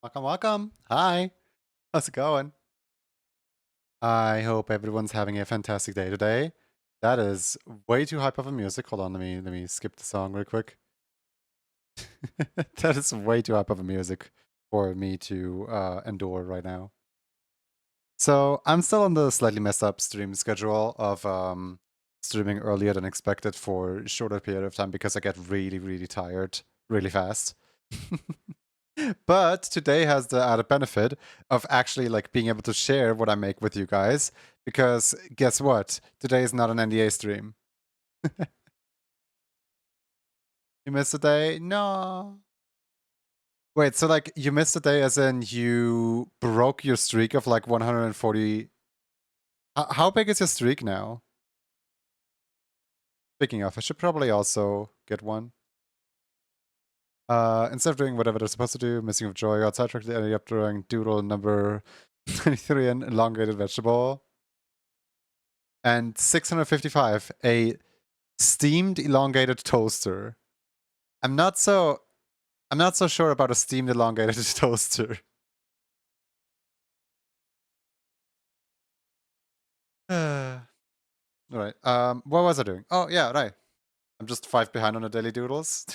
Welcome, welcome. Hi. How's it going? I hope everyone's having a fantastic day today. That is way too hype of a music. Hold on, let me skip the song real quick. That is way too hype of a music for me to endure right now. So I'm still on the slightly messed up stream schedule of streaming earlier than expected for a shorter period of time because I get really, really tired really fast. But today has the added benefit of actually like being able to share what I make with you guys. Because guess what? Today is not an NDA stream. You missed a day? No. Wait, so like you missed a day as in you broke your streak of like 140. How big is your streak now? Speaking of, I should probably also get one. Instead of doing whatever they're supposed to do, missing of joy, outside track, they ended up drawing doodle number 23 an elongated vegetable. And 655, a steamed elongated toaster. I'm not so sure about a steamed elongated toaster. Right. What was I doing? Oh yeah, right. I'm just 5 behind on the daily doodles.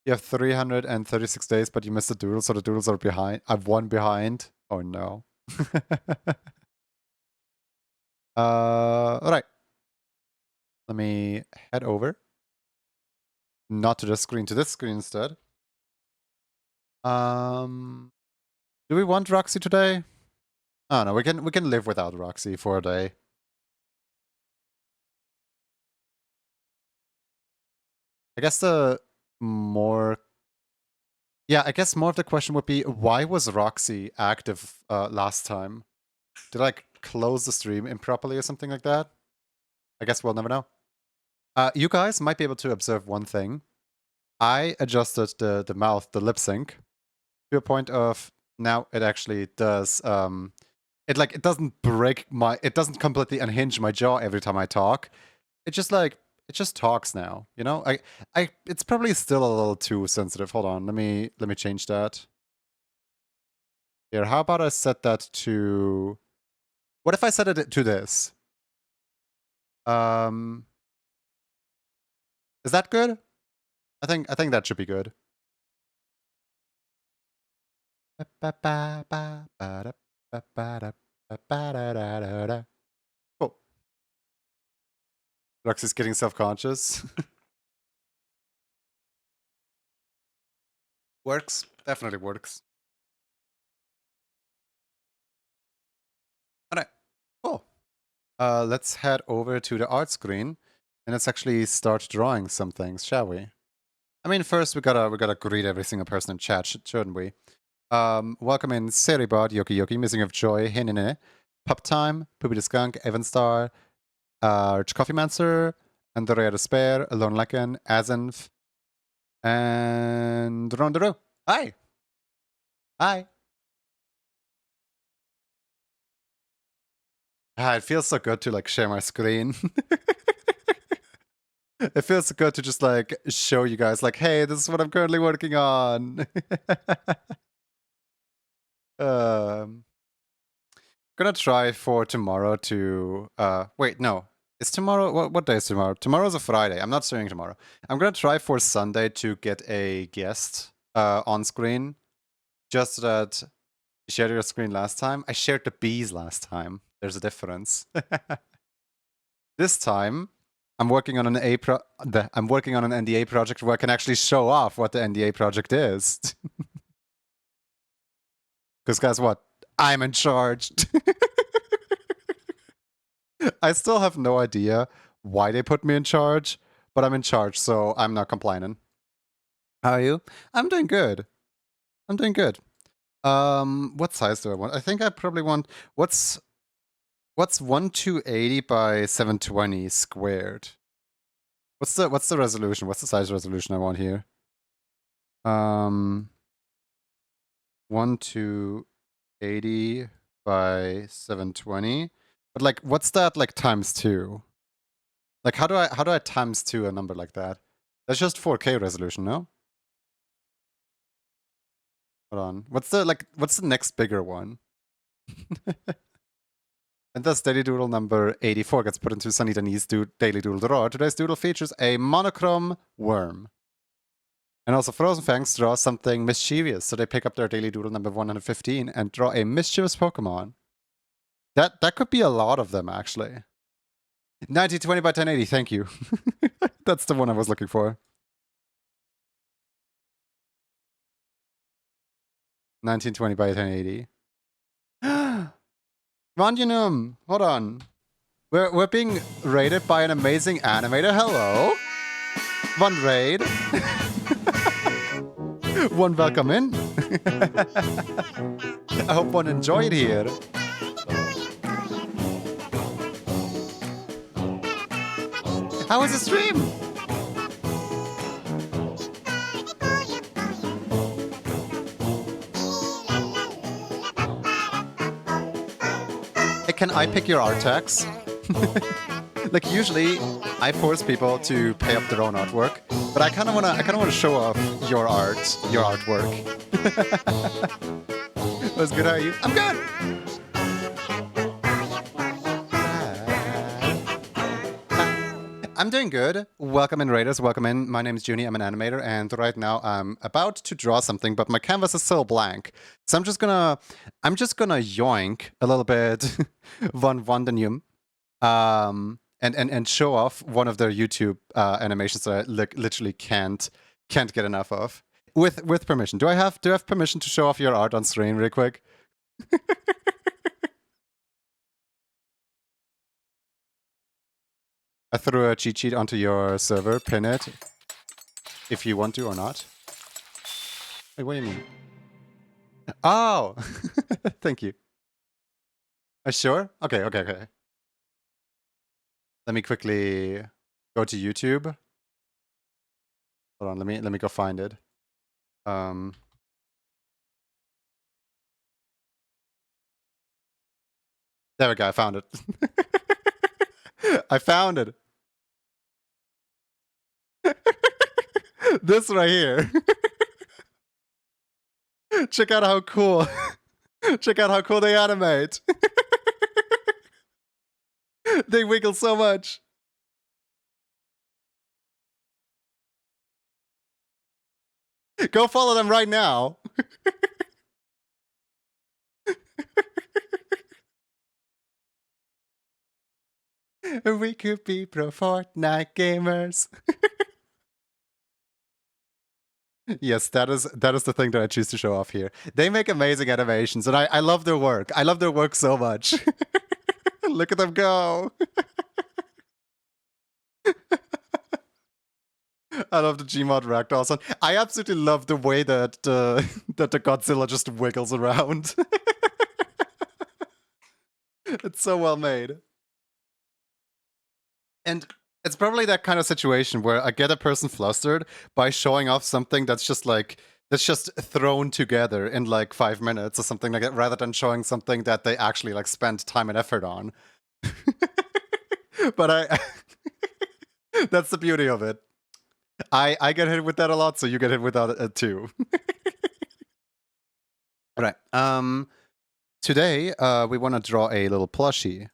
You have 336 days, but you missed the doodles, so the doodles are behind. I've one behind. Oh no. Alright. Let me head over. Not to this screen, to this screen instead. Do we want Roxy today? Oh no, we can live without Roxy for a day. I guess the more I guess more of the question would be why was Roxy active last time? Did I close the stream improperly or something like that? I guess we'll never know. You guys might be able to observe one thing. I adjusted the mouth, the lip sync, to a point of now it actually does it doesn't it doesn't completely unhinge my jaw every time I talk. It just talks now, you know? It's probably still a little too sensitive. Hold on, let me change that. Here, how about I set that to what if I set it to this? Is that good? I think that should be good. Cool. Roxy's getting self-conscious. Works. Definitely works. Alright. Cool. Let's head over to the art screen and let's actually start drawing some things, shall we? I mean, first we gotta greet every single person in chat, shouldn't we? Welcome in Seribot, Yoki Yoki, Missing of Joy, Hinine, Pup Time, Poopy the Skunk, Evan Star, Coffee Mancer, Andrea Despair, Alone Lecken, Azenf, and Rondeau. Hi! Hi! It feels so good to like share my screen. It feels so good to just like show you guys like, hey, this is what I'm currently working on. Gonna try for tomorrow to wait, no. Is tomorrow what day is tomorrow? Tomorrow's a Friday. I'm not streaming tomorrow. I'm gonna try for Sunday to get a guest on screen. Just so that you shared your screen last time. I shared the bees last time. There's a difference. This time I'm working on an NDA project where I can actually show off what the NDA project is. Because guess what? I'm in charge. I still have no idea why they put me in charge, but I'm in charge, so I'm not complaining. How are you? I'm doing good. I'm doing good. What size do I want? I think I probably want what's 1280 by 720 squared? What's the resolution? What's the size resolution I want here? 1280 by 720. But like what's that like times 2? Like, how do I times 2 a number like that? That's just 4K resolution, no? Hold on. What's the next bigger one? And thus Daily Doodle number 84 gets put into Sunny Denise Daily Doodle Draw. Today's doodle features a monochrome worm. And also Frozen Fangs draw something mischievous, so they pick up their Daily Doodle number 115 and draw a mischievous Pokemon. That could be a lot of them, actually. 1920 by 1080, thank you. That's the one I was looking for. 1920 by 1080. Vanunum, hold on. We're being raided by an amazing animator. Hello. One raid. One welcome in. I hope one enjoyed here. How was the stream? Hey, can I pick your art tags? Like usually, I force people to pay up their own artwork, but I kind of wanna show off your artwork. What's good? How are you? I'm good. I'm doing good. Welcome in, Raiders. Welcome in. My name is Junie. I'm an animator, and right now I'm about to draw something, but my canvas is still blank. So I'm just gonna yoink a little bit von Wandenium, and show off one of their YouTube animations that I literally can't get enough of. With permission. Do I have permission to show off your art on screen real quick? I threw a cheat sheet onto your server. Pin it if you want to or not. Wait, what do you mean? Oh! Thank you. Sure? Okay. Let me quickly go to YouTube. Hold on, let me go find it. There we go, I found it. I found it. This right here. Check out how cool. Check out how cool they animate. They wiggle so much. Go follow them right now. We could be pro Fortnite gamers. Yes, that is the thing that I choose to show off here. They make amazing animations, and I love their work. I love their work so much. Look at them go. I love the Gmod Ragdoll one. I absolutely love the way that that the Godzilla just wiggles around. It's so well made. And it's probably that kind of situation where I get a person flustered by showing off something that's just thrown together in like 5 minutes or something like that, rather than showing something that they actually like spent time and effort on. But that's the beauty of it. I get hit with that a lot, so you get hit with that too. Right. Today we want to draw a little plushie.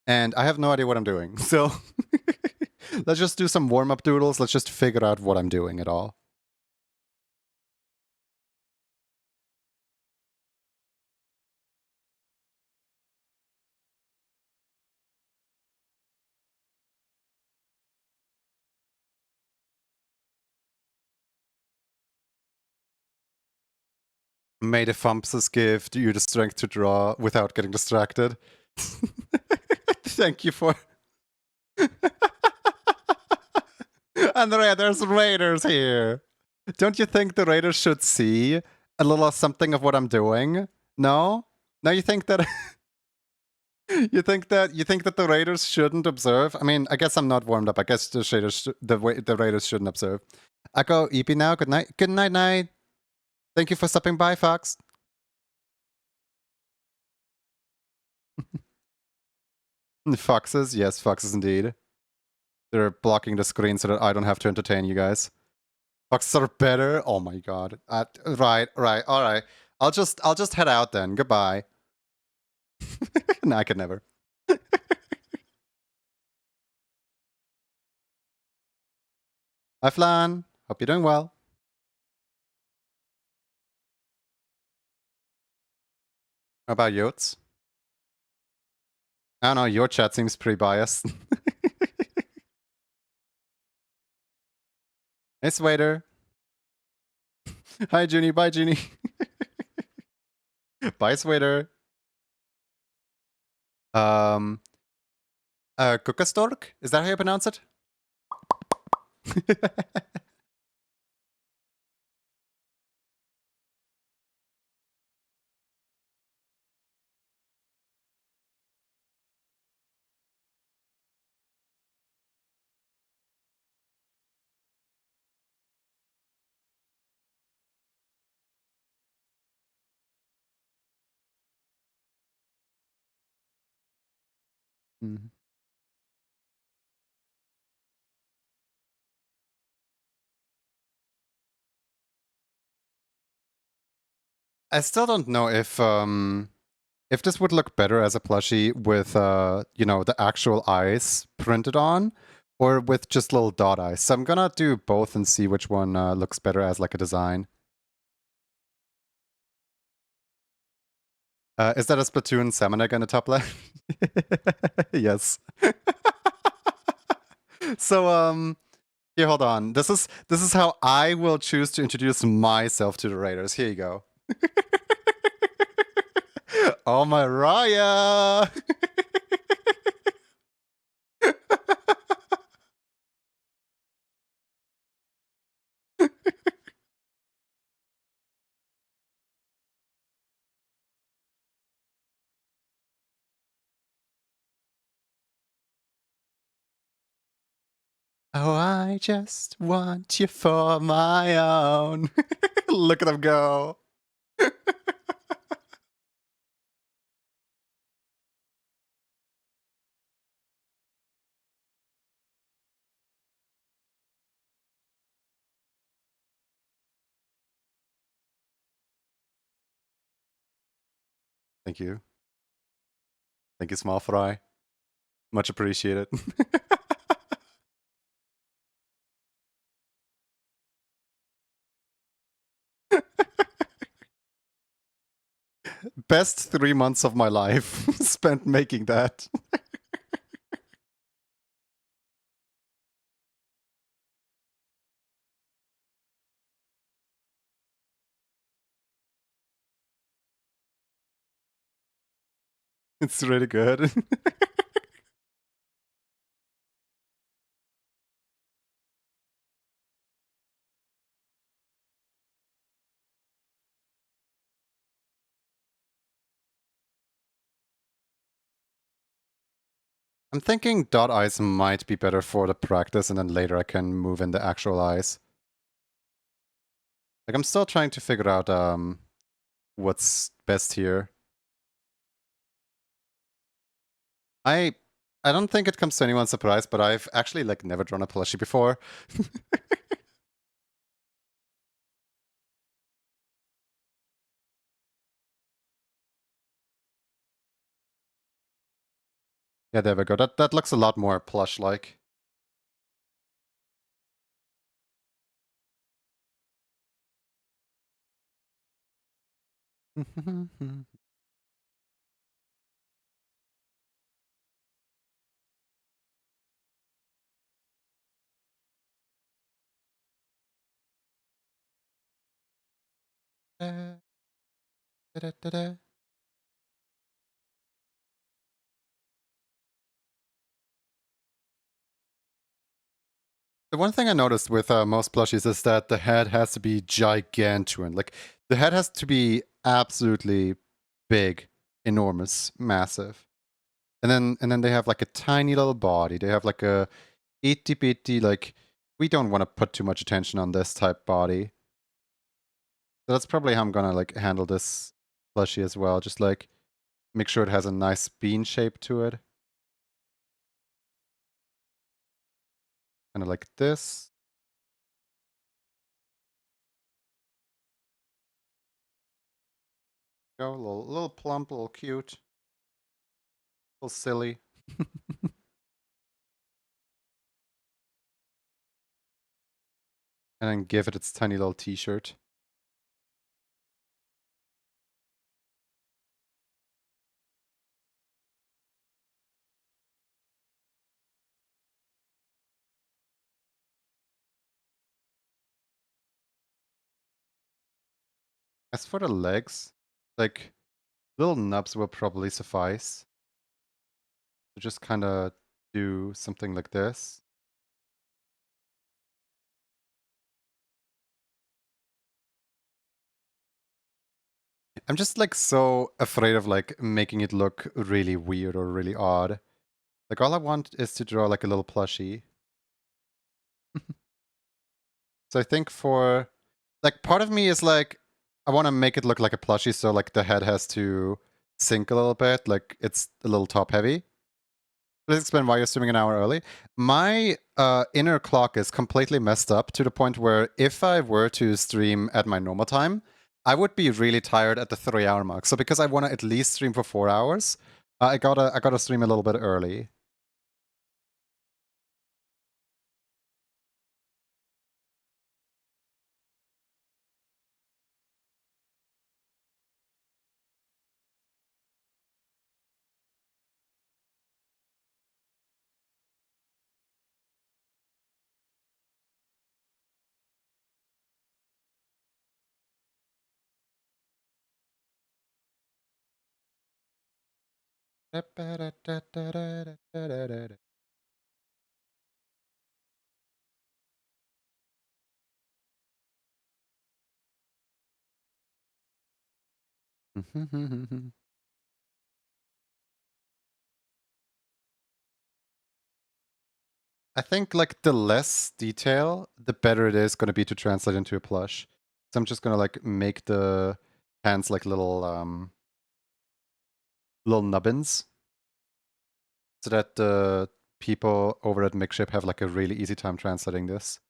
And I have no idea what I'm doing, so let's just do some warm-up doodles. Let's just figure out what I'm doing at all. May the Fumpses give you the strength to draw without getting distracted. Thank you for... Andrea, there's raiders here. Don't you think the raiders should see a little something of what I'm doing? No? No, you think that... you think that the raiders shouldn't observe? I mean, I guess I'm not warmed up. I guess the raiders shouldn't observe. I go EP now. Good night. Good night, night. Thank you for stopping by, Fox. Foxes? Yes, foxes indeed. They're blocking the screen so that I don't have to entertain you guys. Foxes are better? Oh my god. Right, alright. I'll just head out then. Goodbye. No, I could never. Hi Flan. Hope you're doing well. How about Yotes? I don't know, your chat seems pretty biased. Hey Swader. Hi Junie, bye Junie. Bye Swader. Kukastork? Is that how you pronounce it? Mhm. I still don't know if this would look better as a plushie with you know, the actual eyes printed on, or with just little dot eyes. So I'm gonna do both and see which one looks better as like a design. Is that a Splatoon Salmon in the top left? Yes. So here, hold on. This is how I will choose to introduce myself to the Raiders. Here you go. Oh my Raya! Oh, I just want you for my own. Look at him go. Thank you. Thank you, Small Fry. Much appreciated. Best 3 months of my life spent making that. It's really good. I'm thinking dot eyes might be better for the practice, and then later I can move in the actual eyes. Like, I'm still trying to figure out what's best here. I don't think it comes to anyone's surprise, but I've actually like never drawn a plushie before. Yeah, there we go. That looks a lot more plush-like. The one thing I noticed with most plushies is that the head has to be gigantuan. Like, the head has to be absolutely big, enormous, massive. And then they have like a tiny little body. They have like a itty bitty, like, we don't want to put too much attention on this type body. So that's probably how I'm gonna like handle this plushie as well. Just like make sure it has a nice bean shape to it. Kind of like this. Go, a little plump, a little cute. A little silly. And then give it its tiny little t-shirt. As for the legs, like, little nubs will probably suffice. So just kind of do something like this. I'm just like so afraid of like making it look really weird or really odd. Like all I want is to draw like a little plushie. So I think for like part of me is like I want to make it look like a plushie, so like the head has to sink a little bit, like it's a little top heavy. Please explain why you're streaming an hour early. My inner clock is completely messed up to the point where if I were to stream at my normal time, I would be really tired at the 3-hour mark. So because I want to at least stream for 4 hours, I gotta stream a little bit early. I think like the less detail, the better it is going to be to translate into a plush. So I'm just going to like make the hands like little nubbins so that the people over at Mixship have like a really easy time translating this.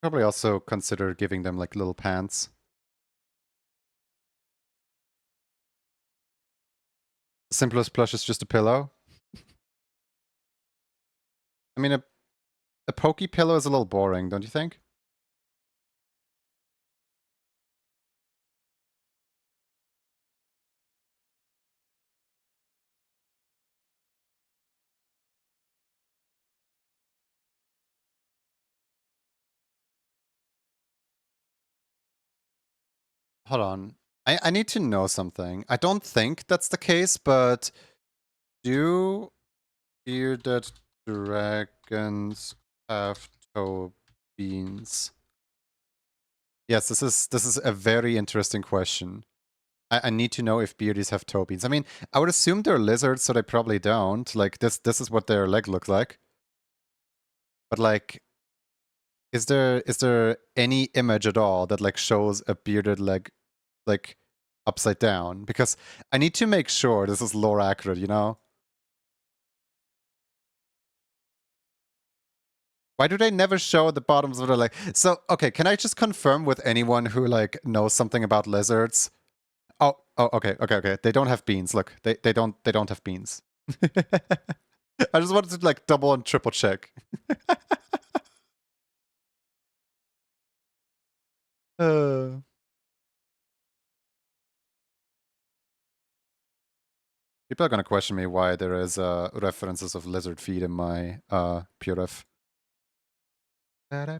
Probably also consider giving them like little pants. Simplest plush is just a pillow. I mean, a pokey pillow is a little boring, don't you think? Hold on. I need to know something. I don't think that's the case, but do bearded dragons have toe beans? Yes, this is a very interesting question. I need to know if beardies have toe beans. I mean, I would assume they're lizards, so they probably don't. Like this is what their leg looks like. But like, is there any image at all that like shows a bearded leg like upside down? Because I need to make sure this is lore accurate, you know? Why do they never show the bottoms of their leg? So okay, can I just confirm with anyone who like knows something about lizards? Oh, okay. They don't have beans. Look, they don't have beans. I just wanted to like double and triple check. uh, People are gonna question me why there is references of lizard feet in my puref. Where's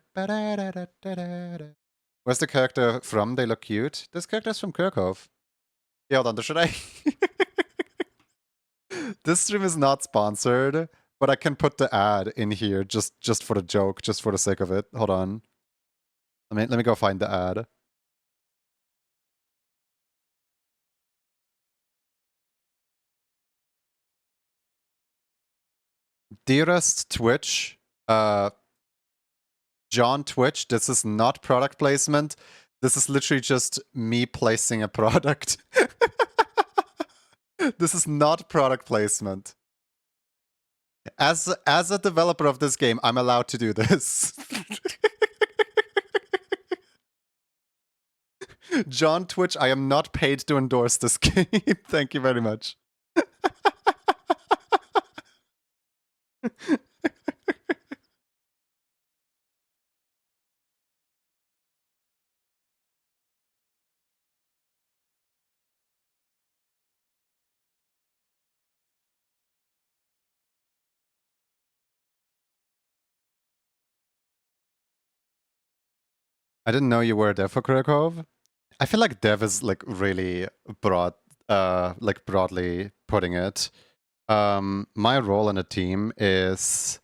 the character from? They look cute. This character is from Kirkhoff. Yeah, hold on, should I? This stream is not sponsored, but I can put the ad in here just for the joke, just for the sake of it. Hold on. Let me go find the ad. Dearest Twitch, John Twitch, this is not product placement, This is literally just me placing a product. This is not product placement. As a developer of this game, I'm allowed to do this. John Twitch, I am not paid to endorse this game. Thank you very much. I didn't know you were a dev for Krakow. I feel like dev is like really broad, like broadly putting it. My role in a team is,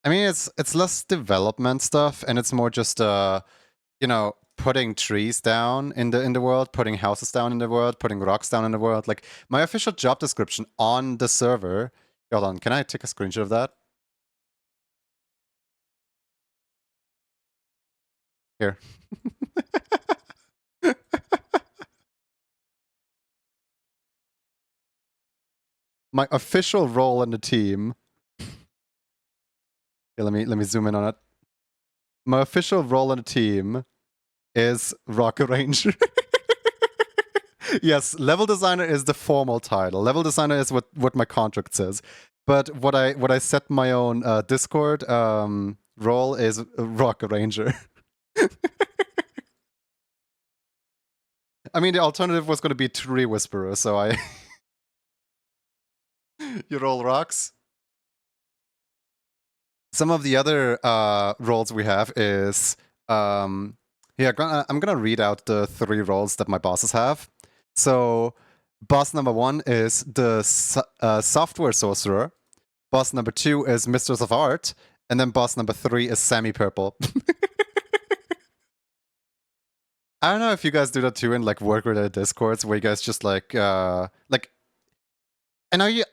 I mean, it's less development stuff, and it's more just you know, putting trees down in the world, putting houses down in the world, putting rocks down in the world. Like my official job description on the server. Hold on, can I take a screenshot of that? Here. My official role in the team. Okay, let me zoom in on it. My official role in the team is rock arranger. Yes, level designer is the formal title. Level designer is what my contract says. But what I set my own Discord role is rock arranger. I mean, the alternative was going to be tree whisperer, so I. You roll rocks. Some of the other roles we have is yeah. I'm gonna read out the 3 roles that my bosses have. So, boss number 1 is the software sorcerer. Boss number 2 is mistress of art, and then boss number 3 is semi-purple. I don't know if you guys do that too in like work-related discords, where you guys just like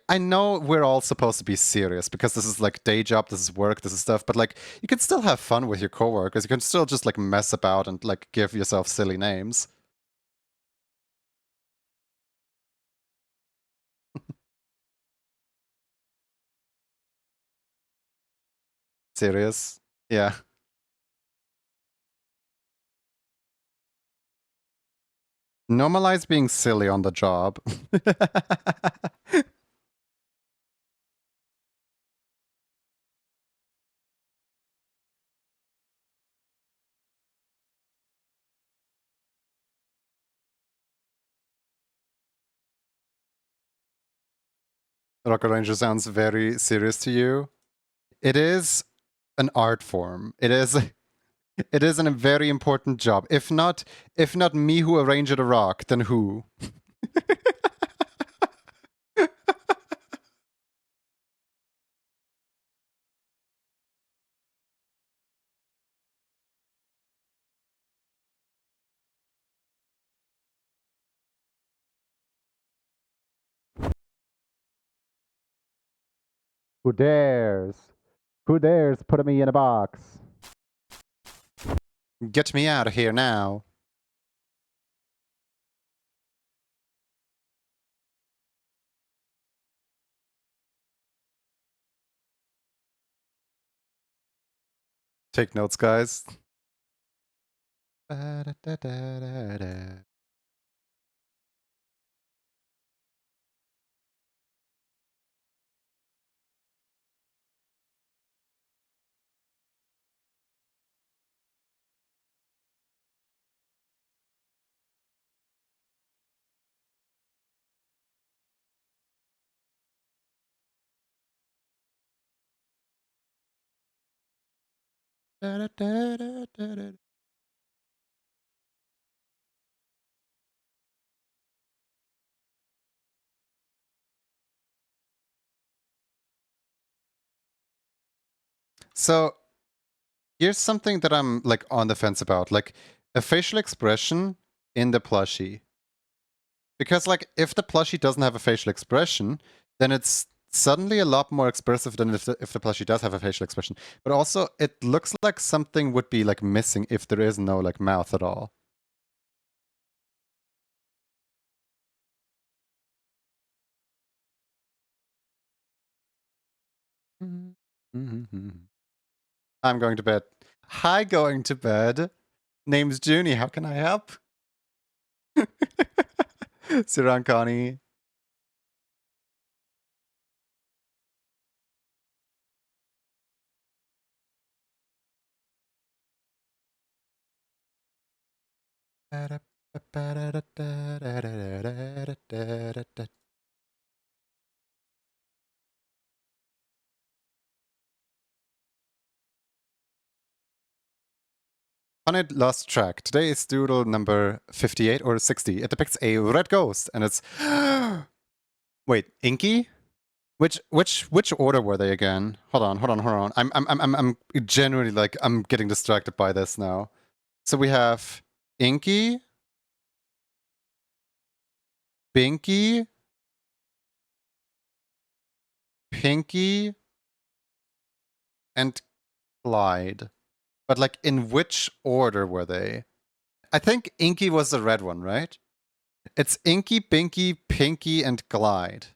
I know we're all supposed to be serious because this is like day job, this is work, this is stuff, but like you can still have fun with your coworkers. You can still just like mess about and like give yourself silly names. Serious? Yeah. Normalize being silly on the job. Rocket Ranger sounds very serious to you. It is an art form. It is a very important job. If not me who arranged a rock, then who? Who dares? Who dares put me in a box? Get me out of here now. Take notes, guys. So here's something that I'm like on the fence about, like a facial expression in the plushie. Because like if the plushie doesn't have a facial expression, then it's suddenly a lot more expressive than if the plushie does have a facial expression. But also it looks like something would be like missing if there is no like mouth at all. I'm going to bed. Hi, going to bed. Name's Junie. How can I help? Sirankani. On it lost track. Today is doodle number 58 or 60. It depicts a red ghost, and it's wait, Inky? Which order were they again? Hold on. I'm genuinely like I'm getting distracted by this now. So we have Inky, Binky, Pinky, and Clyde. But like in which order were they? I think Inky was the red one, right? It's Inky, Binky, Pinky, and Glide.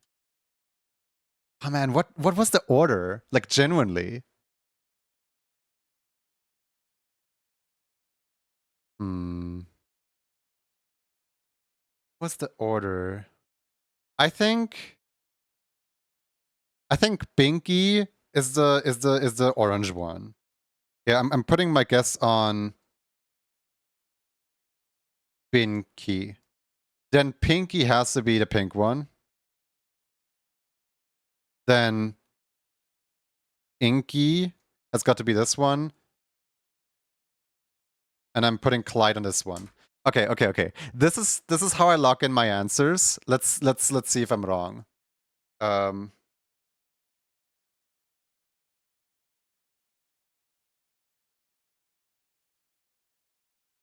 Oh man, what was the order? Like genuinely. Hmm. What's the order? I think I think Binky is the orange one. Yeah, I'm putting my guess on Binky. Then Pinky has to be the pink one. Then Inky has got to be this one. And I'm putting Clyde on this one. Okay. This is how I lock in my answers. Let's see if I'm wrong. Um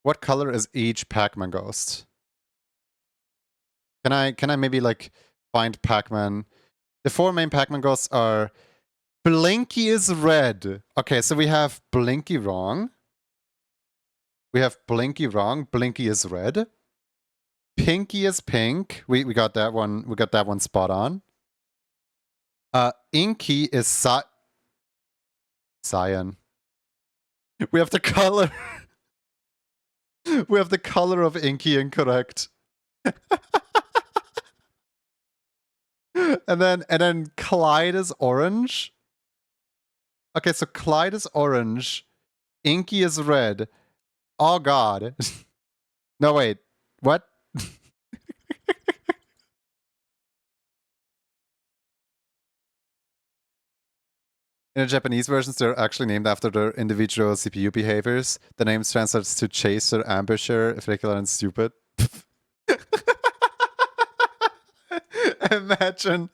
What color is each Pac-Man ghost? Can I maybe like find Pac-Man? The four main Pac-Man ghosts are Blinky is red. Okay, so we have Blinky wrong. We have Blinky wrong. Blinky is red. Pinky is pink. We got that one. We got that one spot on. Inky is cyan. We have the color. We have the color of Inky incorrect. and then Clyde is orange. Okay, so Clyde is orange. Inky is red. Oh god. No wait. What? In the Japanese versions, they're actually named after their individual CPU behaviors. The name translates to chaser, ambusher, irregular, and stupid. imagine,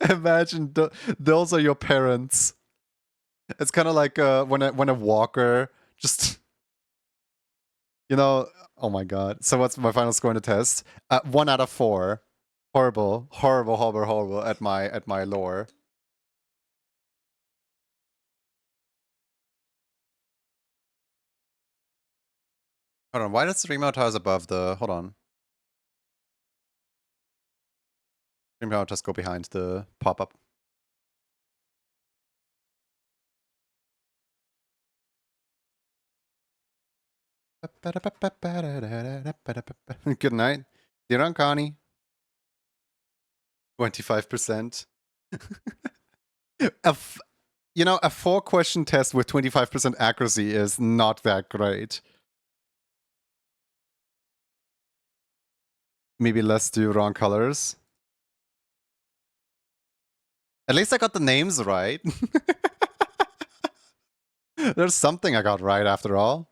imagine those are your parents. It's kind of like when a walker just, you know. Oh my god. So what's my final score in the test? 1 out of 4. Horrible at my lore. Hold on, why does the remote house above the... Hold on. Remote just go behind the pop-up. Good night. Dear Connie. 25%. You know, a 4-question test with 25% accuracy is not that great. Maybe let's do wrong colors. At least I got the names right. There's something I got right after all.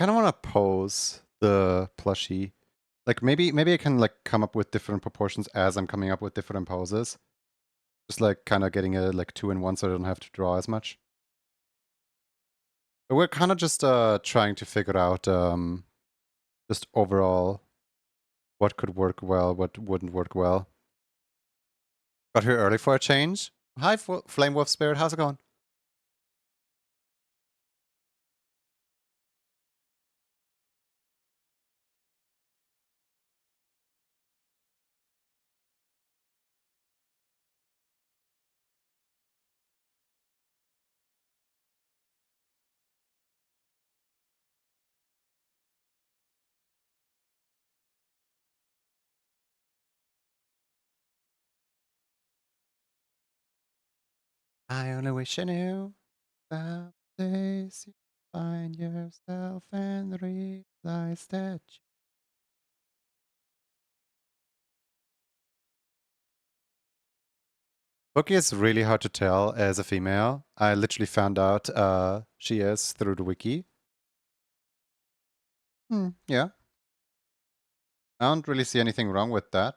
kind of want to pose the plushie. Like maybe I can like come up with different proportions as I'm coming up with different poses. Just like kind of getting a like 2-in-1 so I don't have to draw as much. But we're kind of just trying to figure out just overall what could work well, what wouldn't work well. Got here early for a change. Hi, Flame Wolf Spirit, how's it going? I only wish I knew that days you find yourself and realize that Bookie is really hard to tell as a female. I literally found out she is through the wiki. Yeah. I don't really see anything wrong with that.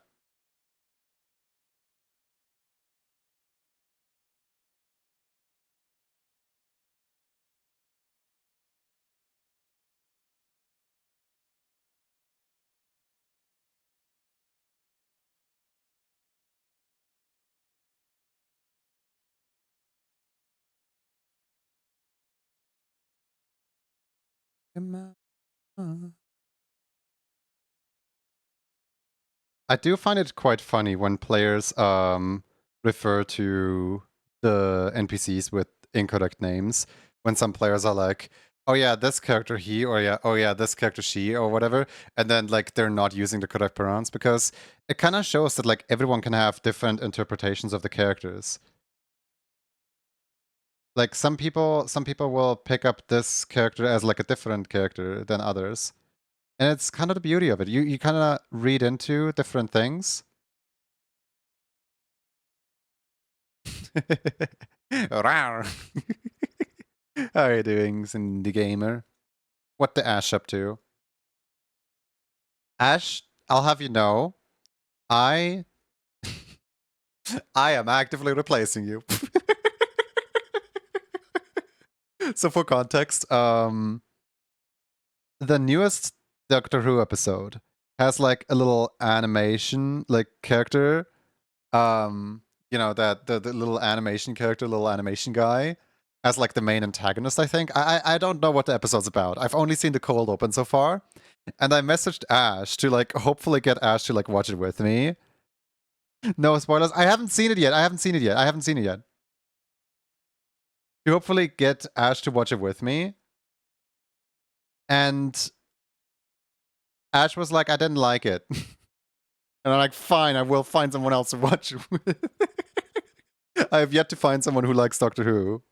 I do find it quite funny when players refer to the NPCs with incorrect names. When some players are like, "Oh yeah, this character he," or "Yeah, oh yeah, this character she," or whatever, and then like they're not using the correct pronouns because it kind of shows that like everyone can have different interpretations of the characters. Like some people will pick up this character as like a different character than others. And it's kind of the beauty of it. You kind of read into different things. Rawr. How are you doing, Cindy Gamer? What the Ash up to? Ash, I'll have you know, I am actively replacing you. So for context, the newest Doctor Who episode has like a little animation like character. You know, that the little animation character, little animation guy, as like the main antagonist, I think. I don't know what the episode's about. I've only seen the cold open so far. And I messaged Ash to like hopefully get Ash to like watch it with me. No spoilers. I haven't seen it yet. I haven't seen it yet. To hopefully get Ash to watch it with me. And Ash was like, I didn't like it. And I'm like, fine, I will find someone else to watch it with. I have yet to find someone who likes Doctor Who.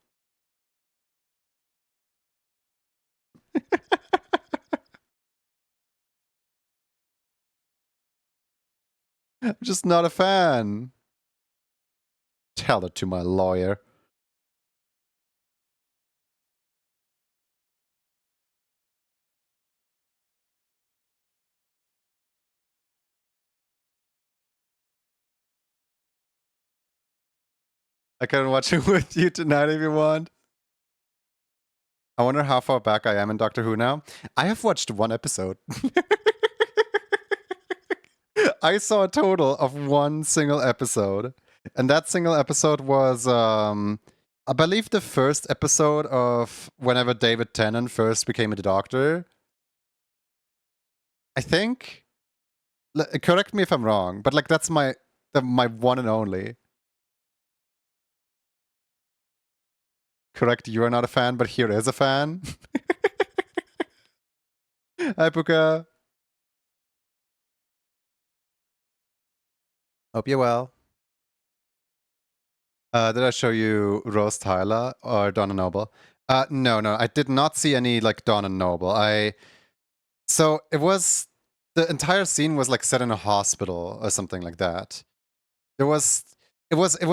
I'm just not a fan. Tell it to my lawyer. I can watch it with you tonight if you want. I wonder how far back I am in Doctor Who now. I have watched one episode. I saw a total of one single episode. And that single episode was, I believe, the first episode of whenever David Tennant first became the Doctor. I think. Correct me if I'm wrong, but like that's my one and only. Correct, you are not a fan, but here is a fan. Hi, Puka. Hope you're well. Did I show you Rose Tyler or Donna Noble? No, I did not see any like Donna Noble. So it was the entire scene was like set in a hospital or something like that. It was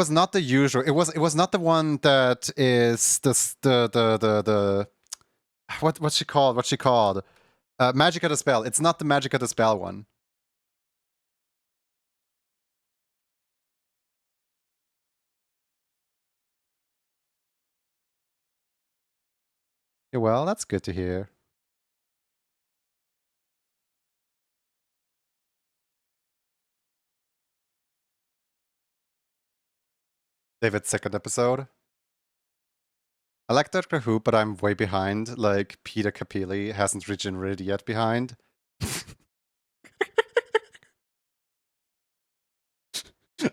not the usual. It was not the one that is the What's she called? What's she called? Magic of the Spell. It's not the Magic of the Spell one. Yeah, well, that's good to hear. David's second episode. I like Doctor Who, but I'm way behind. Like, Peter Capaldi hasn't regenerated yet behind.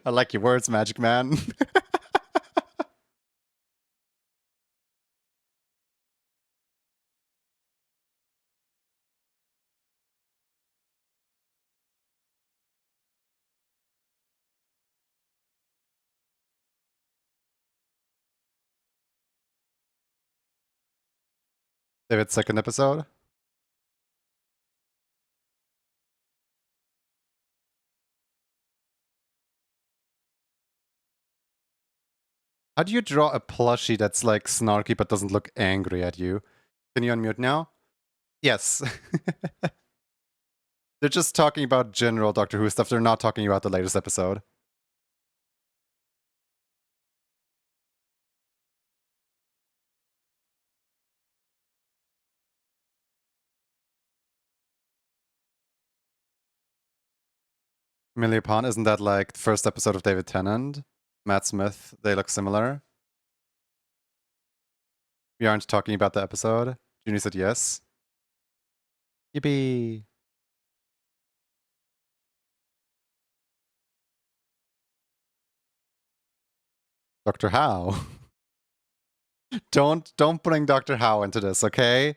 I like your words, Magic Man. David's second episode. How do you draw a plushie that's like snarky but doesn't look angry at you? Can you unmute now? Yes. They're just talking about general Doctor Who stuff. They're not talking about the latest episode. Amelia Pond, isn't that like the first episode of David Tennant? Matt Smith, they look similar. We aren't talking about the episode. Junie said yes. Yippee. Dr. Howe. Don't bring Dr. Howe into this, okay?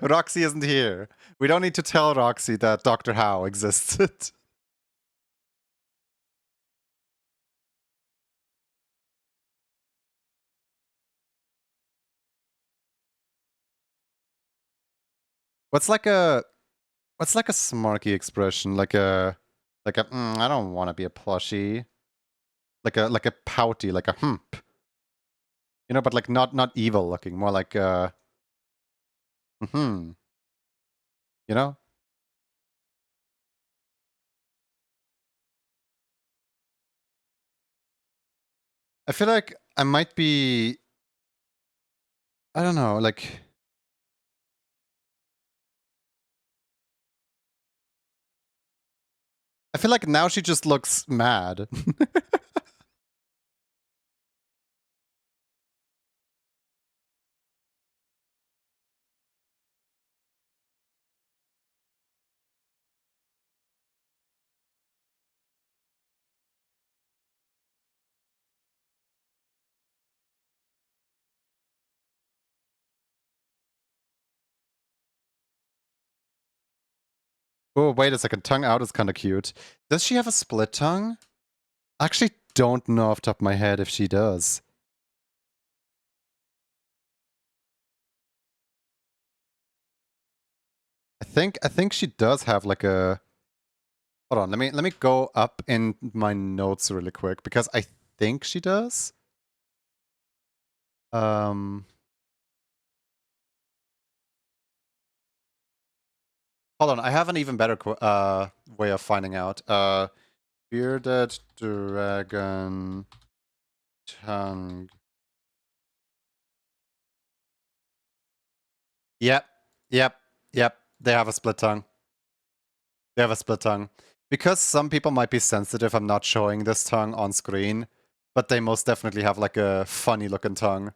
Roxy isn't here. We don't need to tell Roxy that Dr. Howe existed. What's like a smarky expression? Like a I don't want to be a plushie. Like a pouty, like a hump. You know, but like not evil looking, more like you know? I feel like I might be, I don't know, like I feel like now she just looks mad. Oh, wait a second. Tongue out is kind of cute. Does she have a split tongue? I actually don't know off the top of my head if she does. I think she does have like a. Hold on, let me go up in my notes really quick because I think she does. Um. Hold on, I have an even better way of finding out. Bearded dragon tongue. Yep, yep, yep. They have a split tongue. They have a split tongue. Because some people might be sensitive, I'm not showing this tongue on screen, but they most definitely have like a funny looking tongue.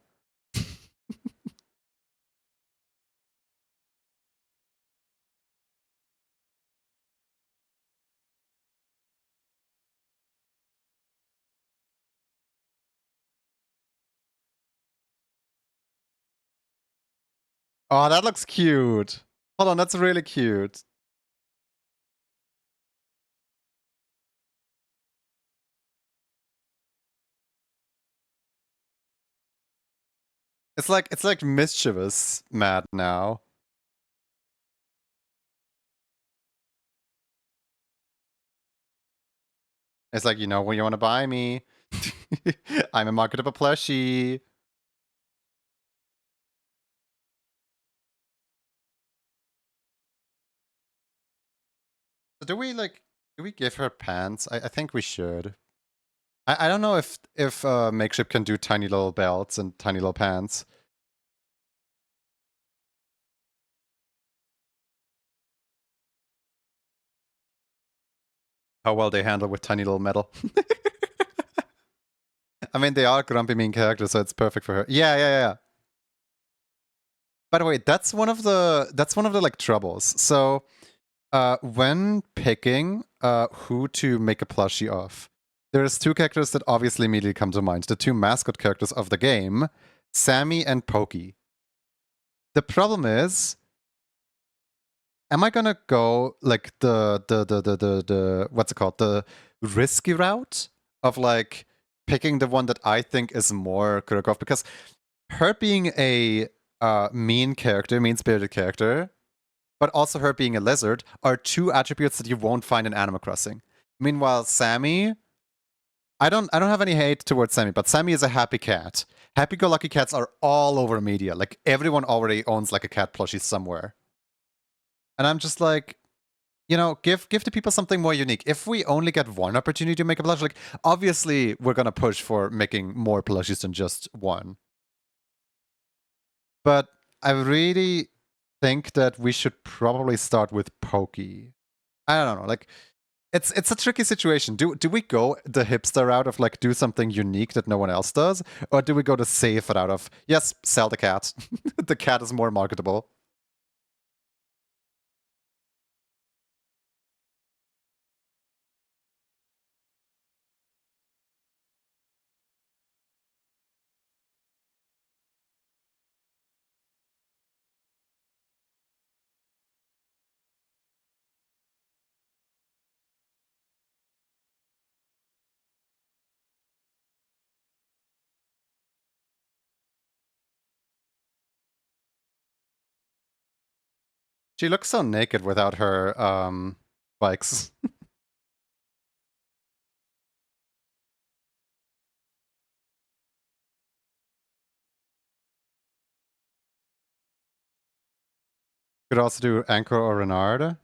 Oh, that looks cute. Hold on, that's really cute. It's like mischievous mad now. It's like, you know, when you want to buy me. I'm a marketable plushie. Do we give her pants? I think we should. I don't know if Makeship can do tiny little belts and tiny little pants. How well they handle with tiny little metal. I mean, they are grumpy mean characters, so it's perfect for her. Yeah. By the way, that's one of the like troubles. So when picking who to make a plushie of, there's two characters that obviously immediately come to mind. The two mascot characters of the game, Sammy and Pokey. The problem is, am I gonna go like the what's it called? The risky route of like picking the one that I think is more Kurokov? Because her being a mean character, mean-spirited character, but also her being a lizard are two attributes that you won't find in Animal Crossing. Meanwhile, Sammy, I don't have any hate towards Sammy, but Sammy is a happy cat. Happy-go-lucky cats are all over media. Like everyone already owns like a cat plushie somewhere. And I'm just like, you know, give the people something more unique. If we only get one opportunity to make a plushie, like obviously we're gonna push for making more plushies than just one. But I really think that we should probably start with Pokey. I don't know, like it's a tricky situation. Do we go the hipster route of like do something unique that no one else does, or do we go the safe route of yes, sell the cat? The cat is more marketable. She looks so naked without her spikes. Could also do Anchor or Renard.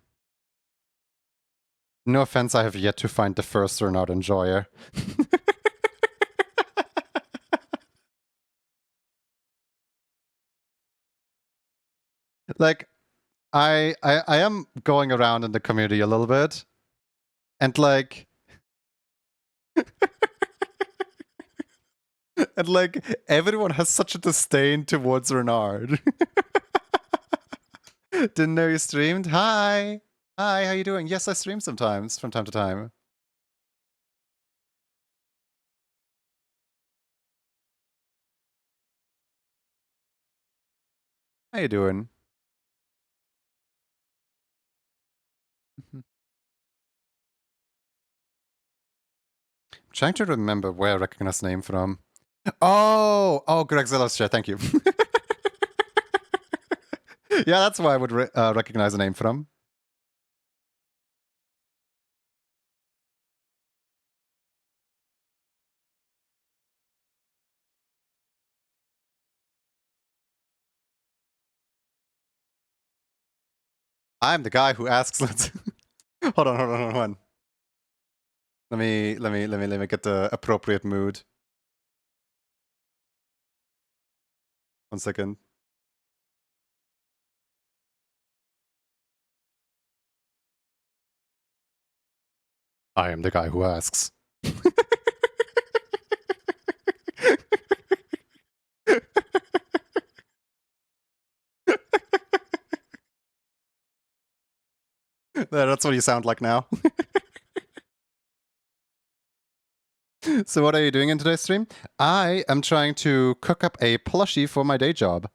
No offense, I have yet to find the first Renard enjoyer. Like, I am going around in the community a little bit, and like, and like everyone has such a disdain towards Renard. Didn't know you streamed. Hi, how you doing? Yes, I stream sometimes from time to time. How you doing? I'm trying to remember where I recognize the name from. Oh, Gregzilla's chair. Thank you. Yeah, that's why I would recognize the name from. I'm the guy who asks. Hold on. Let me get the appropriate mood. 1 second. I am the guy who asks. That's what you sound like now. So what are you doing in today's stream? I am trying to cook up a plushie for my day job.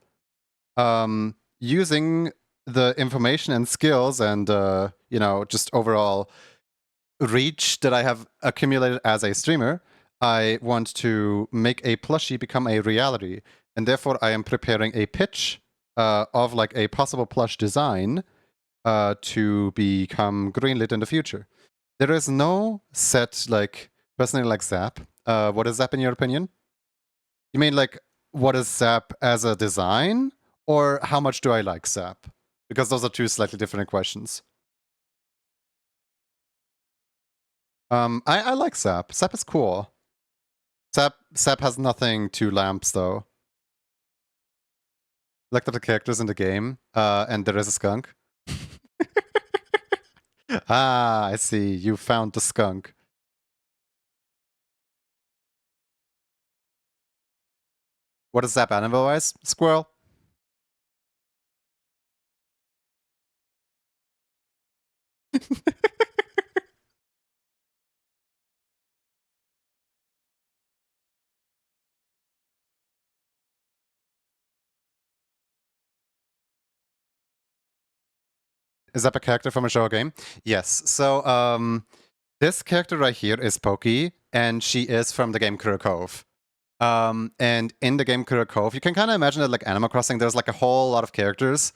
Using the information and skills and, you know, just overall reach that I have accumulated as a streamer, I want to make a plushie become a reality. And therefore, I am preparing a pitch of like a possible plush design to become greenlit in the future. There is no set, like, personally like Zap. What is Zap in your opinion? You mean like, what is Zap as a design? Or how much do I like Zap? Because those are two slightly different questions. I like Zap. Zap is cool. Zap has nothing to lamps though. Looked at the characters in the game, and there is a skunk. Ah, I see. You found the skunk. What is Zap animal-wise? Squirrel. Is that a character from a show or game? Yes. So, this character right here is Pokey, and she is from the game Kura Cove. And in the game Kura Cove, you can kind of imagine it like Animal Crossing. There's like a whole lot of characters,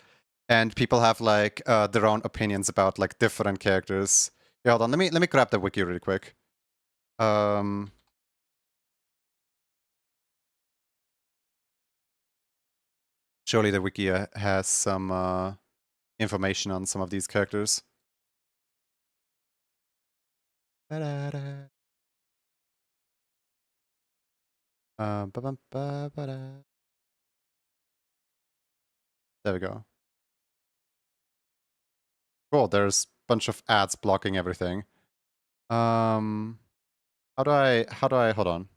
and people have like their own opinions about like different characters. Yeah, hold on. Let me grab the wiki really quick. Surely the wiki has some information on some of these characters. There we go. Cool. There's a bunch of ads blocking everything. How do I hold on?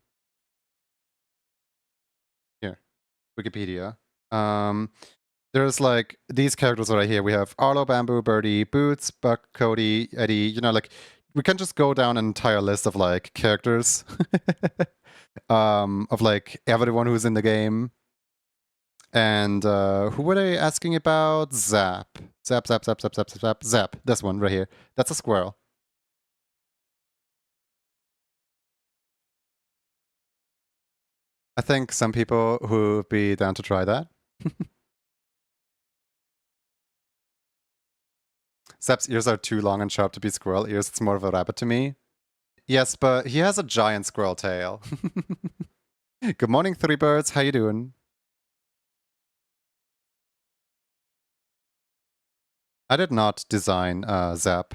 Here, Wikipedia. There's like these characters right here. We have Arlo, Bamboo, Birdie, Boots, Buck, Cody, Eddie. You know, like we can just go down an entire list of like characters of like everyone who's in the game. And who were they asking about? Zap. Zap, zap, zap, zap, zap, zap, zap, zap. This one right here. That's a squirrel. I think some people who would be down to try that. Zap's ears are too long and sharp to be squirrel ears. It's more of a rabbit to me. Yes, but he has a giant squirrel tail. Good morning, Three Birds. How you doing? I did not design Zap.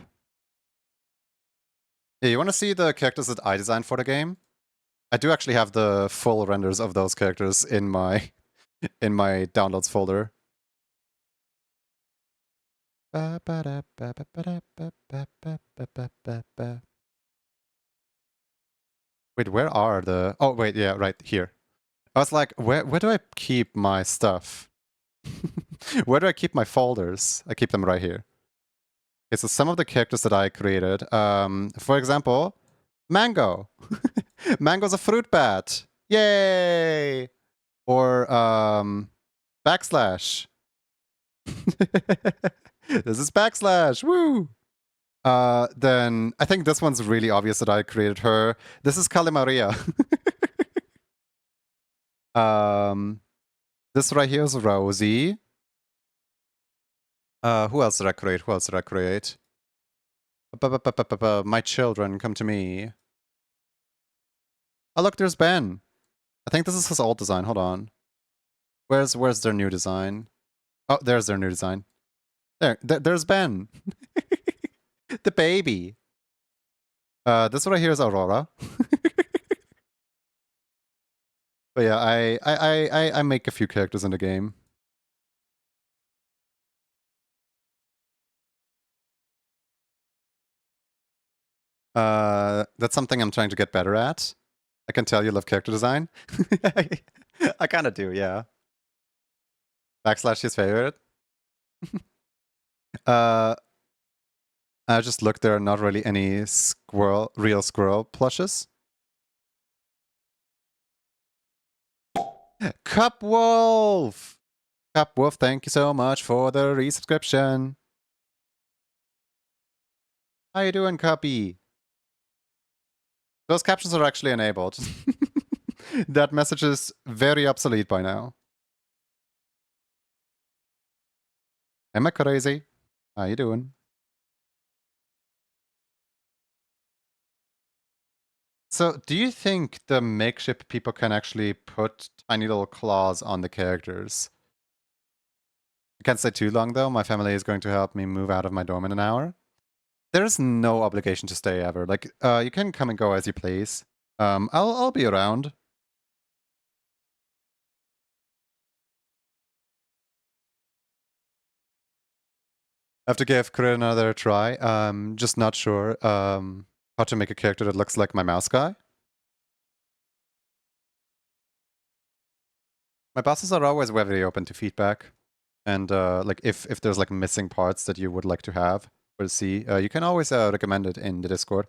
Yeah, you want to see the characters that I designed for the game? I do actually have the full renders of those characters in my downloads folder. Wait, where are the... Oh, wait, yeah, right here. I was like, where do I keep my stuff? Where do I keep my folders? I keep them right here. Okay, so some of the characters that I created, for example, Mango. Mango's a fruit bat. Yay! Or Backslash. This is Backslash. Woo! Then I think this one's really obvious that I created her. This is Kali Maria. This right here is Rosie. Who else did I create? Who else did I create? My children, come to me. Oh, look, there's Ben. I think this is his old design. Hold on. Where's their new design? Oh, there's their new design. There's Ben. The baby. This right here is Aurora. But yeah, I make a few characters in the game. That's something I'm trying to get better at. I can tell you love character design. I kind of do, yeah. Backslash his favorite. I just looked, there are not really any real squirrel plushes. Cup Wolf! Cup Wolf, thank you so much for the resubscription. How you doing, Cuppy? Those captions are actually enabled. That message is very obsolete by now. Am I crazy? How you doing? So, do you think the makeshift people can actually put tiny little claws on the characters? I can't stay too long though. My family is going to help me move out of my dorm in an hour. there's no obligation to stay ever. Like, you can come and go as you please. I'll be around. I have to give Korea another try. Just not sure how to make a character that looks like my mouse guy. My bosses are always very open to feedback. And like if there's like missing parts that you would like to have or see, you can always recommend it in the Discord.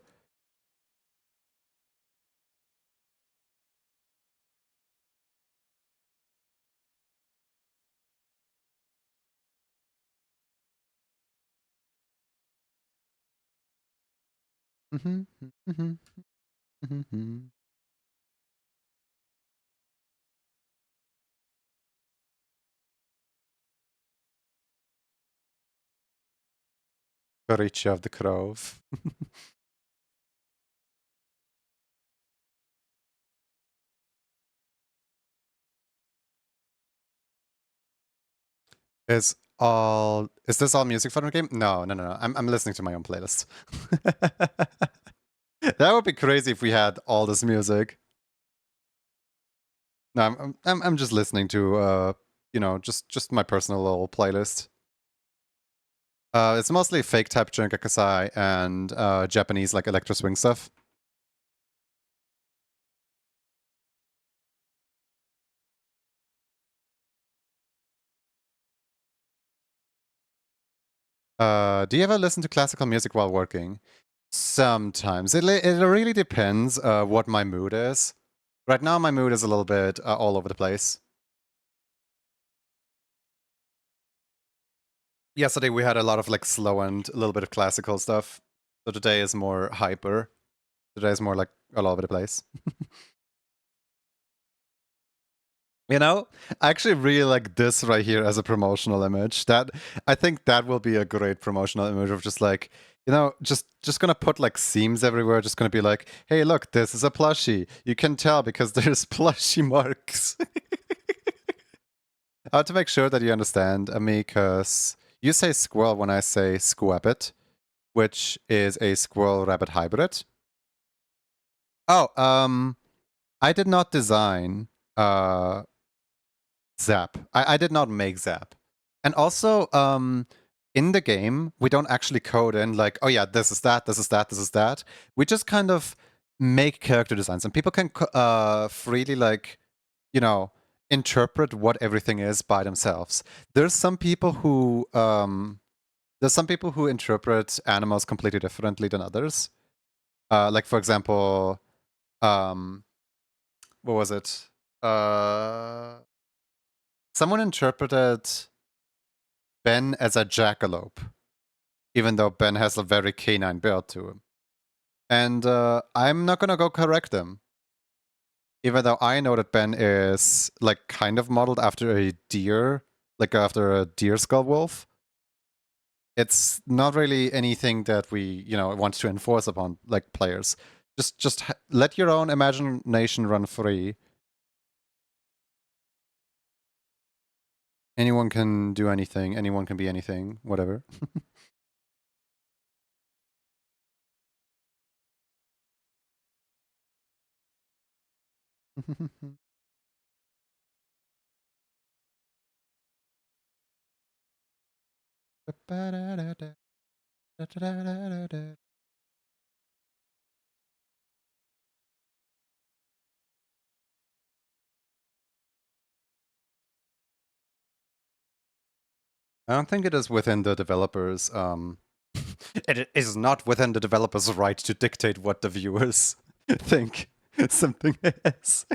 Courage of the Crove. Is this all music for the game? No. I'm listening to my own playlist. That would be crazy if we had all this music. No, I'm just listening to you know, just my personal little playlist. It's mostly fake type Junkakusai and Japanese like electro swing stuff. Do you ever listen to classical music while working? Sometimes. It really depends what my mood is. Right now, my mood is a little bit all over the place. Yesterday, we had a lot of like slow and a little bit of classical stuff. So today is more hyper. Today is more like all over the place. You know, I actually really like this right here as a promotional image. That I think that will be a great promotional image of just like, you know, just gonna put like seams everywhere. Just gonna be like, hey, look, this is a plushie. You can tell because there's plushie marks. I have to make sure that you understand, Ami, because you say squirrel when I say squabbit, which is a squirrel rabbit hybrid. Oh, I did not design Zap. I did not make Zap. And also, in the game, we don't actually code in like, oh yeah, this is that, this is that, this is that. We just kind of make character designs, and people can freely like, you know, interpret what everything is by themselves. There's some people who interpret animals completely differently than others. Like for example, um, what was it? Someone interpreted Ben as a jackalope, even though Ben has a very canine build to him. And I'm not gonna go correct them, even though I know that Ben is like kind of modeled after a deer, like after a deer skull wolf. It's not really anything that we, you know, want to enforce upon like players. Just let your own imagination run free. Anyone can do anything. Anyone can be anything. Whatever. I don't think it is within the developers. It is not within the developers' right to dictate what the viewers think something is.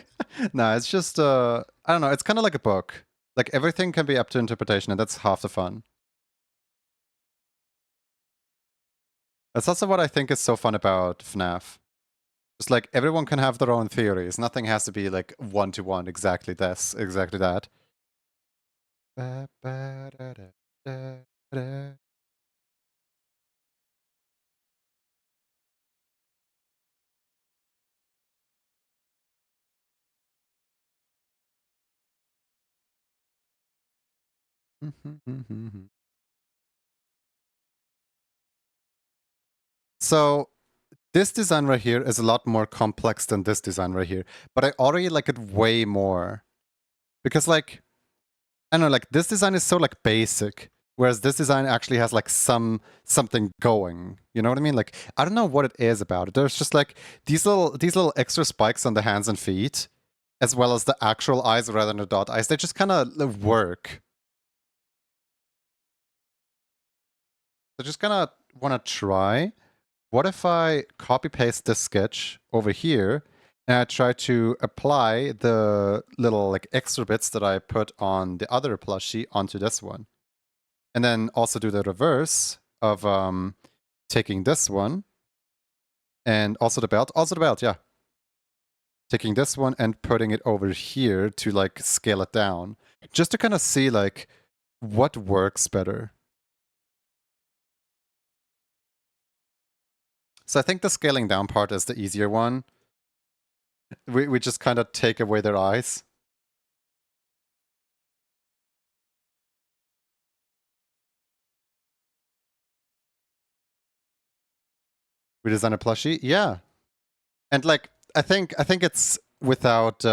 No, it's just I don't know. It's kind of like a book. Like everything can be up to interpretation, and that's half the fun. That's also what I think is so fun about FNAF. Just like everyone can have their own theories. Nothing has to be like one to one exactly this, exactly that. So this design right here is a lot more complex than this design right here, but I already like it way more. Because like, I don't know, like this design is so like basic, whereas this design actually has like something going. You know what I mean? Like, I don't know what it is about it. There's just like these little extra spikes on the hands and feet, as well as the actual eyes rather than the dot eyes. They just kind of work. So just kind of want to try. What if I copy paste this sketch over here and I try to apply the little like extra bits that I put on the other plushie onto this one? And then also do the reverse of taking this one and also the belt, yeah. Taking this one and putting it over here to like scale it down. Just to kind of see like what works better. So I think the scaling down part is the easier one. We just kind of take away their eyes. Redesign a plushie? Yeah. And like I think it's without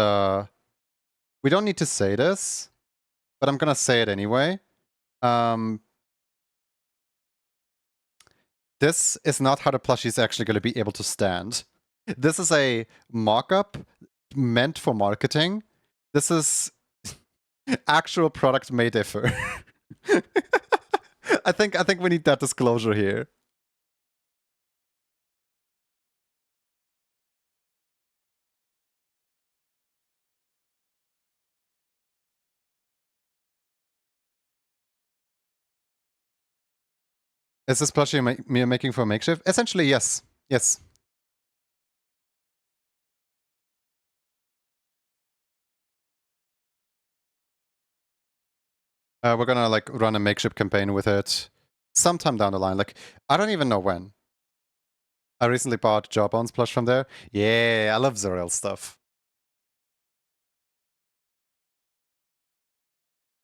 we don't need to say this, but I'm gonna say it anyway. This is not how the plushie is actually going to be able to stand. This is a mock-up meant for marketing. This is actual product may differ. I think we need that disclosure here. Is this plushie me making for a makeshift? Essentially, yes. Yes. We're gonna like run a makeshift campaign with it sometime down the line. Like, I don't even know when. I recently bought Jawbone's plush from there. Yeah, I love Zuriel stuff.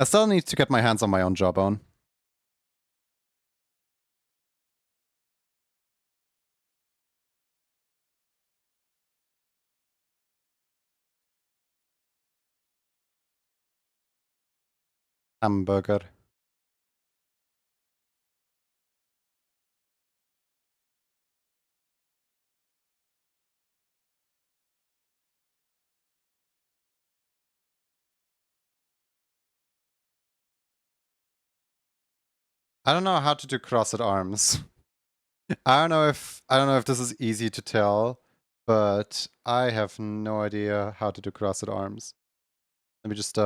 I still need to get my hands on my own Jawbone. Hamburger. I don't know how to do crossed arms. I don't know if this is easy to tell, but I have no idea how to do crossed arms. Let me just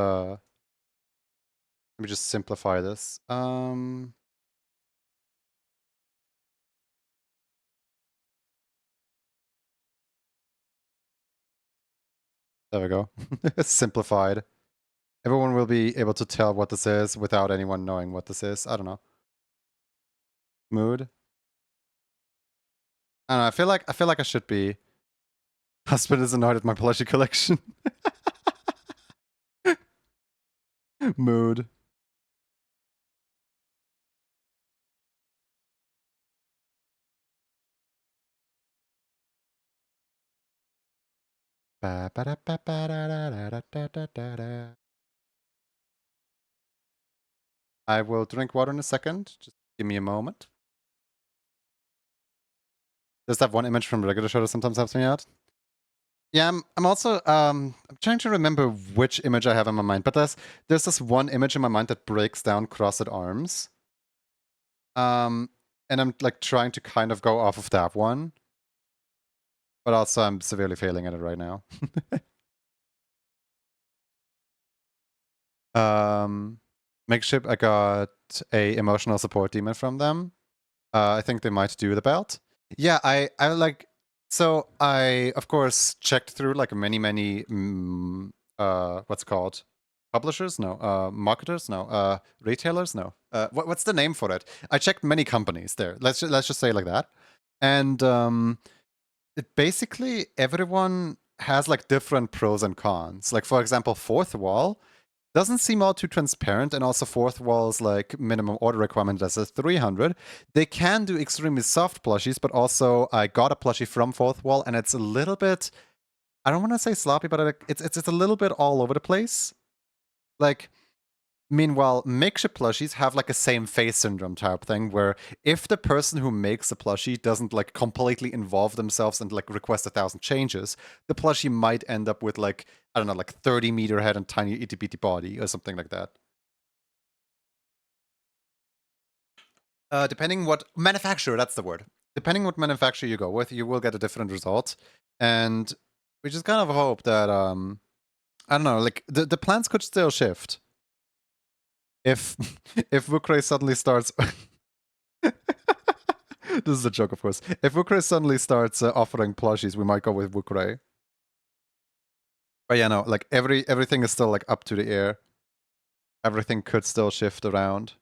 simplify this. There we go. Simplified. Everyone will be able to tell what this is without anyone knowing what this is. I don't know. Mood. I don't know. I feel like I should be. Husband is annoyed at my plushie collection. Mood. I will drink water in a second. Just give me a moment. Does that one image from regular show that sometimes helps me out? Yeah, I'm also I'm trying to remember which image I have in my mind, but there's this one image in my mind that breaks down crossed arms. And I'm like trying to kind of go off of that one. But also I'm severely failing at it right now. Makeshift, I got a emotional support demon from them. I think they might do the belt. Yeah, I like. So I of course checked through like many what's it called, publishers? No. Marketers? No. Retailers? No. What's the name for it? I checked many companies there. Let's just say like that. And basically everyone has like different pros and cons. Like for example, Fourth Wall doesn't seem all too transparent, and also fourth wall's like minimum order requirement is a 300. They can do extremely soft plushies, but also I got a plushie from fourth wall, and it's a little bit, I don't want to say sloppy, but it's a little bit all over the place. Like, meanwhile, makeshift plushies have like a same face syndrome type thing, where if the person who makes the plushie doesn't like completely involve themselves and like request 1,000 changes, the plushie might end up with like, I don't know, like 30-meter head and tiny itty bitty body or something like that. Depending what manufacturer, that's the word. Depending what manufacturer you go with, you will get a different result. And we just kind of hope that I don't know, like the plans could still shift. If if Wukray suddenly starts this is a joke, of course. If Wukray suddenly starts offering plushies, we might go with Wukray. But yeah, no, like everything is still like up to the air. Everything could still shift around.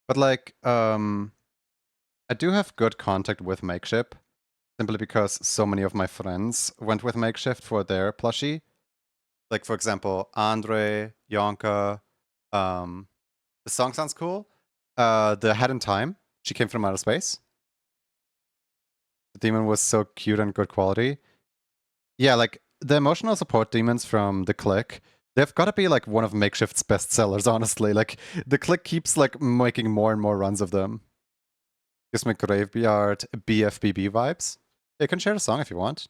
But like, I do have good contact with Makeshift, simply because so many of my friends went with Makeshift for their plushie. Like, for example, Andre, Yonka. The song sounds cool. The Head in Time. She came from outer space. The demon was so cute and good quality. Yeah, like the emotional support demons from the Click, they've got to be like one of Makeshift's best sellers, honestly. Like the Click keeps like making more and more runs of them. Gives me Graveyard BFBB vibes. You can share a song if you want.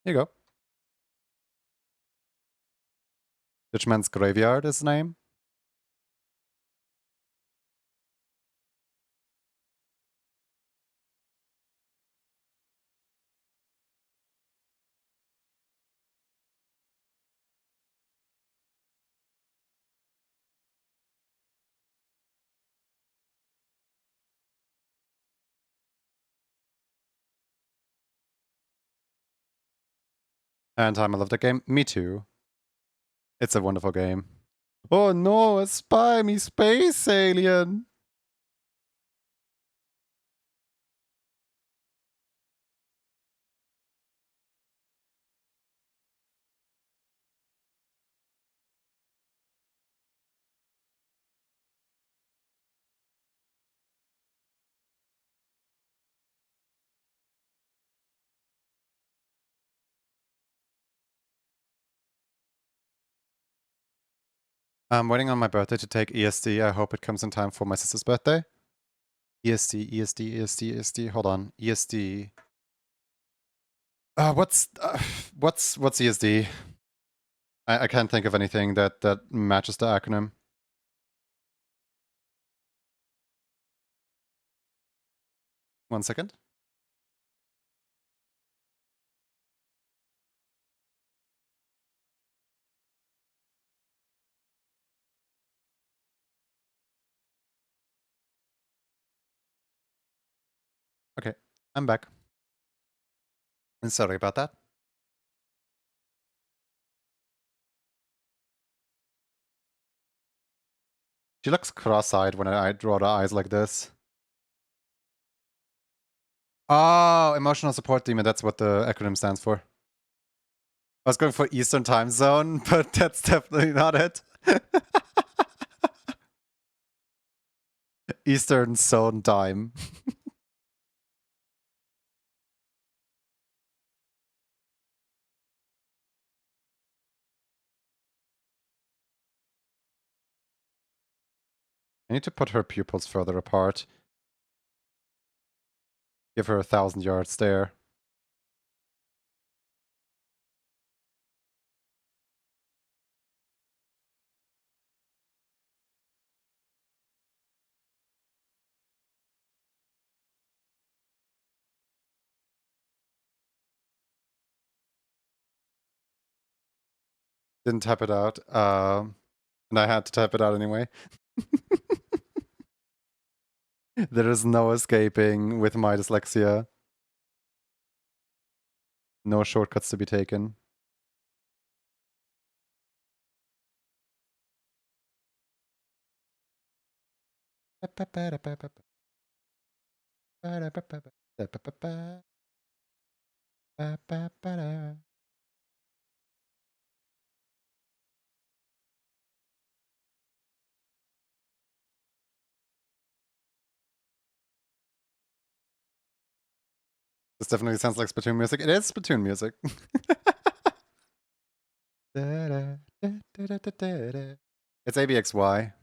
Here you go. Ditchman's Graveyard is the name. And time I love the game. Me too. It's a wonderful game. Oh no, a spy me space alien. I'm waiting on my birthday to take ESD. I hope it comes in time for my sister's birthday. ESD, ESD, ESD, ESD. Hold on. ESD. What's ESD? I can't think of anything that matches the acronym. One second. Okay, I'm back. And sorry about that. She looks cross-eyed when I draw the eyes like this. Oh, emotional support demon. That's what the acronym stands for. I was going for Eastern time zone, but that's definitely not it. Eastern zone time. I need to put her pupils further apart. Give her 1,000 yards there. Didn't type it out. And I had to type it out anyway. There is no escaping with my dyslexia. No shortcuts to be taken. This definitely sounds like Splatoon music. It is Splatoon music. It's ABXY.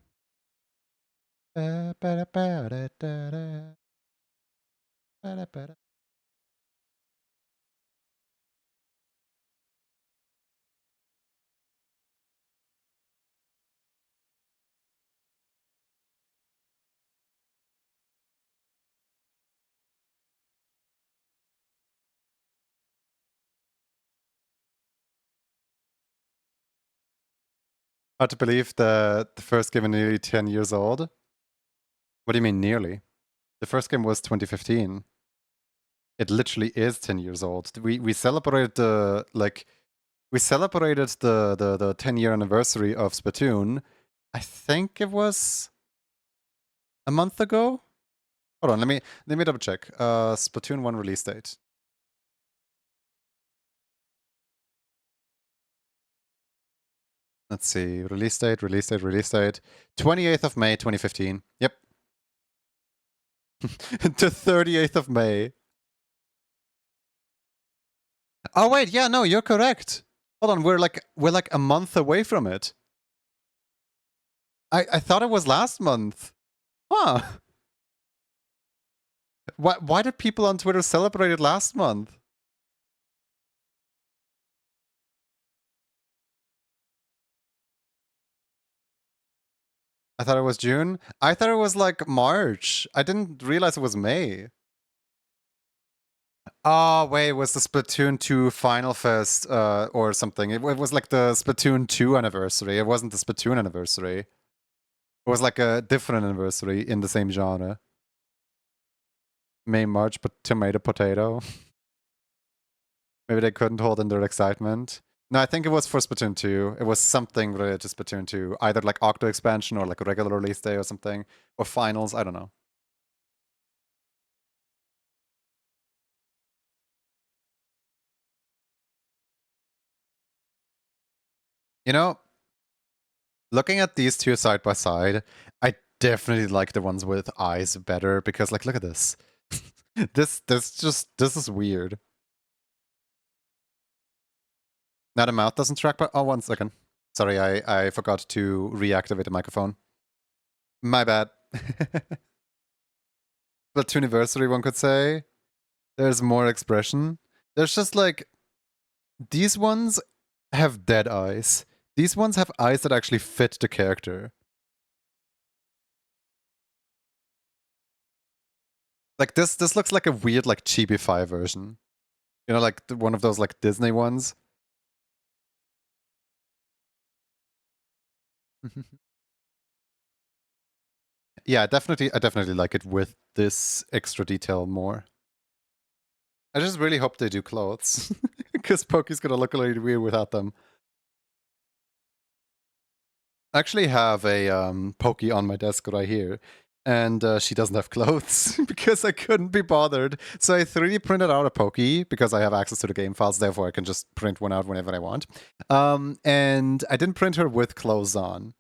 Hard to believe that the first game is nearly 10 years old. What do you mean nearly? The first game was 2015. It literally is 10 years old. We celebrated the we celebrated the 10-year anniversary of Splatoon. I think it was a month ago. Hold on, let me double check. Splatoon 1 release date. Let's see. Release date. 28th of May 2015. Yep. The 38th of May. Oh wait, yeah, no, you're correct. Hold on, we're like a month away from it. I thought it was last month. Huh. Why did people on Twitter celebrate it last month? I thought it was June. I thought it was like March. I didn't realize it was May. Oh, wait, it was the Splatoon 2 Final Fest or something. It was like the Splatoon 2 anniversary. It wasn't the Splatoon anniversary. It was like a different anniversary in the same genre. May, March, but tomato, potato. Maybe they couldn't hold in their excitement. No, I think it was for Splatoon 2. It was something related to Splatoon 2. Either like Octo expansion or like a regular release day or something. Or finals, I don't know. You know, looking at these two side by side, I definitely like the ones with eyes better because like look at this. This is weird. Now the mouth doesn't track, but oh, 1 second. Sorry, I forgot to reactivate the microphone. My bad. Splatoon anniversary, one could say. There's more expression. There's just like these ones have dead eyes. These ones have eyes that actually fit the character. Like this looks like a weird like cheapify version. You know, like one of those like Disney ones. Yeah, I definitely like it with this extra detail more. I just really hope they do clothes. Because Poke's gonna look a little weird without them. I actually have a Poke on my desk right here. And she doesn't have clothes because I couldn't be bothered. So I 3D printed out a Poke because I have access to the game files, therefore I can just print one out whenever I want. And I didn't print her with clothes on.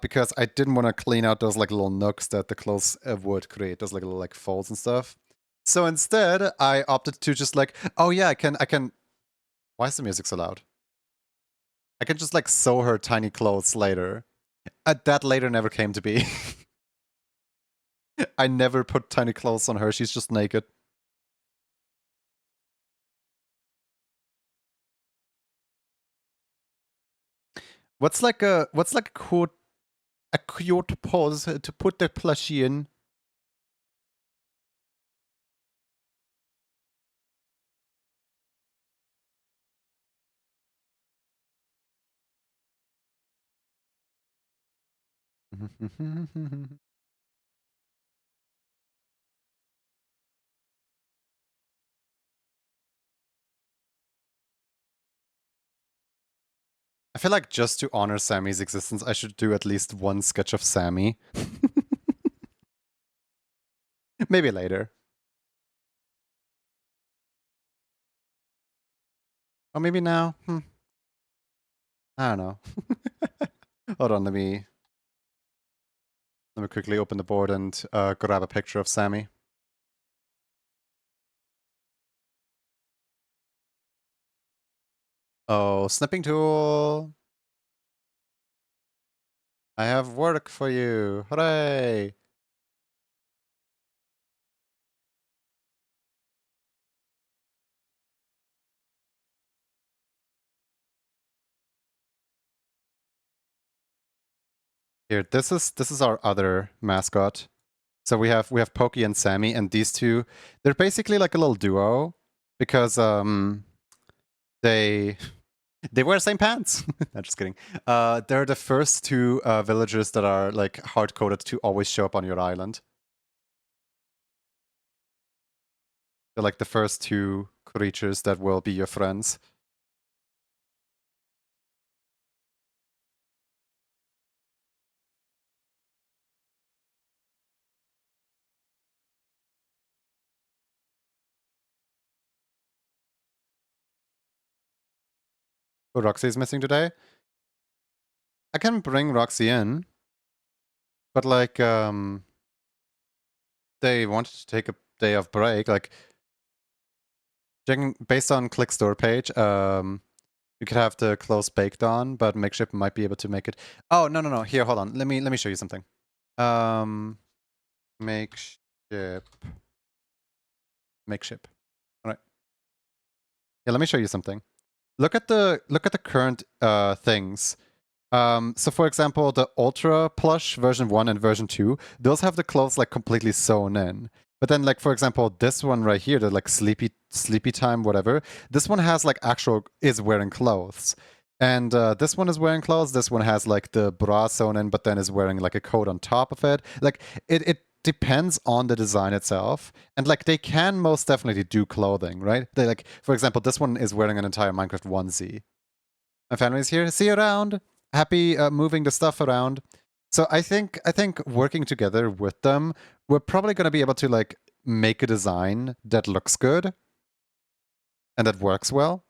Because I didn't want to clean out those like little nooks that the clothes would create, those like little like folds and stuff. So instead, I opted to just like, oh yeah, I can. Why is the music so loud? I can just like sew her tiny clothes later. That later never came to be. I never put tiny clothes on her. She's just naked. What's like a cute pose to put the plushie in? I feel like just to honor Sammy's existence, I should do at least one sketch of Sammy. Maybe later. Or maybe now. I don't know. Hold on, let me quickly open the board and grab a picture of Sammy. Oh, snipping tool! I have work for you! Hooray! Here, this is our other mascot. So we have Pokey and Sammy, and these two, they're basically like a little duo because they wear the same pants. I'm just kidding. They're the first two villagers that are like hard coded to always show up on your island. They're like the first two creatures that will be your friends. Oh, Roxy is missing today. I can bring Roxy in, but like they wanted to take a day of break. Like based on Click Store page, you could have the clothes baked on, but Makeship might be able to make it. Oh no! Here, hold on. Let me show you something. Makeship. All right. Yeah, let me show you something. Look at the current things. So for example, the Ultra Plush version 1 and version 2, those have the clothes like completely sewn in. But then like for example, this one right here, the like sleepy time, whatever, this one has like is wearing clothes. And this one is wearing clothes, this one has like the bra sewn in, but then is wearing like a coat on top of it. Like it depends on the design itself. And like they can most definitely do clothing, right? They like, for example, this one is wearing an entire Minecraft onesie. My family's here. See you around. Happy moving the stuff around. So I think working together with them, we're probably going to be able to like make a design that looks good and that works well.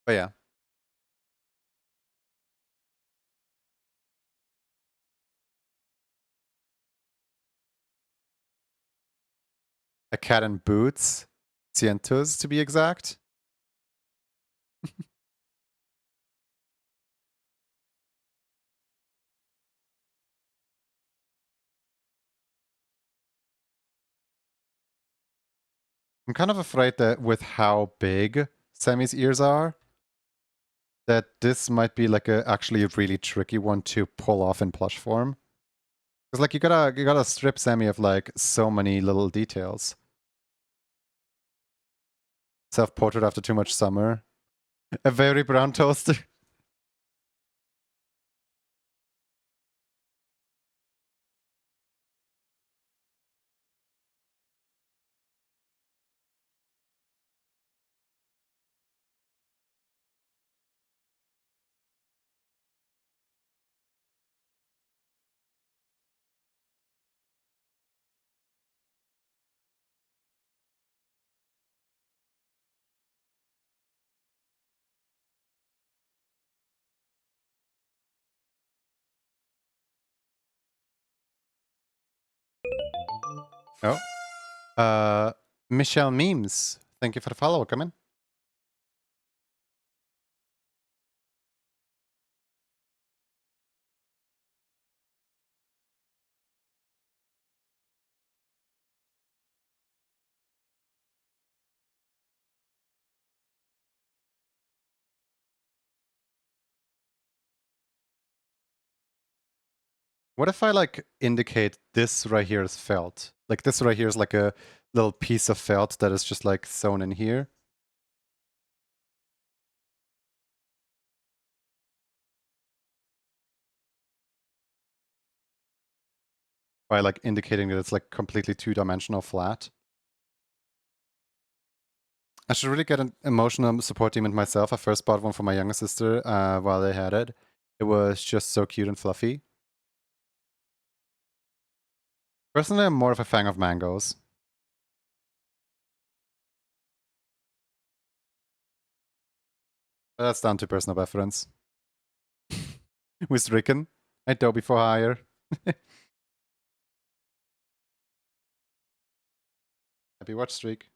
But yeah. A cat in boots, cientos to be exact. I'm kind of afraid that with how big Sammy's ears are, that this might be like actually a really tricky one to pull off in plush form. Because like you gotta strip Sammy of like so many little details. Self-portrait after too much summer. A very brown toaster. Oh. Michelle Memes. Thank you for the follow. Come in. What if I like indicate this right here as felt? Like this right here is like a little piece of felt that is just like sewn in here. by like indicating that it's like completely two-dimensional flat. I should really get an emotional support demon myself. I first bought one for my younger sister while they had it. It was just so cute and fluffy. Personally, I'm more of a fan of mangoes. But that's down to personal preference. With Ricken, Adobe for hire. Happy watch streak.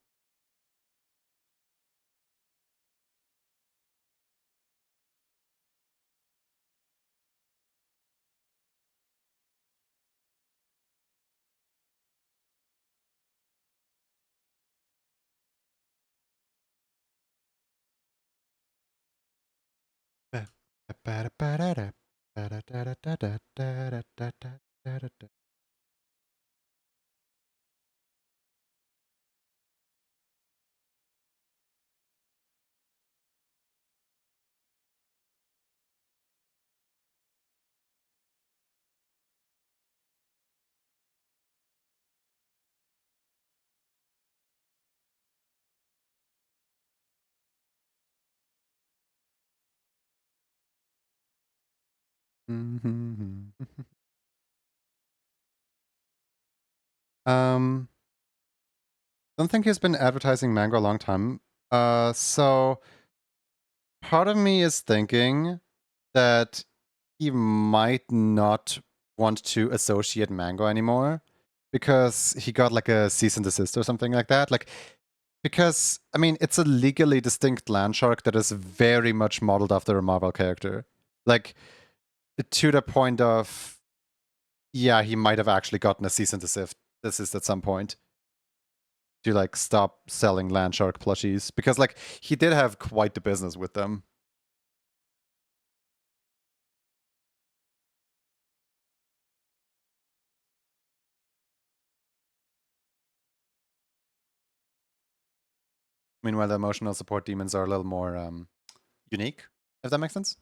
Don't think he's been advertising mango a long time. So part of me is thinking that he might not want to associate mango anymore because he got like a cease and desist or something like that. Like, because I mean, it's a legally distinct land shark that is very much modeled after a Marvel character. Like, to the point of, yeah, he might have actually gotten a cease and desist at some point to like stop selling land shark plushies because like he did have quite the business with them. Meanwhile, the emotional support demons are a little more unique, if that makes sense.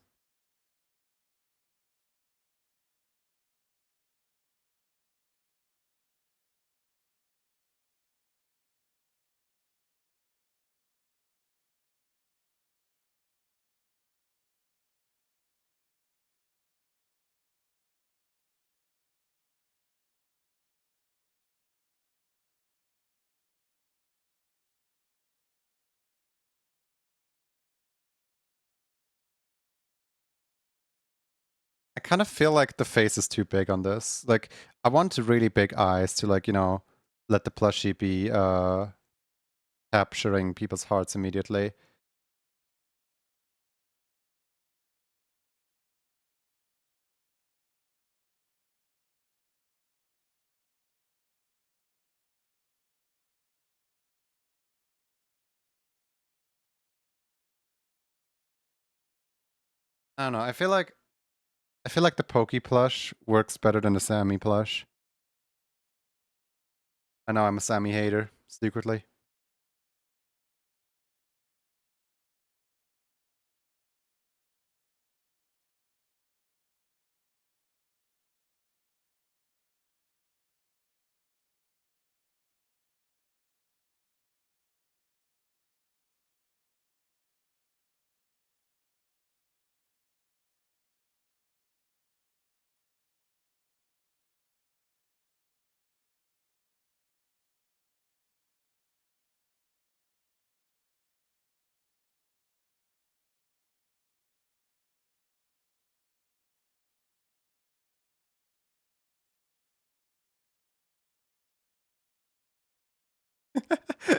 I kind of feel like the face is too big on this. Like, I want really big eyes to like, you know, let the plushie be capturing people's hearts immediately. I don't know. I feel like the Pokey plush works better than the Sammy plush. I know I'm a Sammy hater secretly.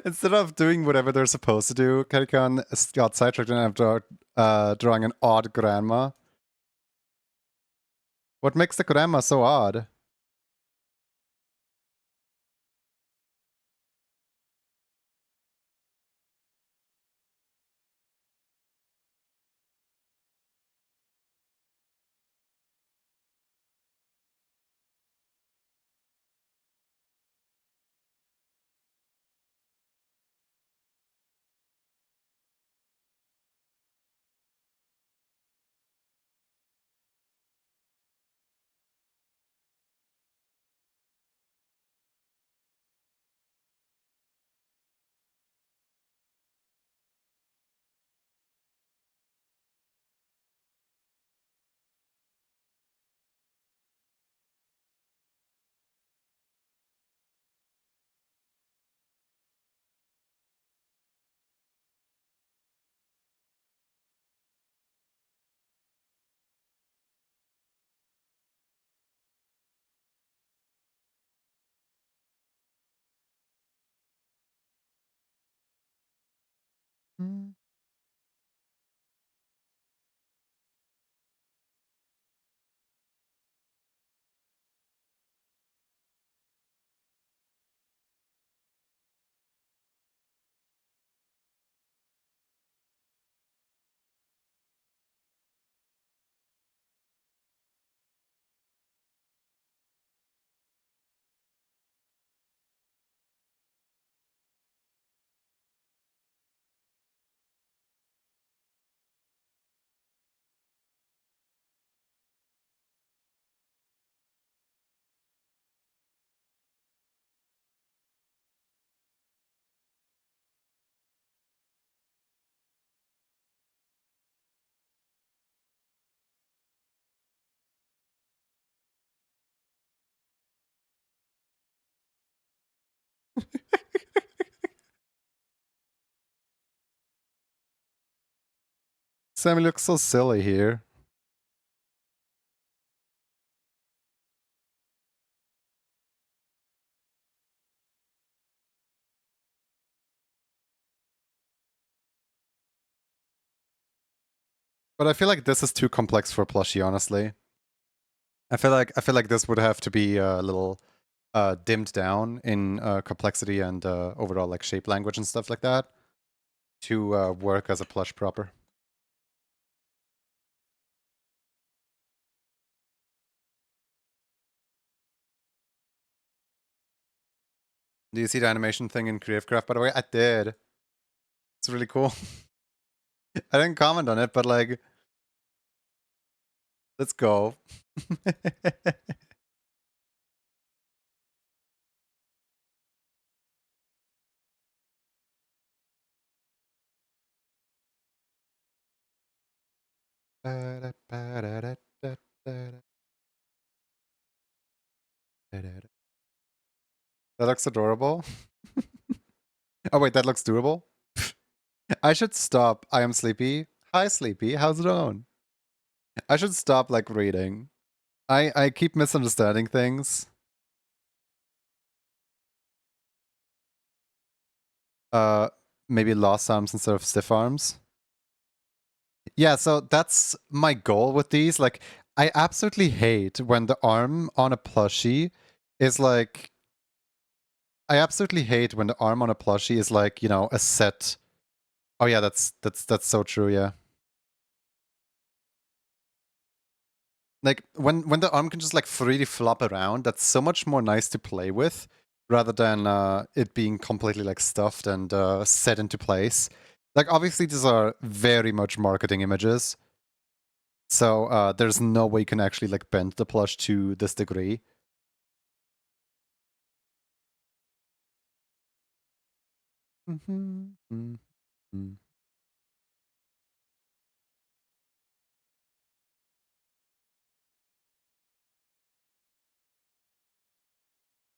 Instead of doing whatever they're supposed to do, Karikan got sidetracked and after drawing an odd grandma. What makes the grandma so odd? Mm. Sammy looks so silly here. But I feel like this is too complex for a plushie, honestly. I feel like this would have to be a little dimmed down in complexity and overall like shape language and stuff like that to work as a plush proper. Do you see the animation thing in Creative Craft, by the way? I did. It's really cool. I didn't comment on it, but like, let's go. That looks adorable. Oh wait, that looks doable? I should stop. I am sleepy. Hi, sleepy. How's it going? I should stop like reading. I keep misunderstanding things. Uh, maybe lost arms instead of stiff arms. Yeah, so that's my goal with these. Like, I absolutely hate when the arm on a plushie is like. I absolutely hate when the arm on a plushie is like, you know, a set. Oh yeah, that's so true. Yeah, like when the arm can just like freely flop around, that's so much more nice to play with rather than it being completely like stuffed and set into place. Like obviously these are very much marketing images, so there's no way you can actually like bend the plush to this degree. Mm-hmm. Mm-hmm.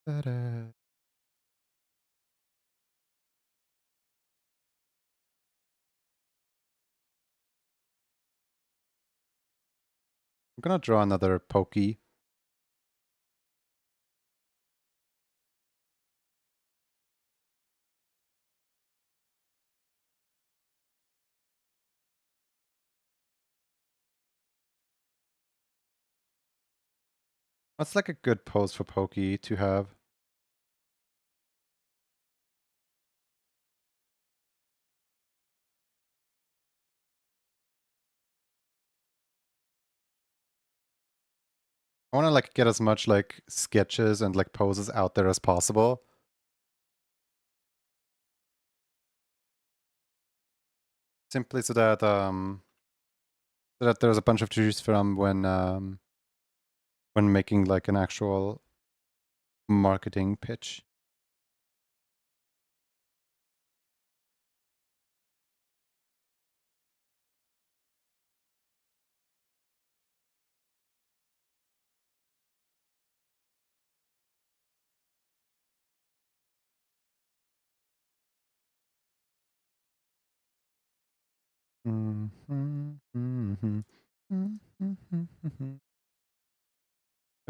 Ta-da. I'm gonna draw another pokey. What's like a good pose for pokey to have? I want to like get as much like sketches and like poses out there as possible. Simply so that there's a bunch of to choose from when making like an actual marketing pitch.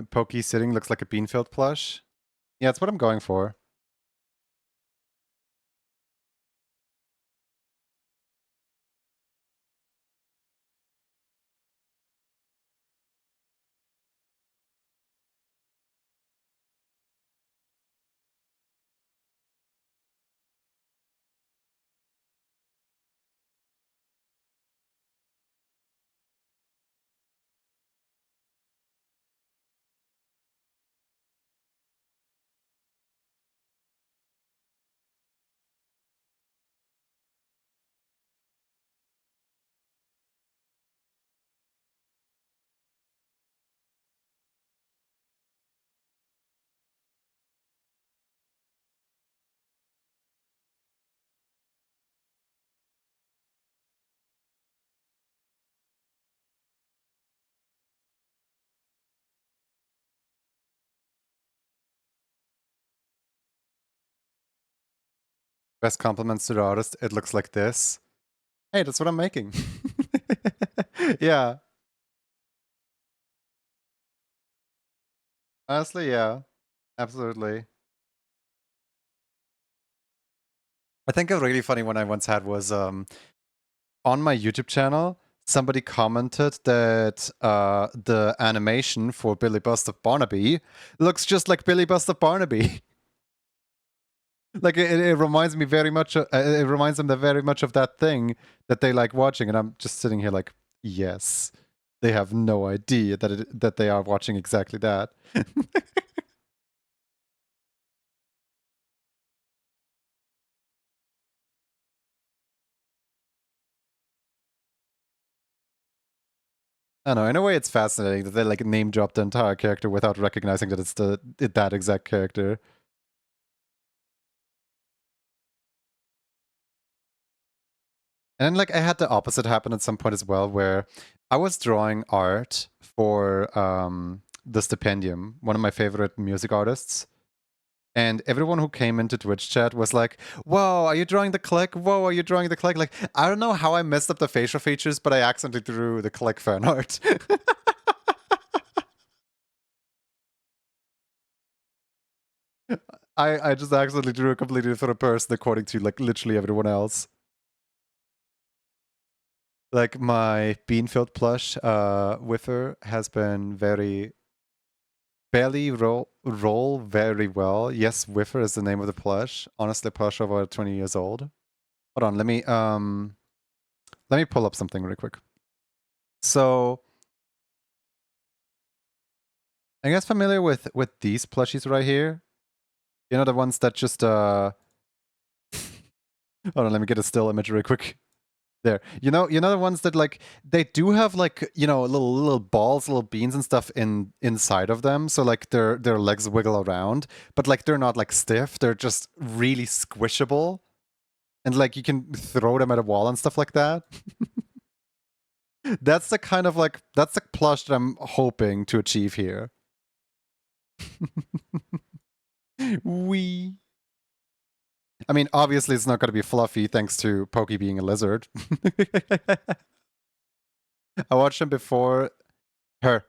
Pokey sitting looks like a Beanfield plush. Yeah, that's what I'm going for. Best compliments to the artist. It looks like this. Hey, that's what I'm making. Yeah. Honestly, yeah. Absolutely. I think a really funny one I once had was on my YouTube channel, somebody commented that the animation for Billy Buster Barnaby looks just like Billy Buster Barnaby. Like it reminds me very much. It reminds them that very much of that thing that they like watching, and I'm just sitting here like, yes, they have no idea that they are watching exactly that. I don't know. In a way, it's fascinating that they like name drop the entire character without recognizing that it's that exact character. And then, like, I had the opposite happen at some point as well, where I was drawing art for the Stipendium, one of my favorite music artists. And everyone who came into Twitch chat was like, "Whoa, are you drawing the click? Whoa, are you drawing the click?" Like, I don't know how I messed up the facial features, but I accidentally drew the click fan art. I just accidentally drew a completely different person according to like literally everyone else. Like my Beanfield plush whiffer has been very barely roll very well. Yes, whiffer is the name of the plush. Honestly, plush over 20 years old. Hold on, let me pull up something really quick. So I guess familiar with these plushies right here. You know the ones that just hold on, let me get a still image really quick. There. You know the ones that like they do have like, you know, little balls, little beans and stuff inside of them. So like their legs wiggle around, but like they're not like stiff. They're just really squishable. And like you can throw them at a wall and stuff like that. That's the kind of like that's the plush that I'm hoping to achieve here. Wee. I mean, obviously it's not going to be fluffy thanks to Pokey being a lizard. I watched him before her.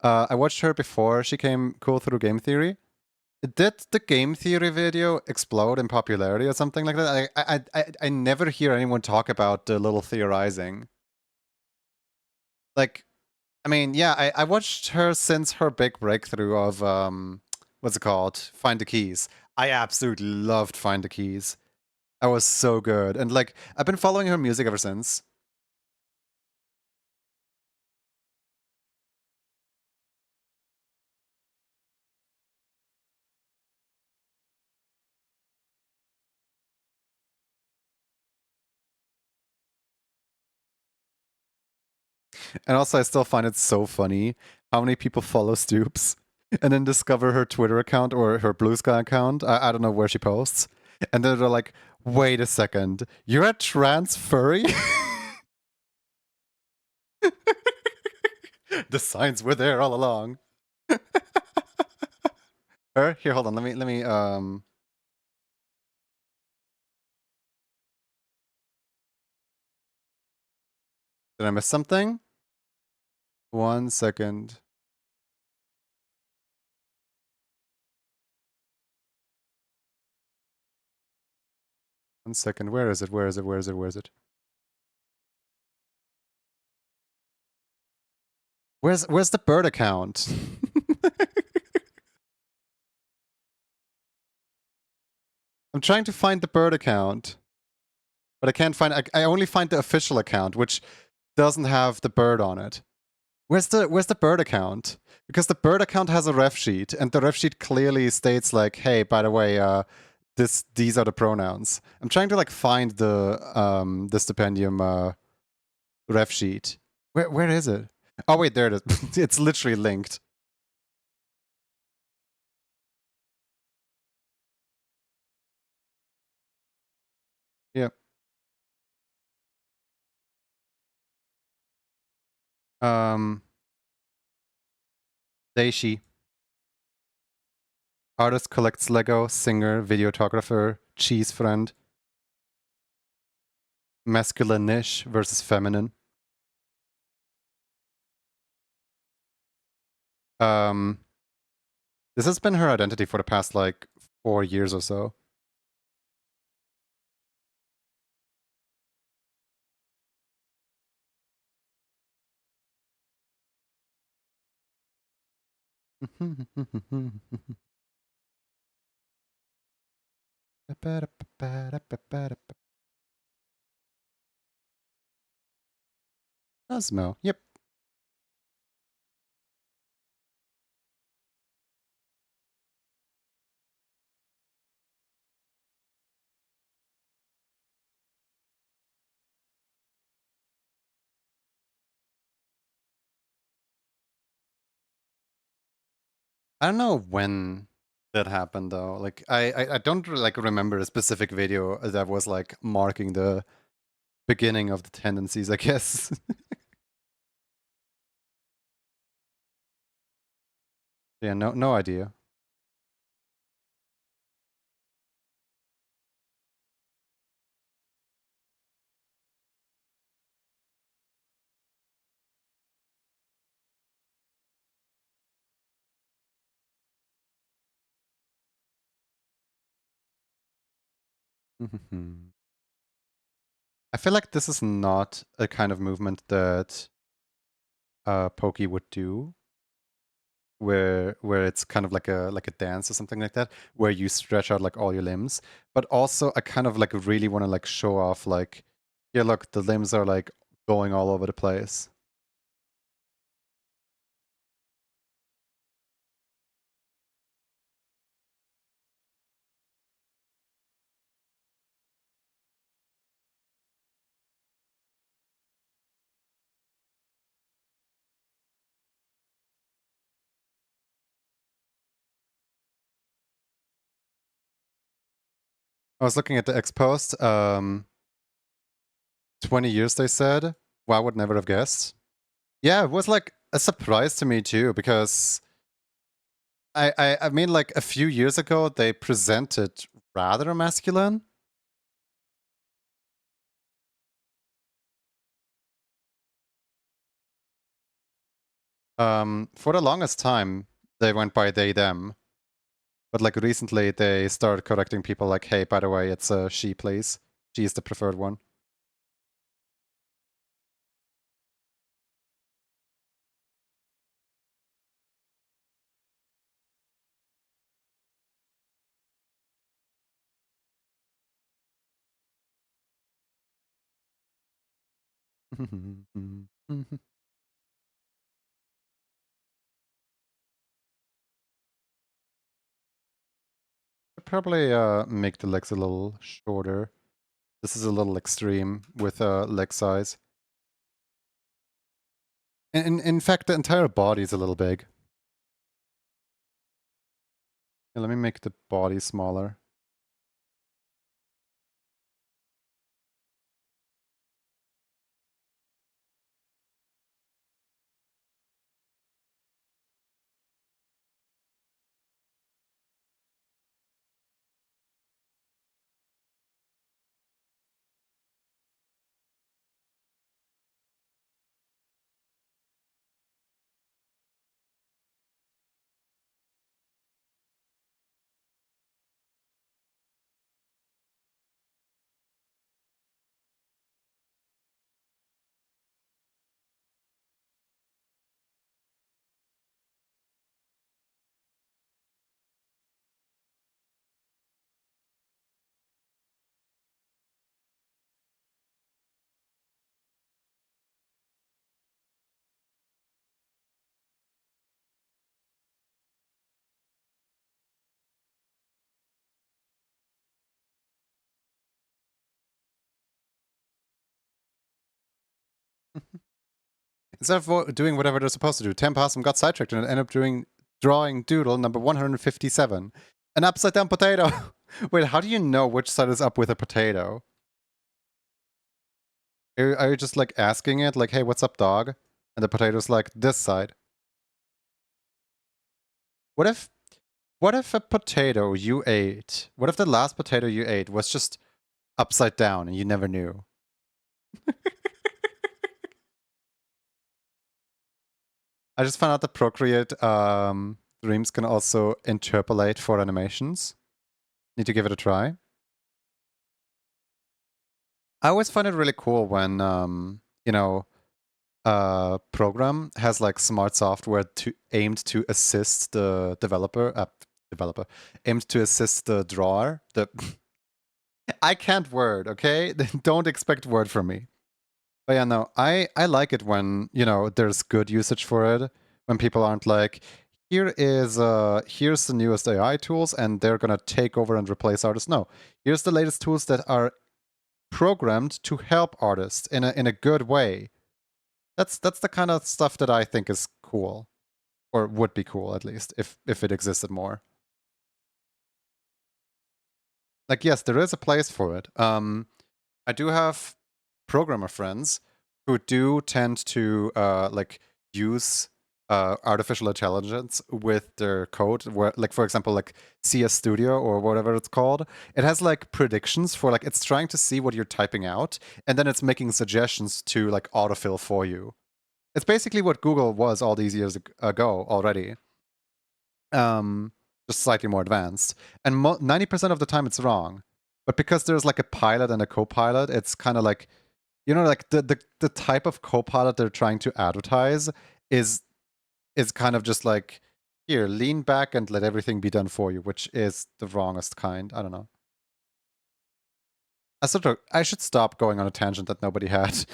I watched her before she came cool through game theory. Did the game theory video explode in popularity or something like that? I never hear anyone talk about the little theorizing. Like, I mean, yeah, I watched her since her big breakthrough of what's it called? Find the Keys. I absolutely loved Find the Keys. That was so good. And like I've been following her music ever since. And also I still find it so funny how many people follow Stoops and then discover her Twitter account or her Blue Sky account. I don't know where she posts. And then they're like, wait a second, you're a trans furry? The signs were there all along. Her? Here, hold on. Let me did I miss something? 1 second. 1 second. Where is it? Where is it? Where is it? Where is it? Where's the bird account? I'm trying to find the bird account, but I can't find. I only find the official account, which doesn't have the bird on it. Where's the bird account? Because the bird account has a ref sheet, and the ref sheet clearly states like, "Hey, by the way, these are the pronouns." I'm trying to like find the stipendium ref sheet. Where is it? Oh wait, there it is. It's literally linked. Yep. Daishi. Artist collects Lego, singer, videographer, cheese friend. Masculine-ish versus feminine. Um, this has been her identity for the past, like, 4 years or so. Osmo, yep. I don't know when that happened though. Like I don't like remember a specific video that was like marking the beginning of the tendencies, I guess. Yeah, no idea. I feel like this is not a kind of movement that Pokey would do, where it's kind of like a dance or something like that, where you stretch out like all your limbs. But also I kind of like really want to like show off like, yeah, look, the limbs are like going all over the place. I was looking at the X post. 20 years, they said. Well, I would never have guessed. Yeah, it was like a surprise to me too, because I mean, like a few years ago, they presented rather masculine. For the longest time, they went by they, them. But like recently, they started correcting people like, hey, by the way, it's a she, please. She is the preferred one. Probably make the legs a little shorter. This is a little extreme with leg size. In fact, the entire body is a little big. Yeah, let me make the body smaller. Instead of doing whatever they're supposed to do, Tempossum got sidetracked and ended up drawing doodle number 157. An upside down potato. Wait, how do you know which side is up with a potato? Are you just like asking it, like, hey, what's up, dog? And the potato's like, this side. What if a potato you ate, what if the last potato you ate was just upside down and you never knew? I just found out that Procreate streams can also interpolate for animations. Need to give it a try. I always find it really cool when, you know, a program has like smart software aimed to assist the aimed to assist the drawer. I can't word, okay? Don't expect word from me. But yeah, no, I like it when, there's good usage for it. When people aren't like, here's the newest AI tools and they're gonna take over and replace artists. No. Here's the latest tools that are programmed to help artists in a good way. That's the kind of stuff that I think is cool. Or would be cool at least, if it existed more. Like, yes, there is a place for it. I do have programmer friends who do tend to like use artificial intelligence with their code. Where, like, for example, like CS Studio or whatever it's called, it has like predictions for like it's trying to see what you're typing out, and then it's making suggestions to like autofill for you. It's basically what Google was all these years ago already. Just slightly more advanced. And 90% of the time it's wrong. But because there's like a pilot and a co-pilot, it's kind of like, like the type of co-pilot they're trying to advertise is kind of just like, here, lean back and let everything be done for you, which is the wrongest kind. I don't know. I should stop going on a tangent that nobody had.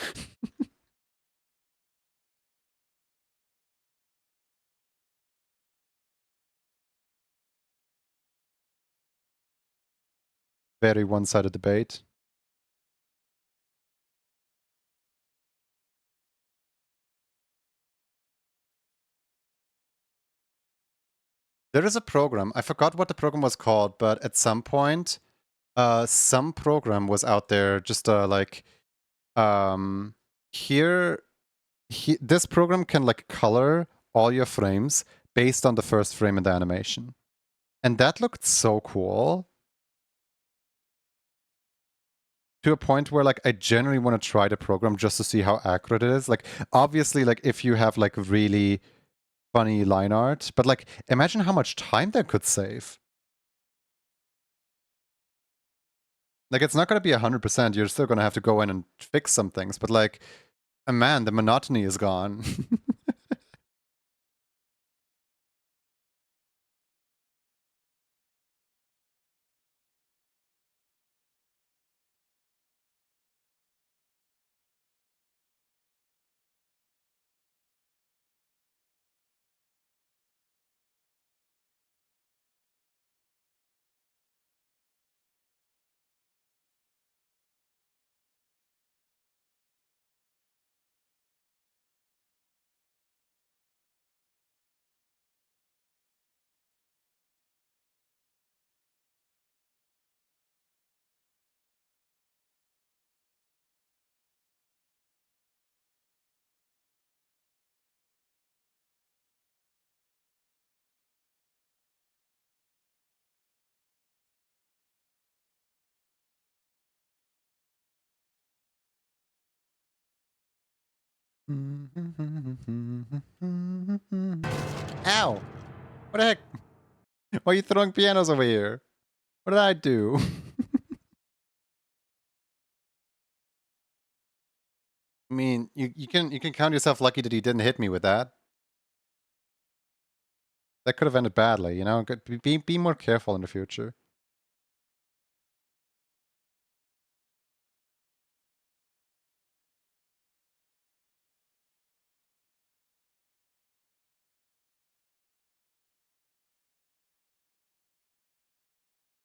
Very one-sided debate. There is a program. I forgot what the program was called, but at some point, some program was out there just like, um, here, this program can like color all your frames based on the first frame in the animation. And that looked so cool. To a point where like I generally want to try the program just to see how accurate it is. Like, obviously, like if you have like really funny line art, but like imagine how much time that could save. Like, it's not going to be 100%. You're still going to have to go in and fix some things, but like, man, the monotony is gone. Ow! What the heck? Why are you throwing pianos over here? What did I do? I mean, you can count yourself lucky that he didn't hit me with that. That could have ended badly, you know? Be more careful in the future.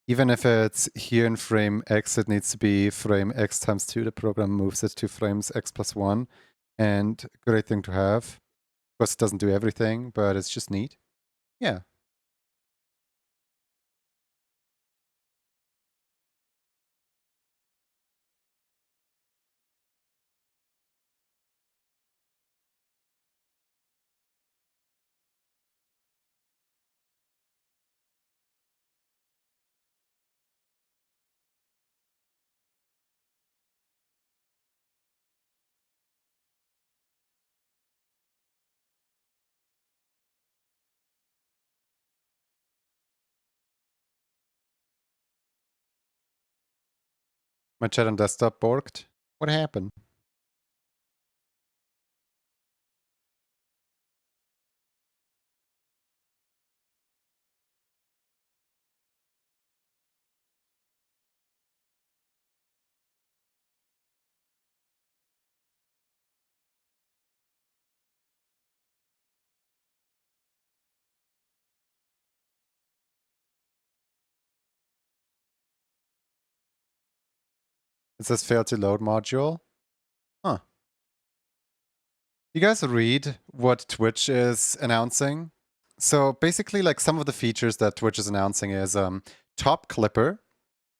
Even if it's here in frame X, it needs to be frame X times 2. The program moves it to frames X plus 1. And great thing to have. Of course, it doesn't do everything, but it's just neat. Yeah. My chat on desktop borked. What happened? It says fail to load module. Huh. You guys read what Twitch is announcing? So basically, like some of the features that Twitch is announcing is top clipper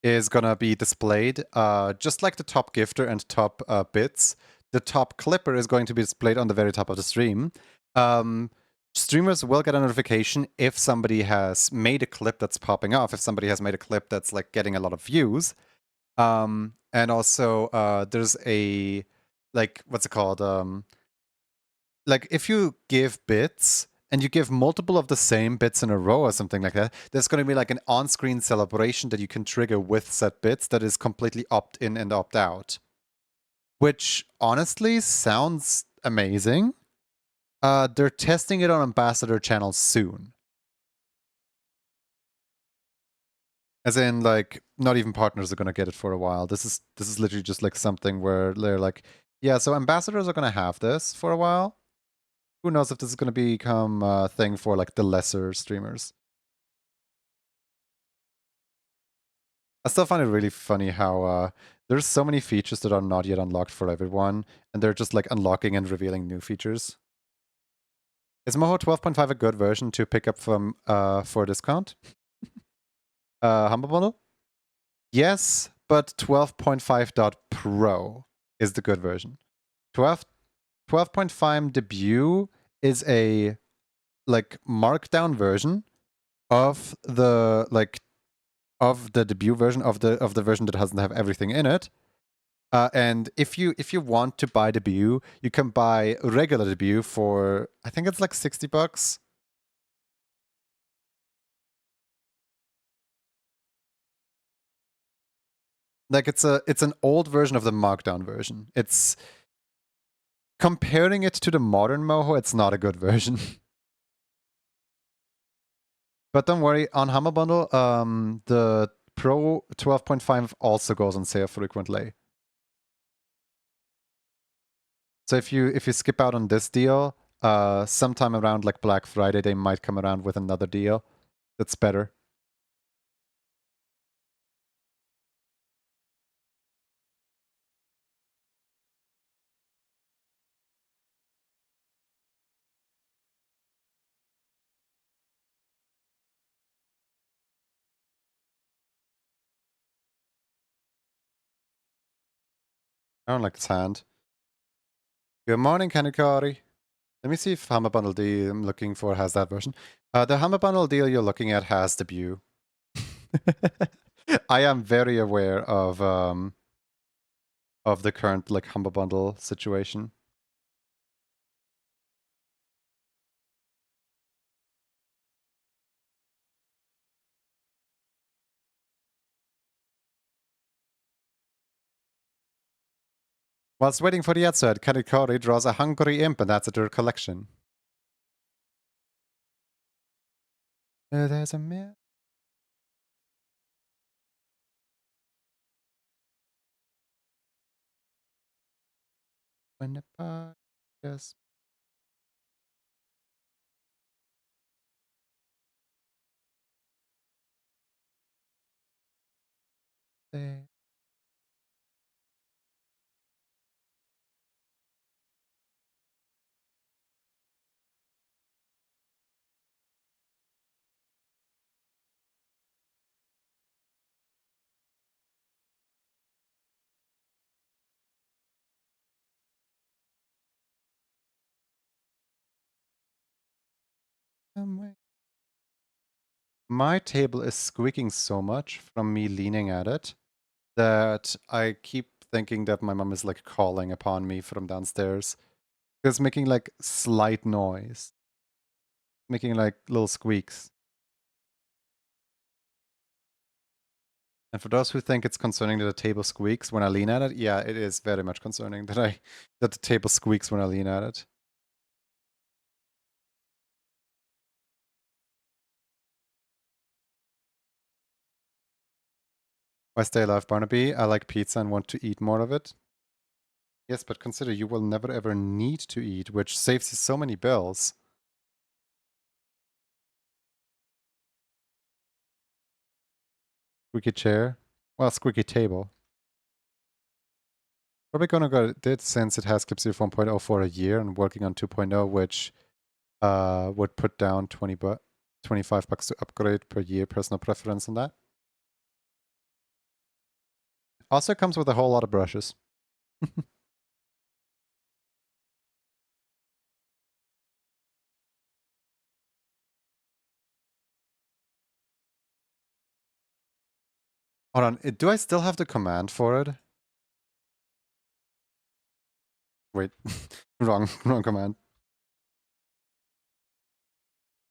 is gonna be displayed just like the top gifter and top bits. The top clipper is going to be displayed on the very top of the stream. Streamers will get a notification if somebody has made a clip that's popping off, if somebody has made a clip that's like getting a lot of views. And also there's a, like, what's it called? Like if you give bits and you give multiple of the same bits in a row or something like that, there's going to be like an on-screen celebration that you can trigger with set bits that is completely opt-in and opt-out. Which honestly sounds amazing. They're testing it on Ambassador channels soon. As in, like, not even partners are going to get it for a while. This is literally just like something where they're like, yeah, so ambassadors are going to have this for a while. Who knows if this is going to become a thing for like the lesser streamers. I still find it really funny how there's so many features that are not yet unlocked for everyone, and they're just like unlocking and revealing new features. Is Moho 12.5 a good version to pick up from for a discount? Humble Bundle? Yes, but 12.5.pro is the good version. 12.5 debut is a like markdown version of the debut version of the version that doesn't have everything in it. And if you want to buy debut, you can buy regular debut for, I think it's like $60. Like it's an old version of the markdown version. It's comparing it to the modern Moho, it's not a good version. But don't worry, on Humble Bundle, the Pro 12.5 also goes on sale frequently. So if you skip out on this deal, sometime around like Black Friday, they might come around with another deal that's better. I don't like this hand. Good morning, Kanikari. Let me see if Humble Bundle deal I'm looking for has that version. The Humble Bundle deal you're looking at has debut. I am very aware of the current like Humble Bundle situation. Whilst waiting for the outside, Kanikari draws a hungry imp, and that's at her collection. There's a mirror. When the part just there. Somewhere. My table is squeaking so much from me leaning at it that I keep thinking that my mom is like calling upon me from downstairs. It's making like slight noise, making like little squeaks. And for those who think it's concerning that the table squeaks when I lean at it, yeah, it is very much concerning that the table squeaks when I lean at it. Why stay alive, Barnaby? I like pizza and want to eat more of it. Yes, but consider you will never ever need to eat, which saves you so many bills. Squeaky chair. Well, squeaky table. Probably gonna go it since it has Clip 0 for a year and working on 2.0, which would put down 25 bucks to upgrade per year. Personal preference on that. Also comes with a whole lot of brushes. Hold on, do I still have the command for it? Wait, wrong command.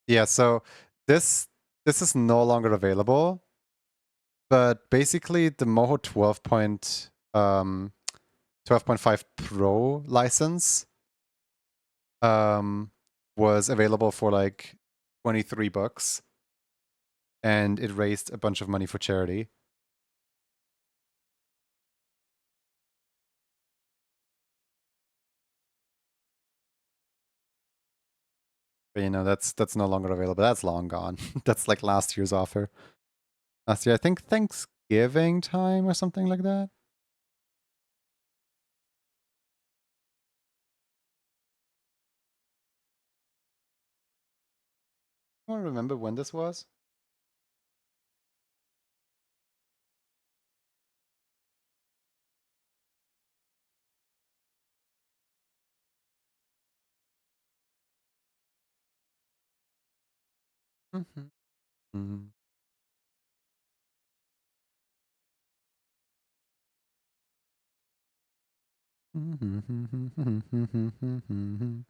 Yeah, so this is no longer available, but basically the Moho 12.5 Pro license was available for like 23 bucks, and it raised a bunch of money for charity. But you know, that's no longer available. That's long gone. That's like last year's offer. Last year, I think Thanksgiving time or something like that. I don't remember when this was. Mm-hmm. Mm-hmm.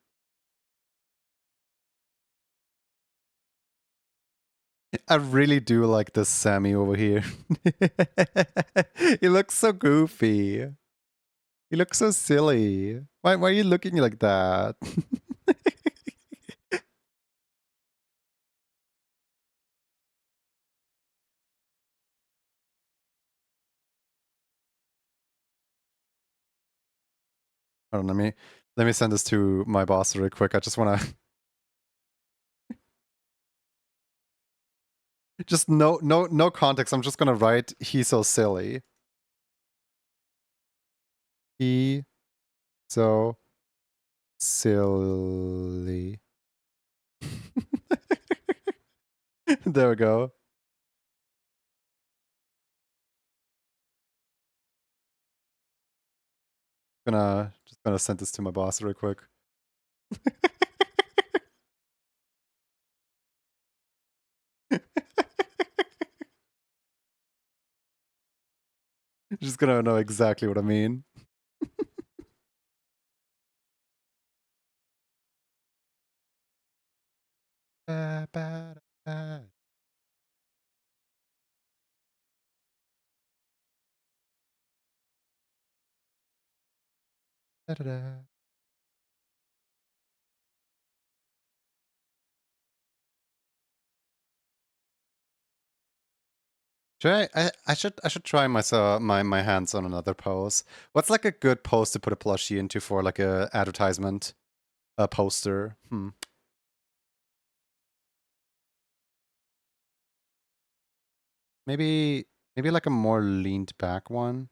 I really do like this Sammy over here. He looks so goofy. He looks so silly. Why are you looking like that? Hold on, let me send this to my boss real quick. I just wanna just no context. I'm just gonna write he's so silly. He so silly. There we go. Just gonna send this to my boss real quick. Just gonna know exactly what I mean. Ba, ba, da, da, da, da. I should try my hands on another pose. What's like a good pose to put a plushie into for like a advertisement poster? Maybe like a more leaned back one.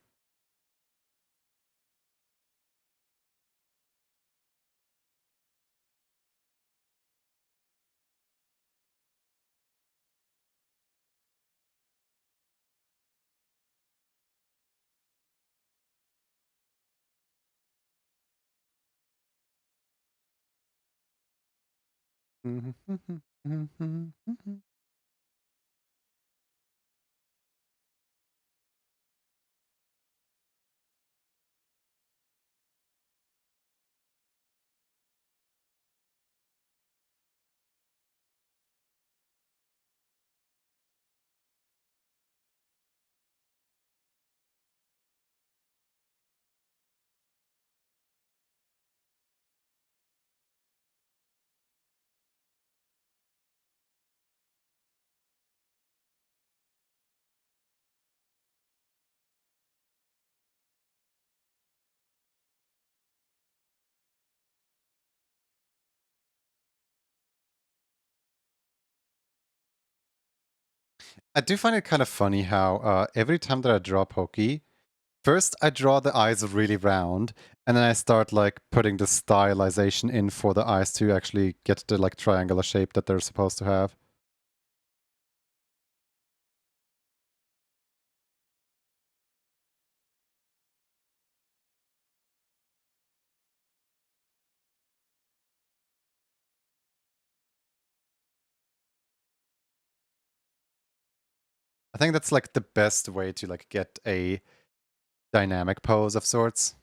I do find it kind of funny how every time that I draw Pokey, first I draw the eyes really round, and then I start like putting the stylization in for the eyes to actually get the like triangular shape that they're supposed to have. I think that's like the best way to like get a dynamic pose of sorts.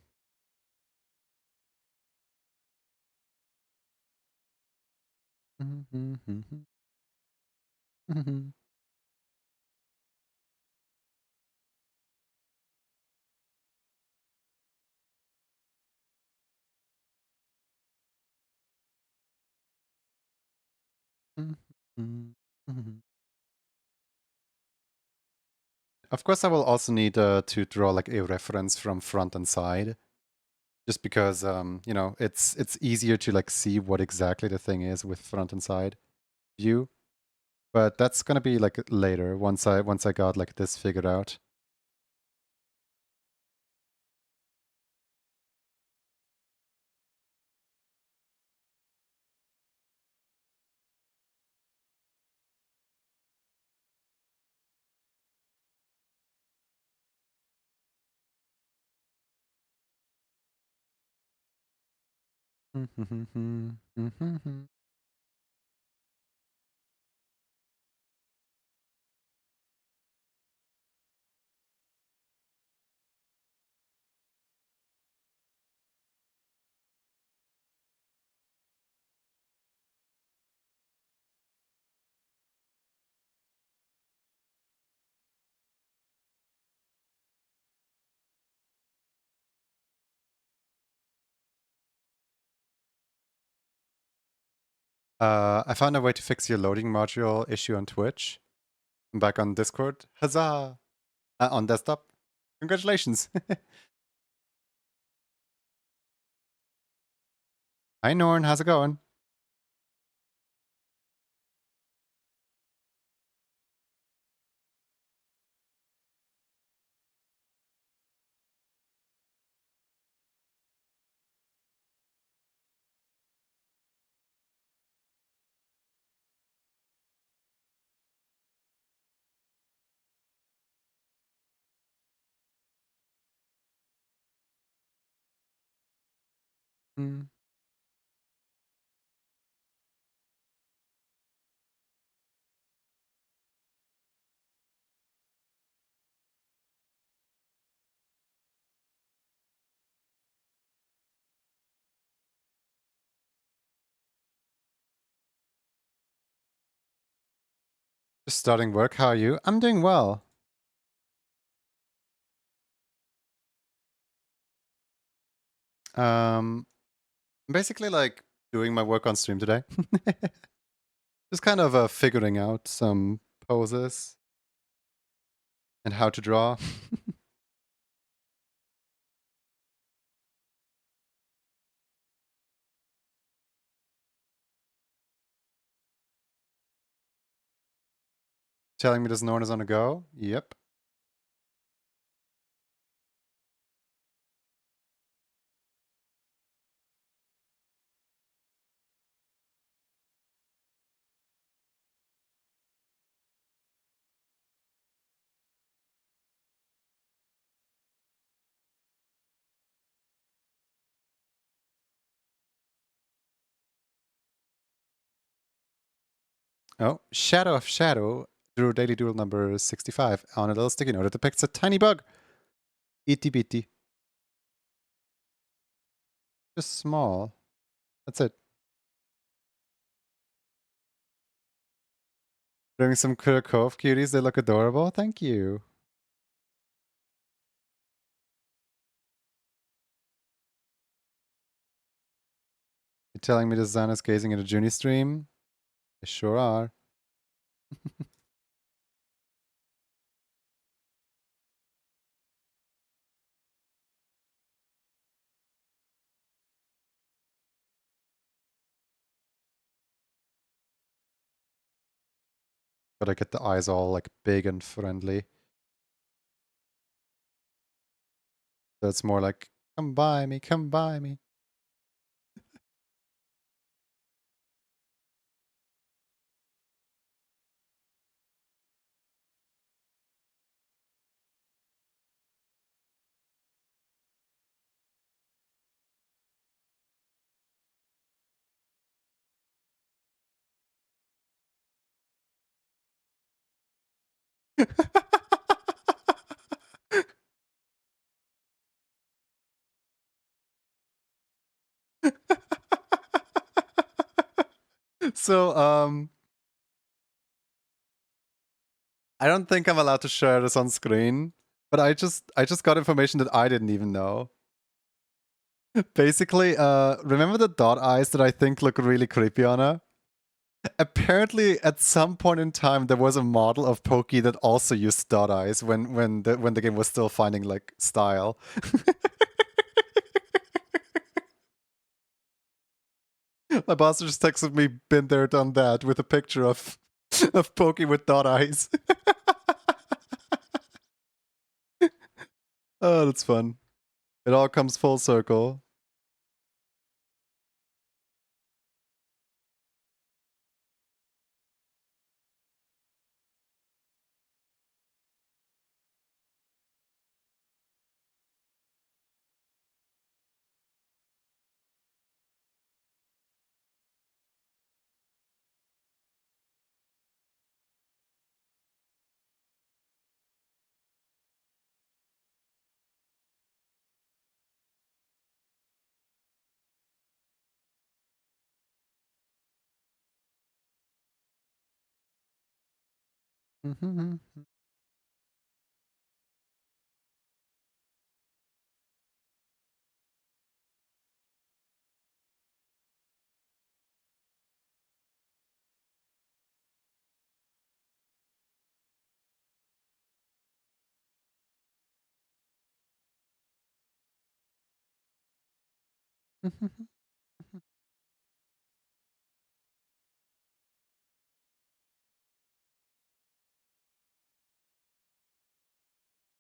Of course, I will also need to draw like a reference from front and side, just because you know it's easier to like see what exactly the thing is with front and side view. But that's gonna be like later once I got like this figured out. I found a way to fix your loading module issue on Twitch. I'm back on Discord. Huzzah! On desktop. Congratulations. Hi Norn, how's it going? Mm. Just starting work, how are you? I'm doing well. Um, basically like doing my work on stream today. Just kind of figuring out some poses and how to draw. Telling me this Norn is on a go? Yep. Oh, Shadow of Shadow drew daily doodle number 65 on a little sticky note. It depicts a tiny bug. Itty bitty. Just small. That's it. Bringing some Killer Cove cuties. They look adorable. Thank you. You're telling me the Zan is gazing at a Junie stream? They sure are. Gotta get the eyes all like big and friendly. So it's more like, come by me, come by me. So, I don't think I'm allowed to share this on screen, but I just got information that I didn't even know. Basically, remember the dot eyes that I think look really creepy on her? Apparently, at some point in time, there was a model of Pokey that also used dot eyes when the game was still finding like style. My boss just texted me, "Been there, done that," with a picture of Pokey with dot eyes. Oh, that's fun. It all comes full circle. Mhm.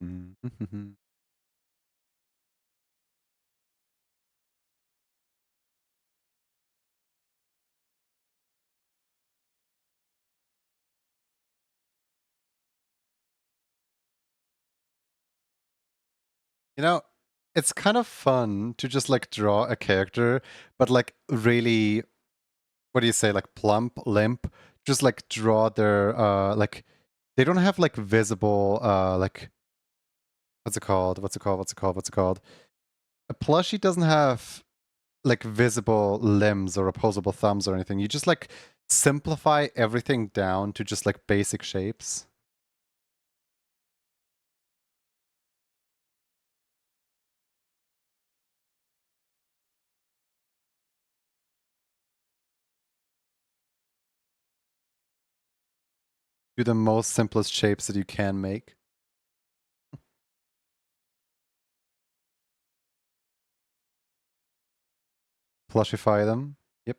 Mhm. You know, it's kind of fun to just like draw a character, but like really, what do you say, like plump, limp, just like draw their like they don't have like visible like what's it called? What's it called? What's it called? What's it called? A plushie doesn't have like visible limbs or opposable thumbs or anything. You just like simplify everything down to just like basic shapes. Do the most simplest shapes that you can make. Plushify them. Yep.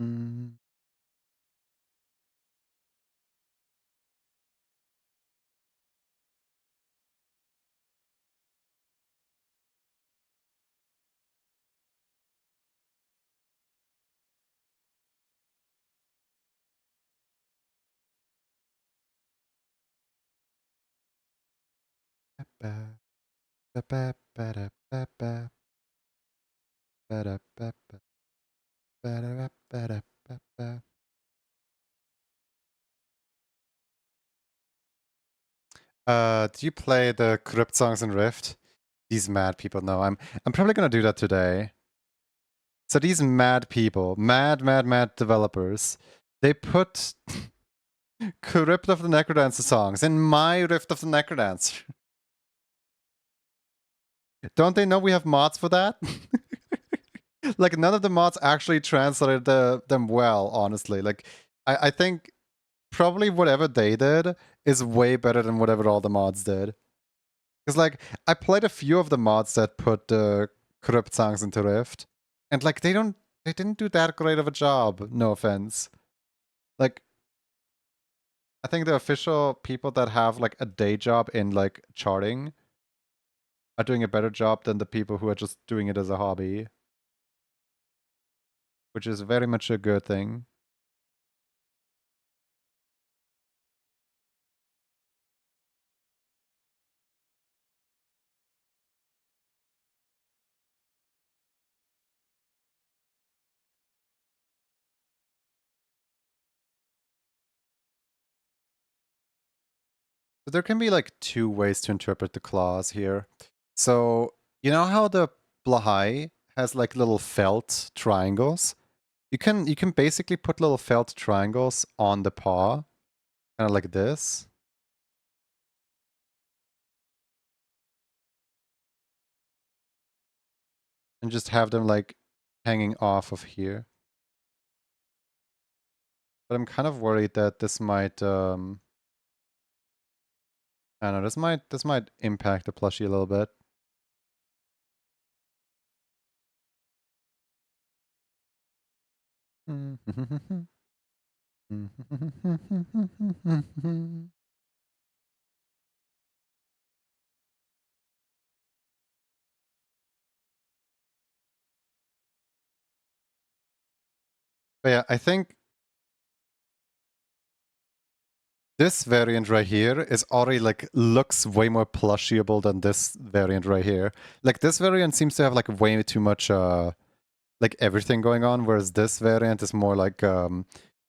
Mm. Do you play the corrupt songs in Rift? These mad people. No, I'm probably gonna do that today. So these mad people, mad developers, they put Crypt of the Necrodancer songs in my Rift of the Necrodancer. Don't they know we have mods for that? Like, none of the mods actually translated them well, honestly. Like, I think probably whatever they did is way better than whatever all the mods did. Because, like, I played a few of the mods that put corrupt songs into Rift, and, like, they didn't do that great of a job, no offense. Like, I think the official people that have, like, a day job in, like, charting are doing a better job than the people who are just doing it as a hobby. Which is very much a good thing. So there can be like two ways to interpret the clause here. So you know how the Blahai has like little felt triangles? You can basically put little felt triangles on the paw, kind of like this. And just have them like hanging off of here. But I'm kind of worried that this might I don't know, this might impact the plushie a little bit. But yeah, I think this variant right here is already like looks way more plushiable than this variant right here. Like this variant seems to have like way too much like everything going on, whereas this variant is more like oh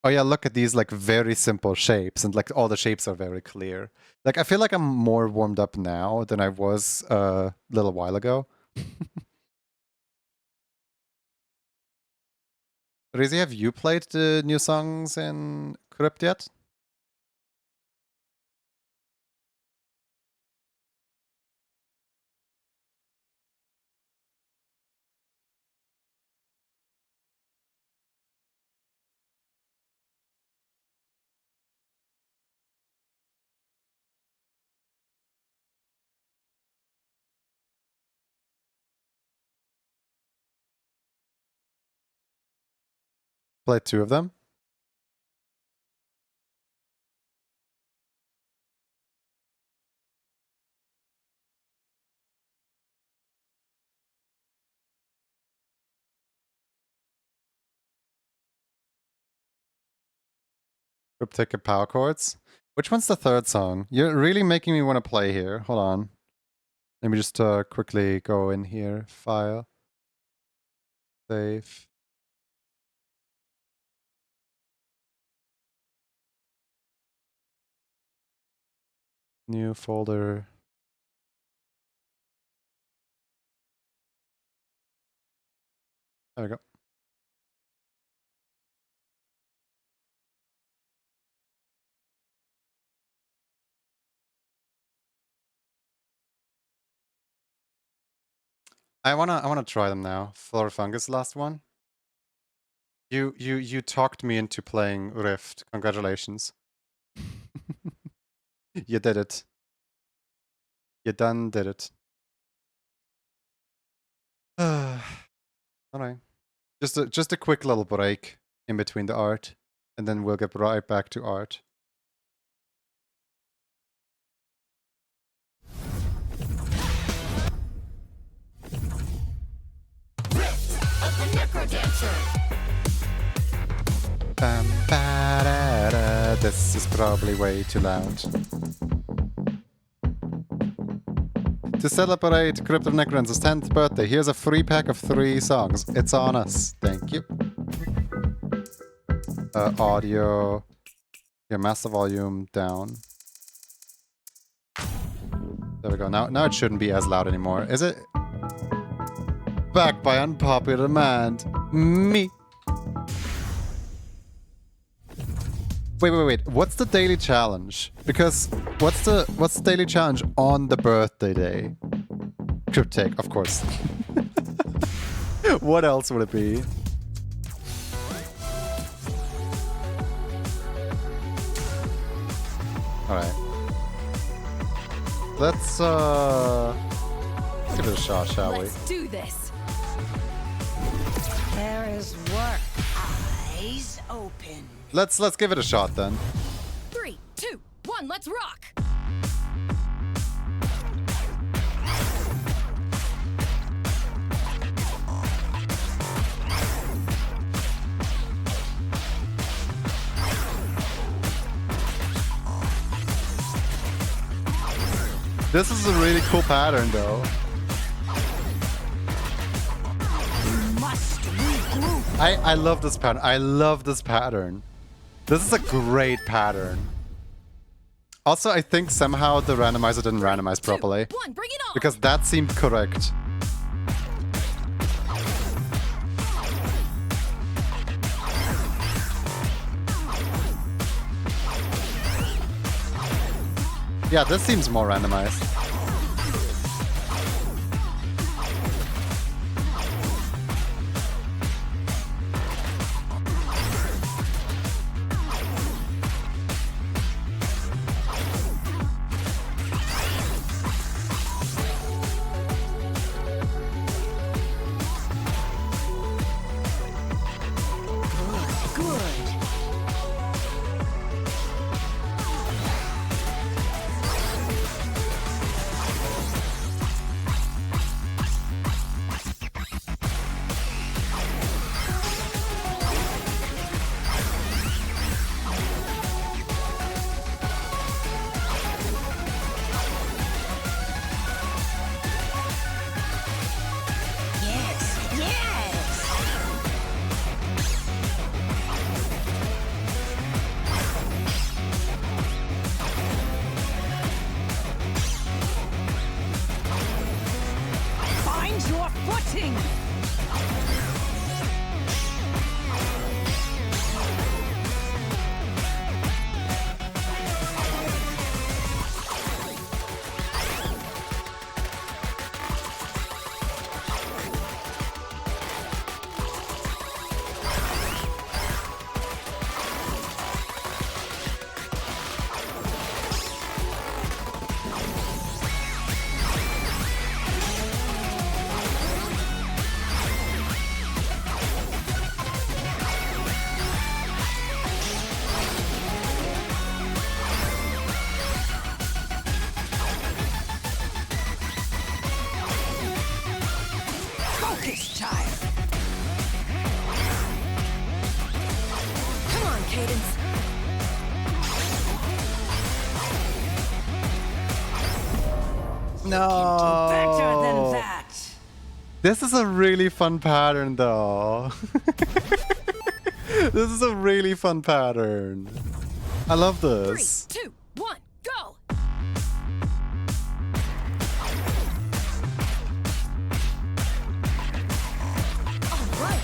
yeah, look at these like very simple shapes, and like all the shapes are very clear. Like I feel like I'm more warmed up now than I was a little while ago. Rizzy, have you played the new songs in Crypt yet? Played two of them? Cryptic power chords. Which one's the third song? You're really making me want to play here. Hold on. Let me just quickly go in here. File. Save. New folder. There we go. I wanna try them now. Flora Fungus, last one. You talked me into playing Rift. Congratulations. You did it. You done did it. Alright. Just a quick little break in between the art, and then we'll get right back to art. This is probably way too loud. To celebrate Crypt of Necron's 10th birthday, here's a free pack of 3 songs. It's on us. Thank you. Audio. Yeah, master volume down. There we go. Now it shouldn't be as loud anymore. Is it? Back by unpopular demand. Me. Wait. What's the daily challenge? Because what's the daily challenge on the birthday day? Cryptic, of course. What else would it be? Alright. Let's give it a shot, shall we? Let's do this. There is work. Eyes open. Let's give it a shot then. 3, 2, 1, let's rock. This is a really cool pattern, though. Must regroup. I love this pattern. I love this pattern. This is a great pattern. Also, I think somehow the randomizer didn't randomize properly. 2, 1, bring it on. Because that seemed correct. Yeah, this seems more randomized. Focus time. Come on, Cadence. No. Better than that. This is a really fun pattern, though. This is a really fun pattern. I love this. 3, 2, 1, go. All right.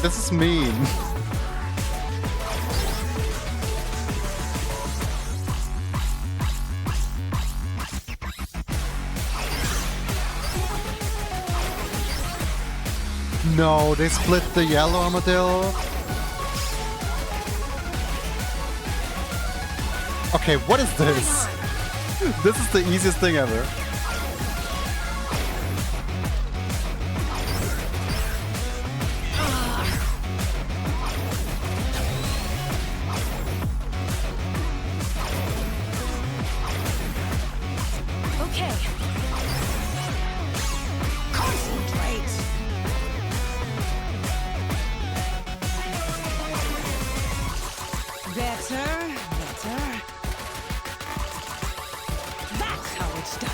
This is mean. No, they split the yellow armadillo. Okay, what is this? This is the easiest thing ever. Okay. Concentrate. Better. That's how it's done.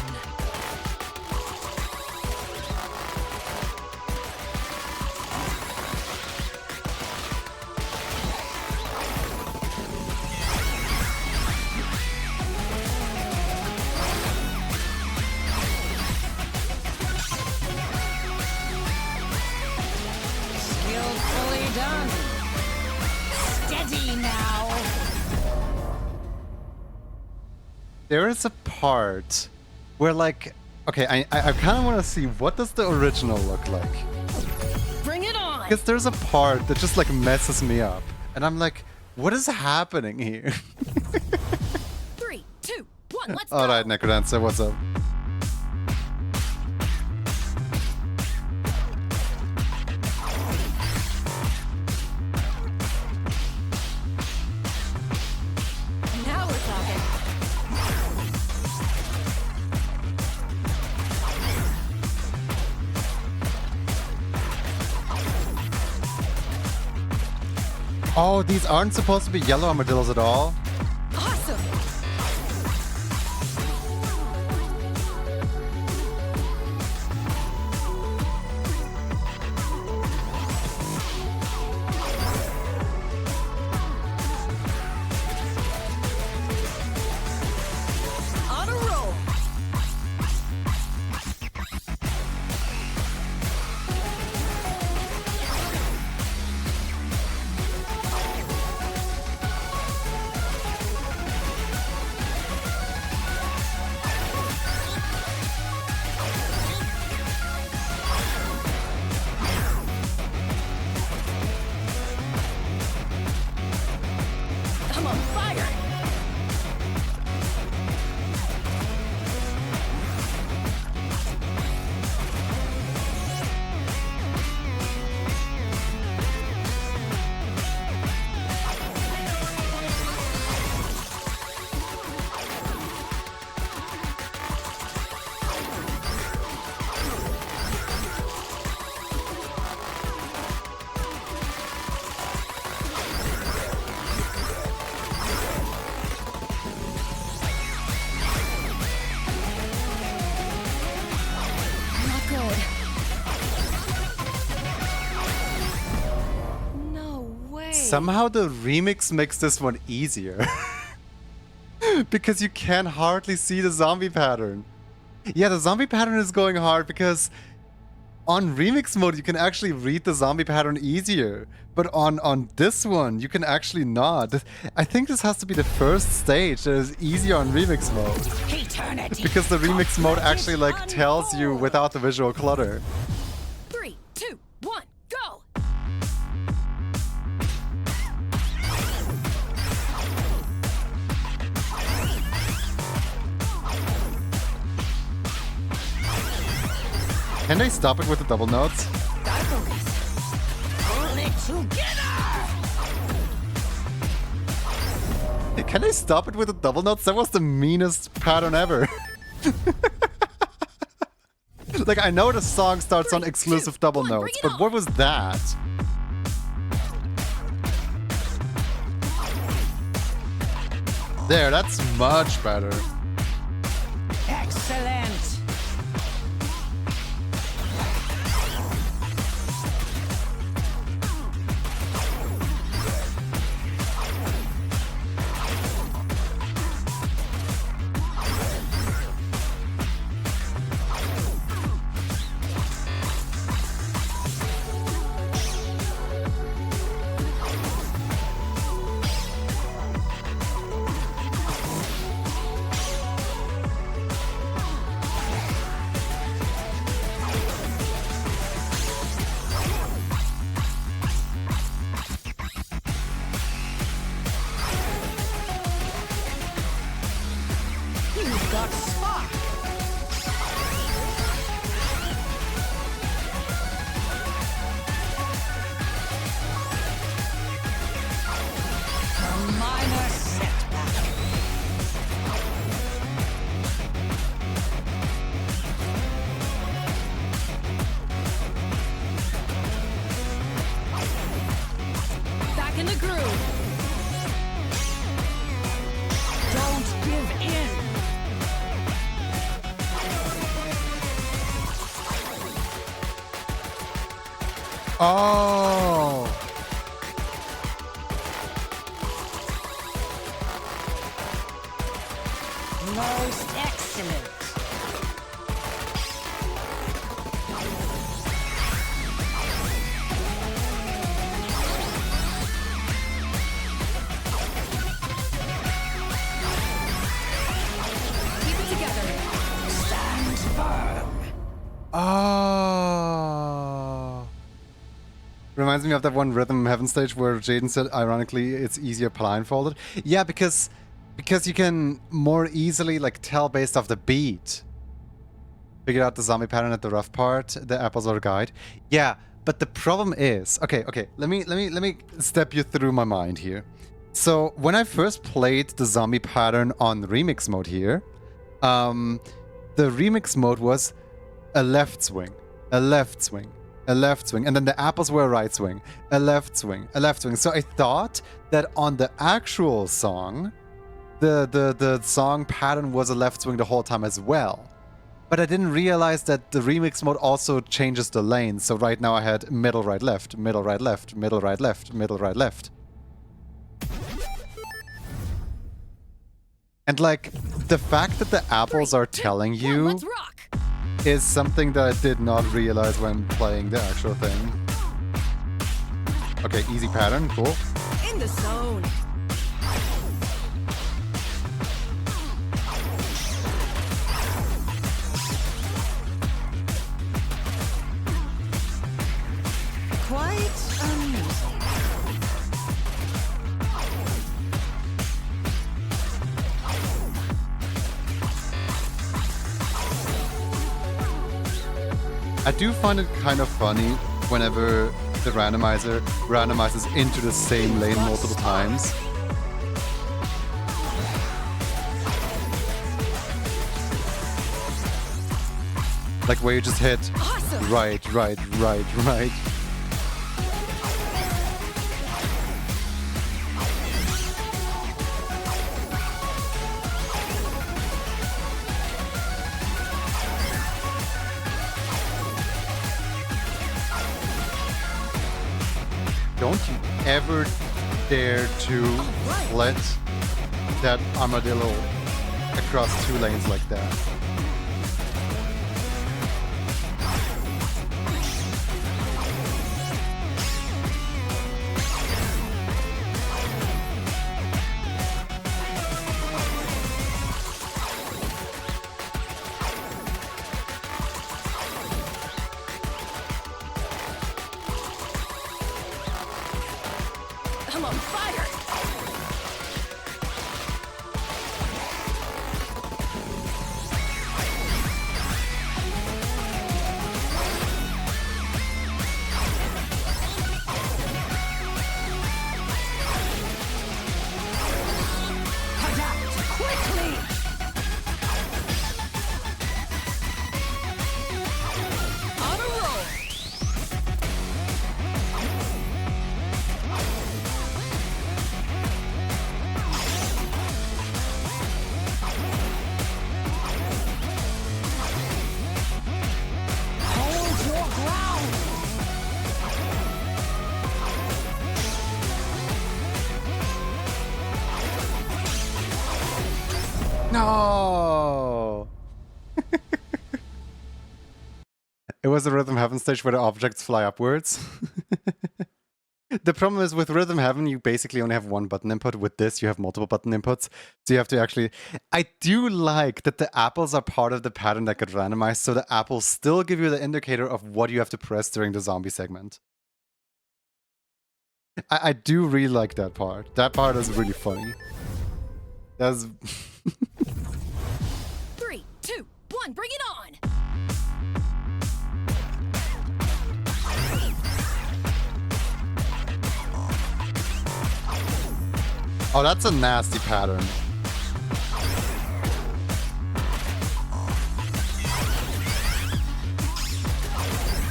Skillfully done. Steady now. There is a part where, like, okay, I kind of want to see what does the original look like. Bring it on. Because there's a part that just, like, messes me up. And I'm like, what is happening here? 3, 2, 1, let's go. Alright, Necrodancer, what's up? Now we're talking. Oh, these aren't supposed to be yellow armadillos at all? Awesome. On a roll. I'm on fire. Not good. No way. Somehow the remix makes this one easier. Because you can hardly see the zombie pattern. Yeah, the zombie pattern is going hard because on remix mode you can actually read the zombie pattern easier. But on this one, you can actually not. I think this has to be the first stage that is easier on remix mode. Eternity. Because the remix mode actually like tells you unfold. without the visual clutter. 3, 2, 1, go. Can they stop it with the double notes? Gotta focus. Pull it together. Can they stop it with the double notes? That was the meanest pattern ever. Like, I know the song starts on 3, exclusive 2, double 1, notes, bring it but on. what was that? There, that's much better. Excellent. in the groove. Don't give in. Oh. Most excellent. Keep it together. Stand firm. Oh. Reminds me of that one Rhythm Heaven stage where Jaden said, ironically, it's easier blindfolded. Yeah, because you can more easily like tell based off the beat. Figure out the zombie pattern at the rough part, the apples are guide. Yeah, but the problem is, okay, let me step you through my mind here. So when I first played the zombie pattern on remix mode here, the remix mode was a left swing, a left swing, a left swing, and then the apples were a right swing, a left swing, a left swing. So I thought that on the actual song, the song pattern was a left swing the whole time as well. But I didn't realize that the remix mode also changes the lane. So right now I had middle, right, left, middle, right, left, middle, right, left, middle, right, left. And like, the fact that the apples are telling you Let's rock. is something that I did not realize when playing the actual thing. Okay, easy pattern, cool. In the zone. Quite amusing. I do find it kind of funny whenever the randomizer randomizes into the same lane multiple times. Like where you just hit Awesome. right. Don't you ever dare to let that armadillo across two lanes like that. I'm on fire. Adapt quickly. On a roll. Hold your ground. No! It was the Rhythm Heaven stage where the objects fly upwards. The problem is with Rhythm Heaven, you basically only have one button input. With this, you have multiple button inputs. So you have to actually... I do like that the apples are part of the pattern that get randomized, so the apples still give you the indicator of what you have to press during the zombie segment. I do really like that part. That part is really funny. That's... 3, 2, 1, bring it on. Oh, that's a nasty pattern.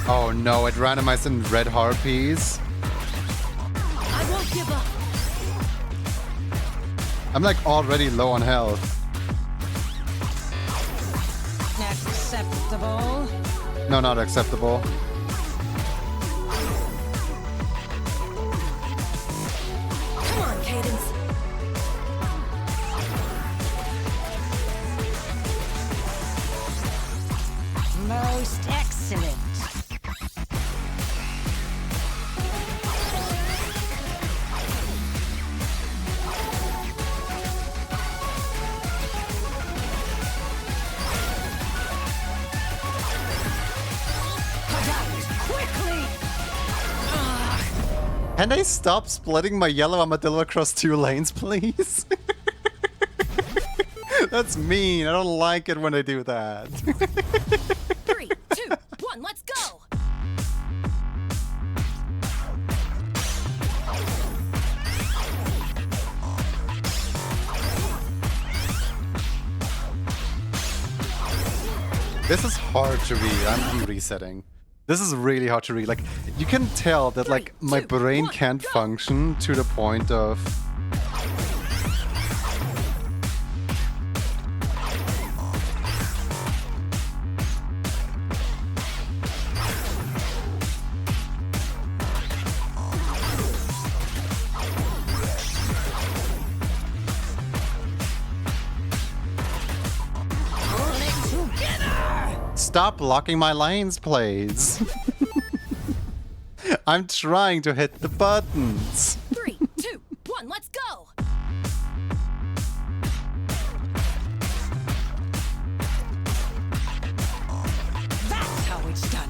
Oh no, it randomized in red harpies. I won't give up. I'm like already low on health. Acceptable. No, not acceptable. Come on, Cadence. Most excellent. Quickly! Can I stop splitting my yellow armadillo across 2 lanes, please? That's mean. I don't like it when I do that. 3, 2, 1, let's go! This is hard to read. I'm resetting. This is really hard to read. Like, you can tell that like my 2, brain 1, can't go. function to the point of Pull it together! stop blocking my lanes, please. I'm trying to hit the buttons. 3, 2, 1, let's go! That's how it's done.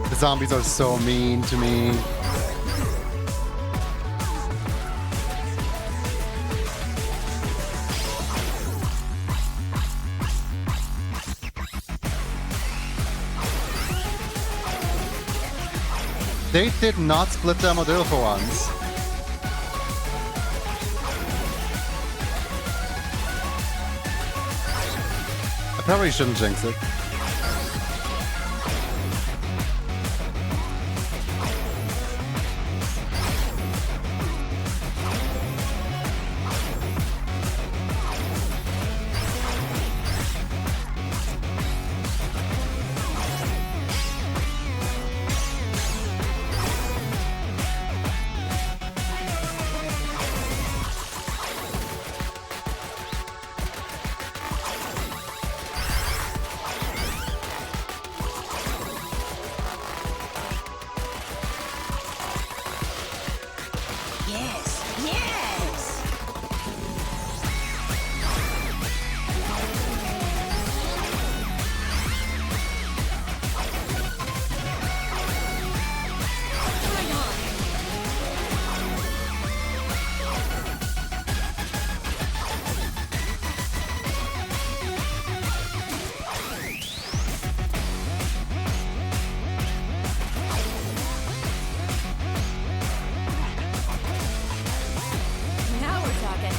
The zombies are so mean to me. They did not split the armadillo for once. I probably shouldn't jinx it. Yes, yes! Hang on! Now we're talking.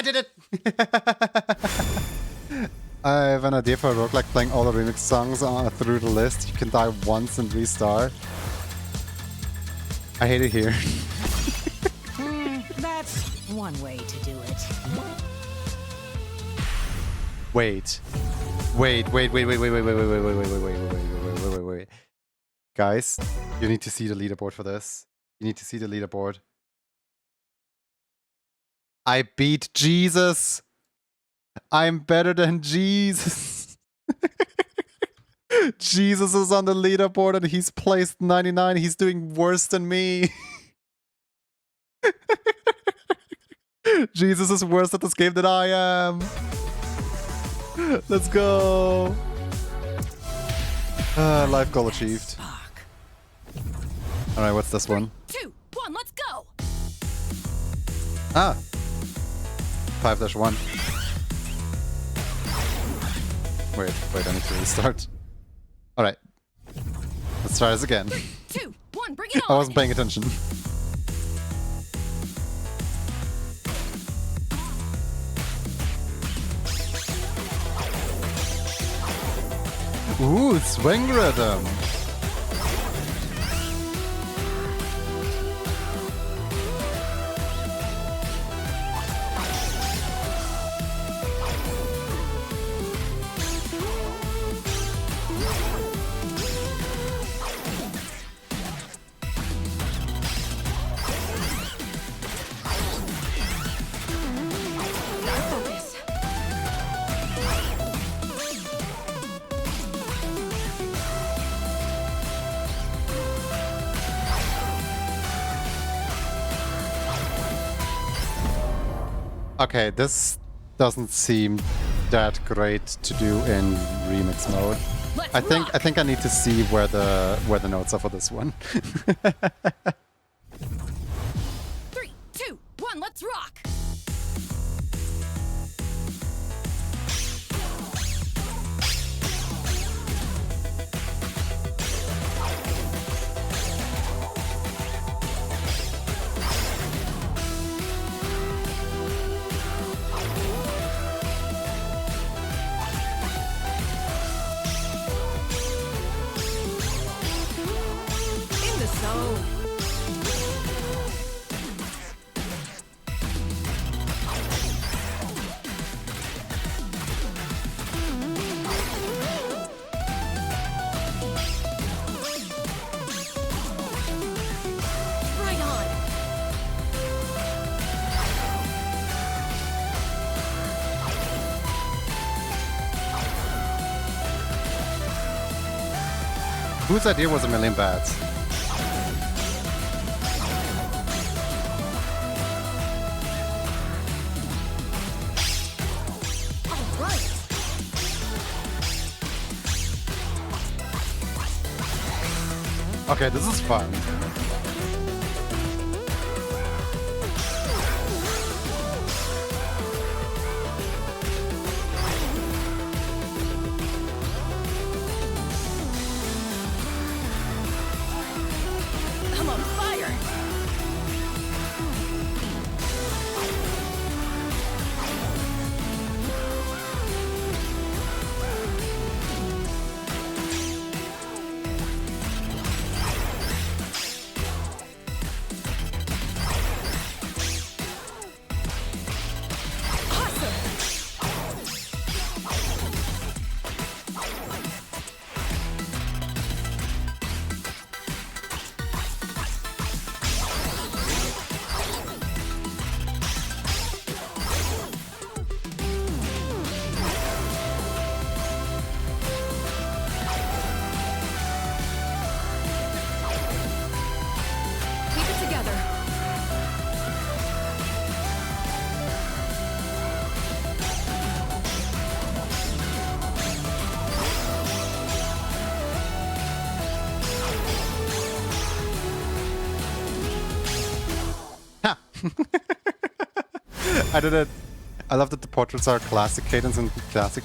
I did it! I have an idea for a roguelike playing all the remix songs through the list. You can die once and restart. I hate it here. That's one way to do it. Wait. Wait. Guys, you need to see the leaderboard for this. You need to see the leaderboard. I beat Jesus. I'm better than Jesus. Jesus is on the leaderboard and he's placed 99. He's doing worse than me. Jesus is worse at this game than I am. Let's go. Life goal achieved. Alright, what's this one? 2, 1, let's go! Ah. 5-1. Wait, I need to restart. Alright. Let's try this again. 2, 1, bring it I on! wasn't paying attention. Ooh, swing rhythm. Focus. Okay, this doesn't seem that great to do in remix mode. Let's I rock. think I need to see where the notes are for this one. 3, 2, 1, let's rock! In the zone. Right on. Whose idea was a million bats? All right. Okay, this is fun. I'm on fire. Keep it together. Ha! I did it. I love that the portraits are classic cadence and classic.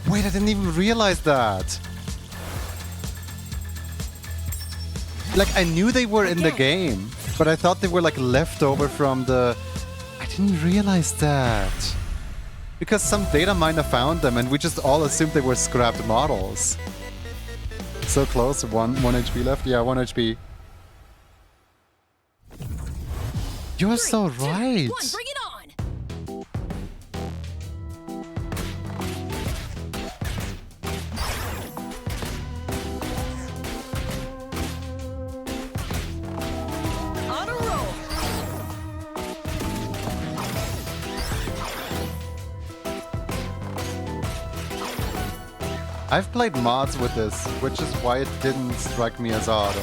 Wait, I didn't even realize that. Like, I knew they were in the game, but I thought they were like leftover from the... I didn't realize that. Because some data miner found them and we just all assumed they were scrapped models. So close, one HP left. Yeah, 1 HP. You're 3, so 2, right. 1, bring it on. On a roll. I've played mods with this, which is why it didn't strike me as odd.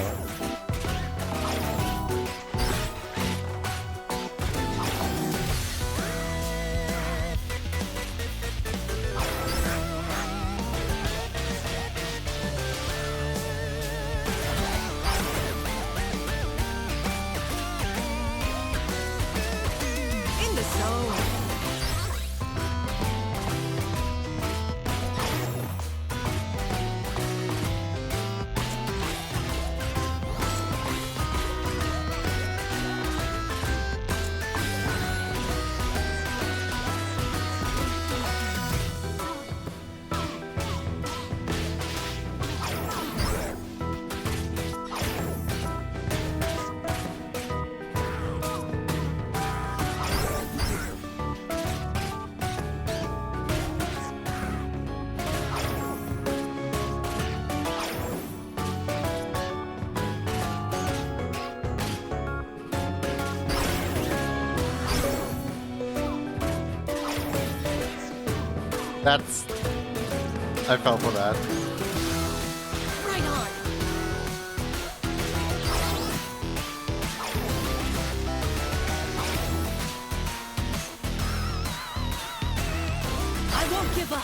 In the zone. That's... I fell for that. Right on. I won't give up.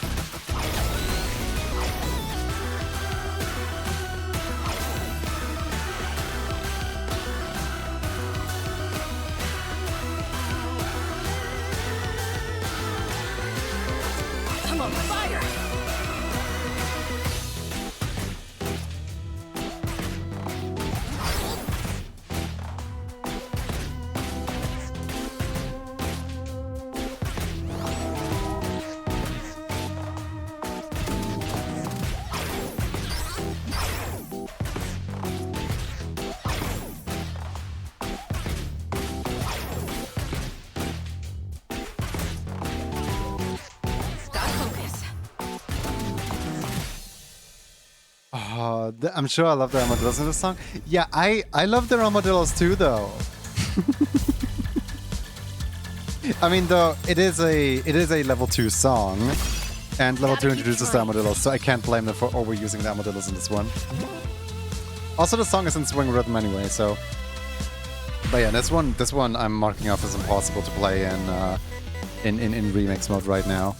Come on, fire! Gotta focus. I'm sure I love the armadillos in this song. Yeah, I love the armadillos too, though. I mean, though it is a level 2 song, and level 2 introduces the armadillos, so I can't blame them for overusing the armadillos in this one. Also, the song is in swing rhythm anyway, so. But yeah, this one I'm marking off as impossible to play in remix mode right now.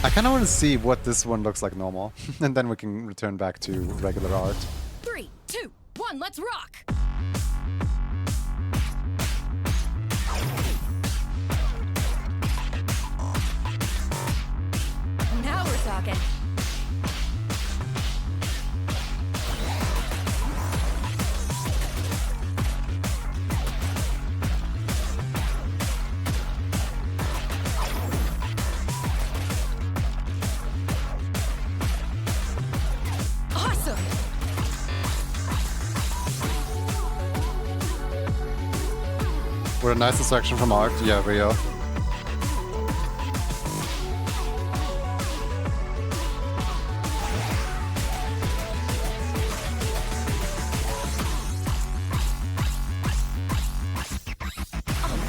I kind of want to see what this one looks like normal, and then we can return back to regular art. 3, 2, 1, let's rock! Now we're talking. Awesome! We're a nice distraction from art. Yeah, Rio. All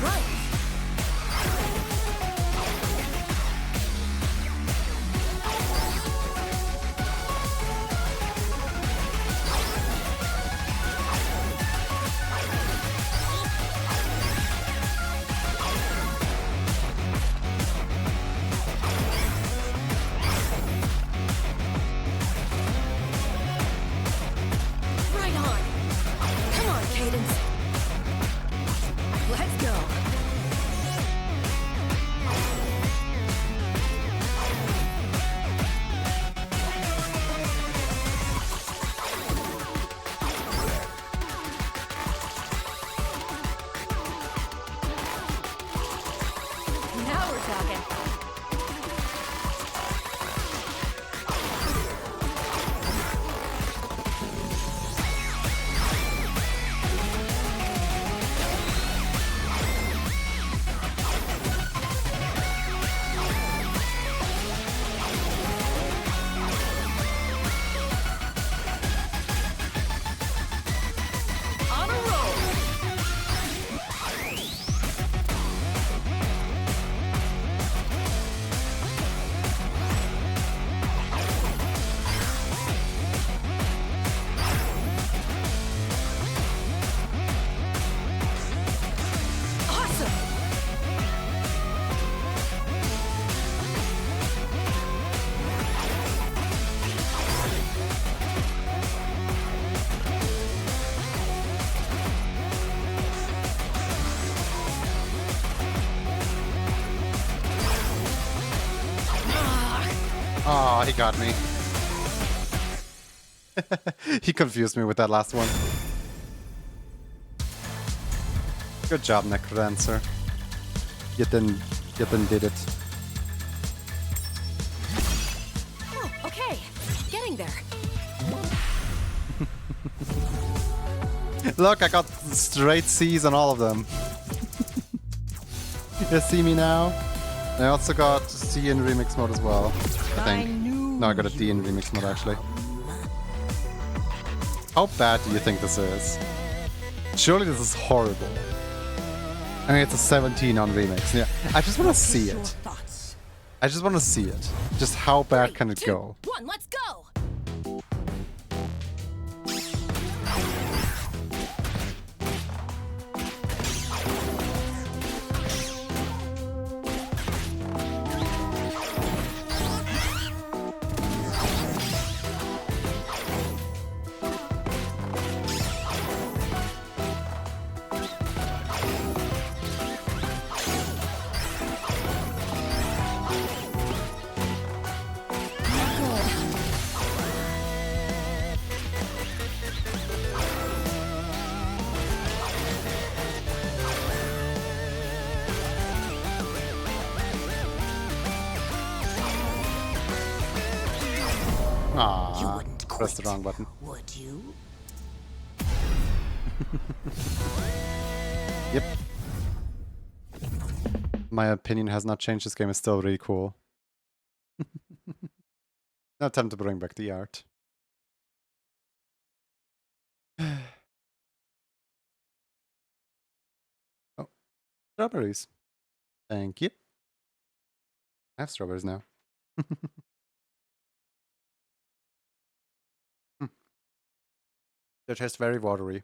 right. Oh, he got me. He confused me with that last one. Good job, Necrodancer. You didn't did it. Oh, okay. Getting there. Look, I got straight C's on all of them. You see me now? I also got C in remix mode as well, I think. No, I got a D in remix mode actually. How bad do you think this is? Surely this is horrible. I mean, it's a 17 on remix. Yeah, I just want to see it. I just want to see it. Just how bad can it go? 1, let's go. Ah, pressed the wrong button. Would you? Yep. My opinion has not changed. This game is still really cool. Now time to bring back the art. Oh, strawberries. Thank you. I have strawberries now. They taste very watery.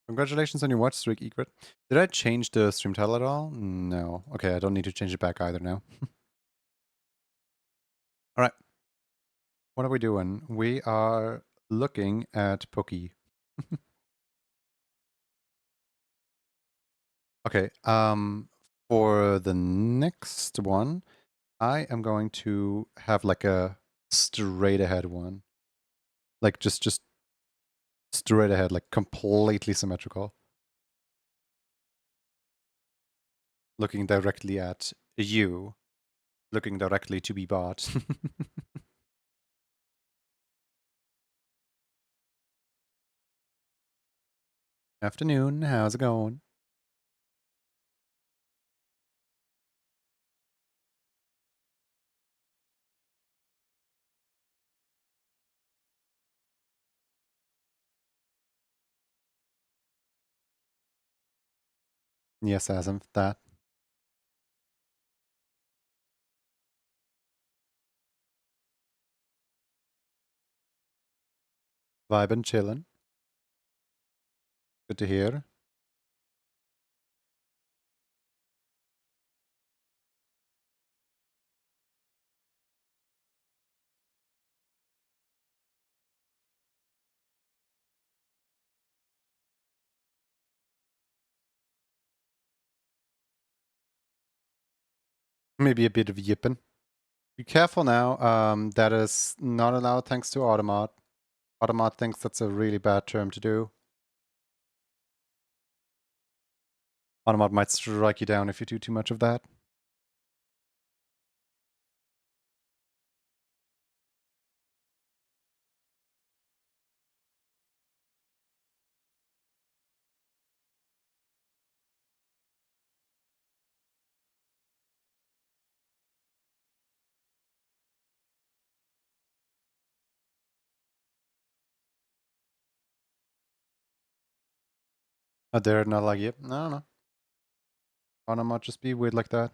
Congratulations on your watch streak, Egret. Did I change the stream title at all? No. Okay, I don't need to change it back either now. Alright. What are we doing? We are looking at Pokey. Okay, for the next one, I am going to have like a straight ahead one. Like just straight ahead, like completely symmetrical. Looking directly at you. Looking directly to be bought. Afternoon, how's it going? Yes, as of that. Vibin' chillin'. Good to hear. Maybe a bit of yippin'. Be careful now. That is not allowed thanks to Automat. Automat thinks that's a really bad term to do. Automat might strike you down if you do too much of that. They're not like, yep, no. Automat just be weird like that.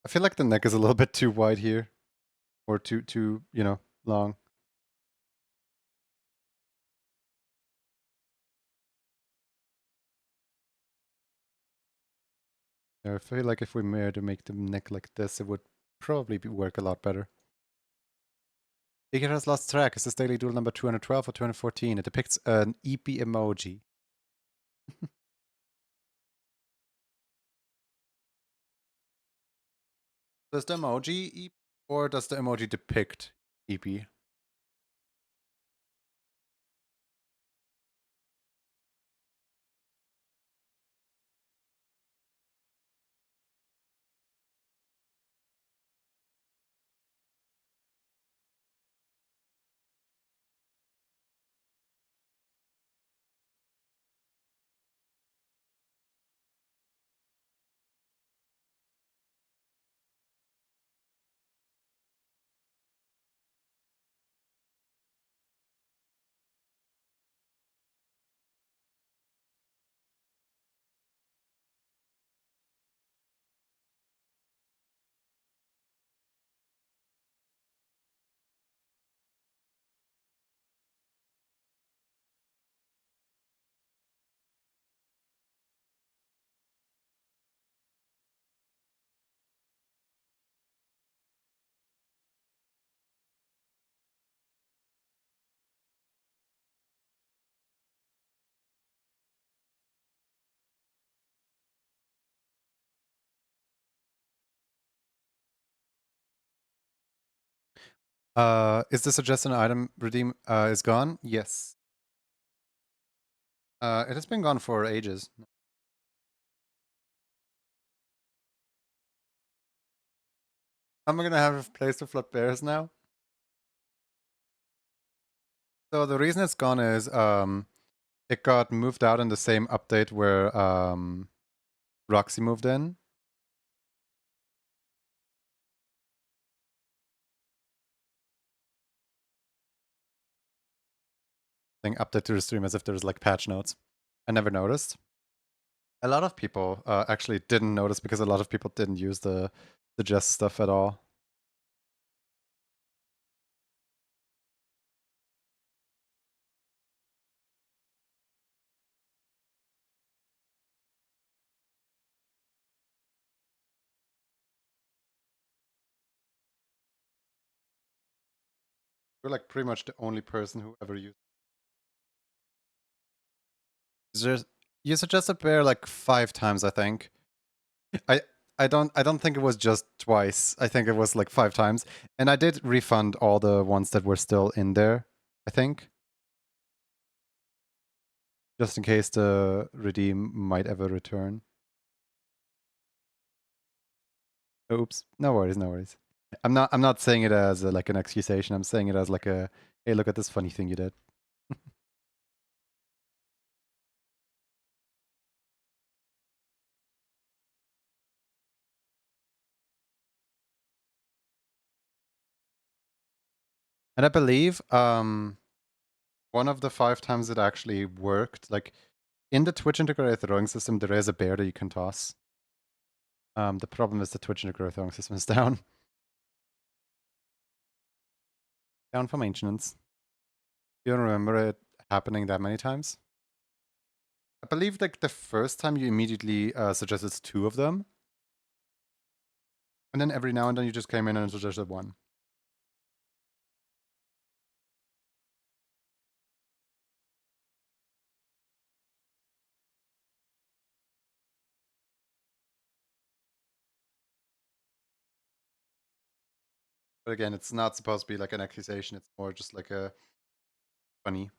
I feel like the neck is a little bit too wide here. Or too, long. I feel like if we were to make the neck like this, it would probably work a lot better. Figure has lost track. Is this daily duel number 212 or 214? It depicts an EP emoji. Does the emoji EP or does the emoji depict EP? Is the suggested item redeem is gone? Yes. It has been gone for ages. I'm gonna have a place to flood bears now. So the reason it's gone is it got moved out in the same update where Roxy moved in. Thing update to the stream as if there's like patch notes. I never noticed. A lot of people actually didn't notice because a lot of people didn't use the suggest stuff at all. You're like pretty much the only person who ever used. You suggested bear like 5 times, I think. I I don't think it was just twice. I think it was like 5 times. And I did refund all the ones that were still in there, I think. Just in case the redeem might ever return. Oops. No worries, no worries. I'm not saying it as like an accusation. I'm saying it as like a, hey, look at this funny thing you did. And I believe one of the 5 times it actually worked, like in the Twitch integrated throwing system, there is a bear that you can toss. The problem is the Twitch integrated throwing system is down. Down for maintenance. You don't remember it happening that many times? I believe like the first time you immediately suggested 2 of them. And then every now and then you just came in and suggested 1. But again, it's not supposed to be like an accusation. It's more just like a funny.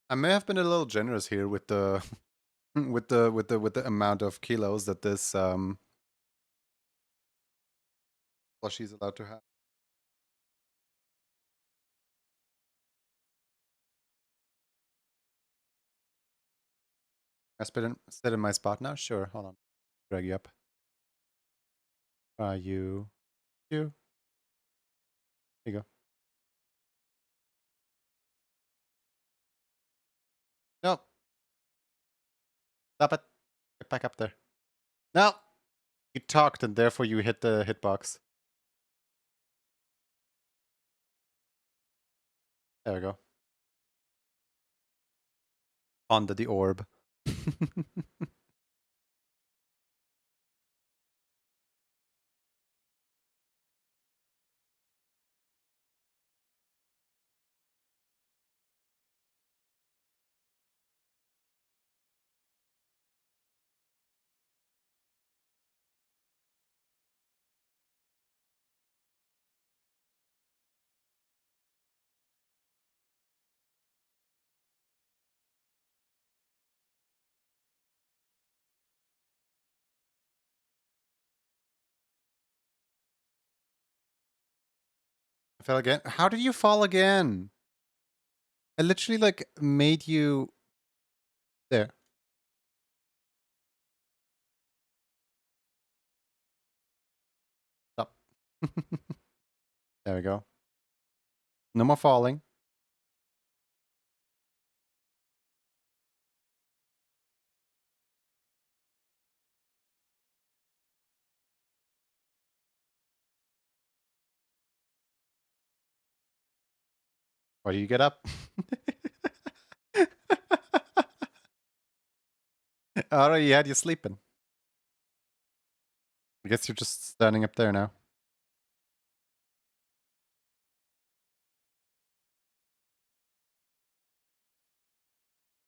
I may have been a little generous here with the with the amount of kilos that this plushie is allowed to have. I sit in my spot now? Sure, hold on. Drag you up. You. There you go. No. Stop it. Get back up there. No! You talked and therefore you hit the hitbox. There we go. Onto the orb. I fell again. How did you fall again? I literally like made you there. Stop. There we go. No more falling. Why do you get up? Alright, you had you sleeping. I guess you're just standing up there now.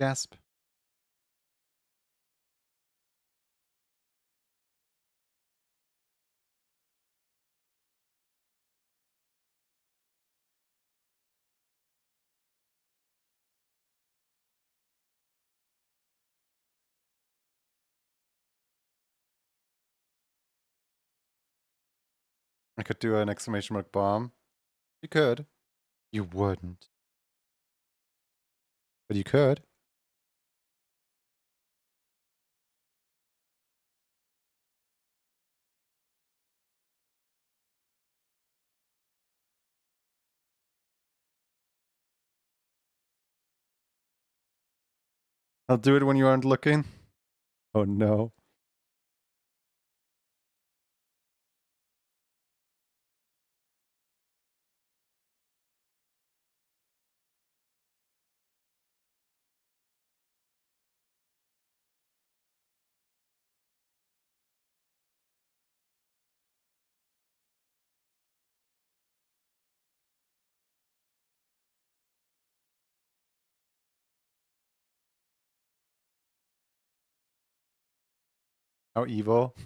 Gasp. I could do an exclamation mark bomb. You could. You wouldn't. But you could. I'll do it when you aren't looking. Oh no. How evil.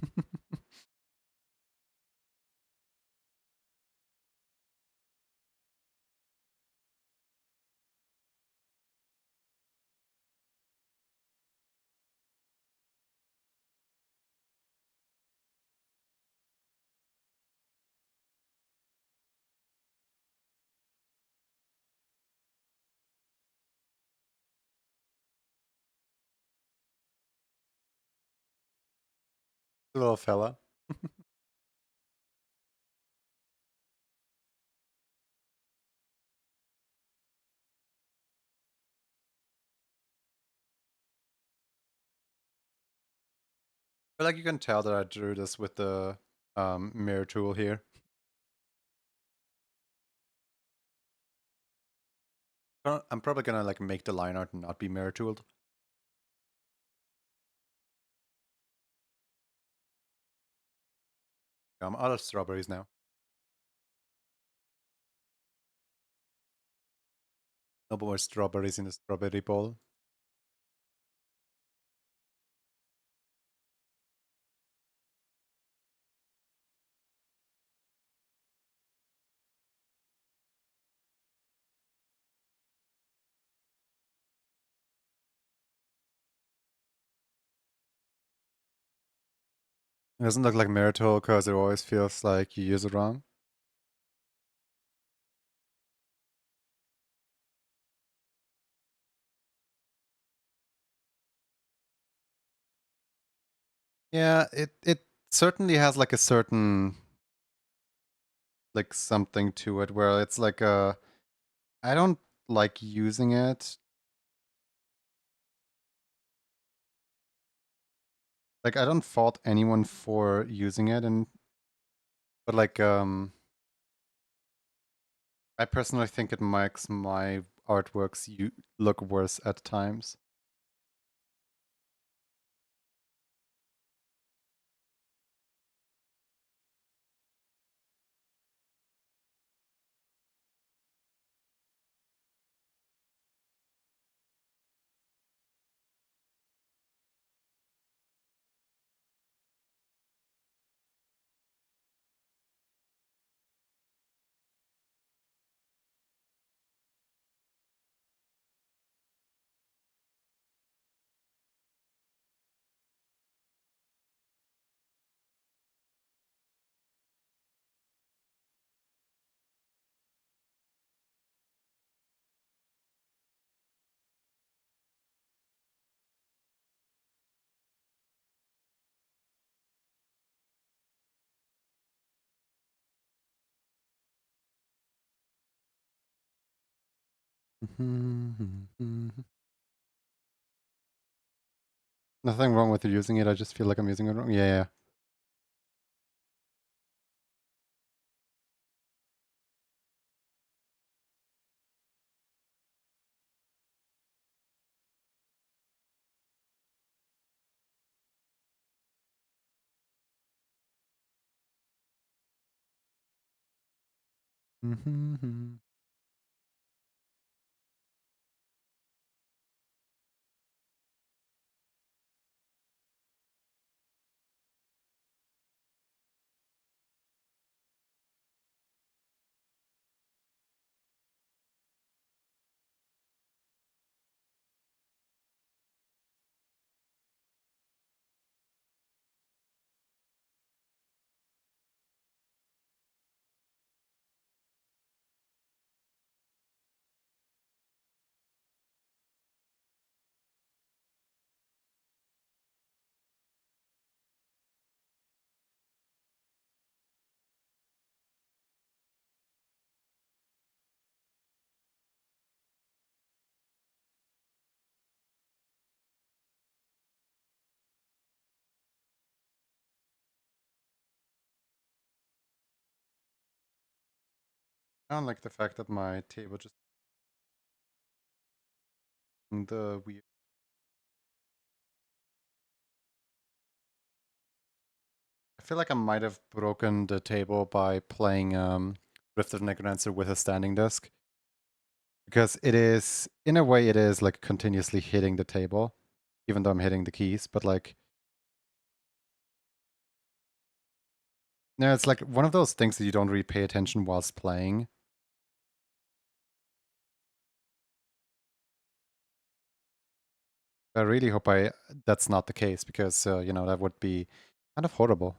Little fella. But like you can tell that I drew this with the mirror tool here. I'm probably gonna like make the line art not be mirror tooled. I'm out of strawberries now. No more strawberries in the strawberry bowl. It doesn't look like mirror tool because it always feels like you use it wrong. Yeah, it certainly has like a certain like something to it where it's like I don't like using it. Like I don't fault anyone for using it, and but like I personally think it makes my artworks look worse at times. Nothing wrong with using it. I just feel like I'm using it wrong. Yeah, yeah. I don't like the fact that my table just the weird. I feel like I might have broken the table by playing Rifted Necrodancer with a standing desk. Because it is, in a way, it is like continuously hitting the table, even though I'm hitting the keys. But like, no, it's like one of those things that you don't really pay attention whilst playing. I really hope that's not the case because you know that would be kind of horrible.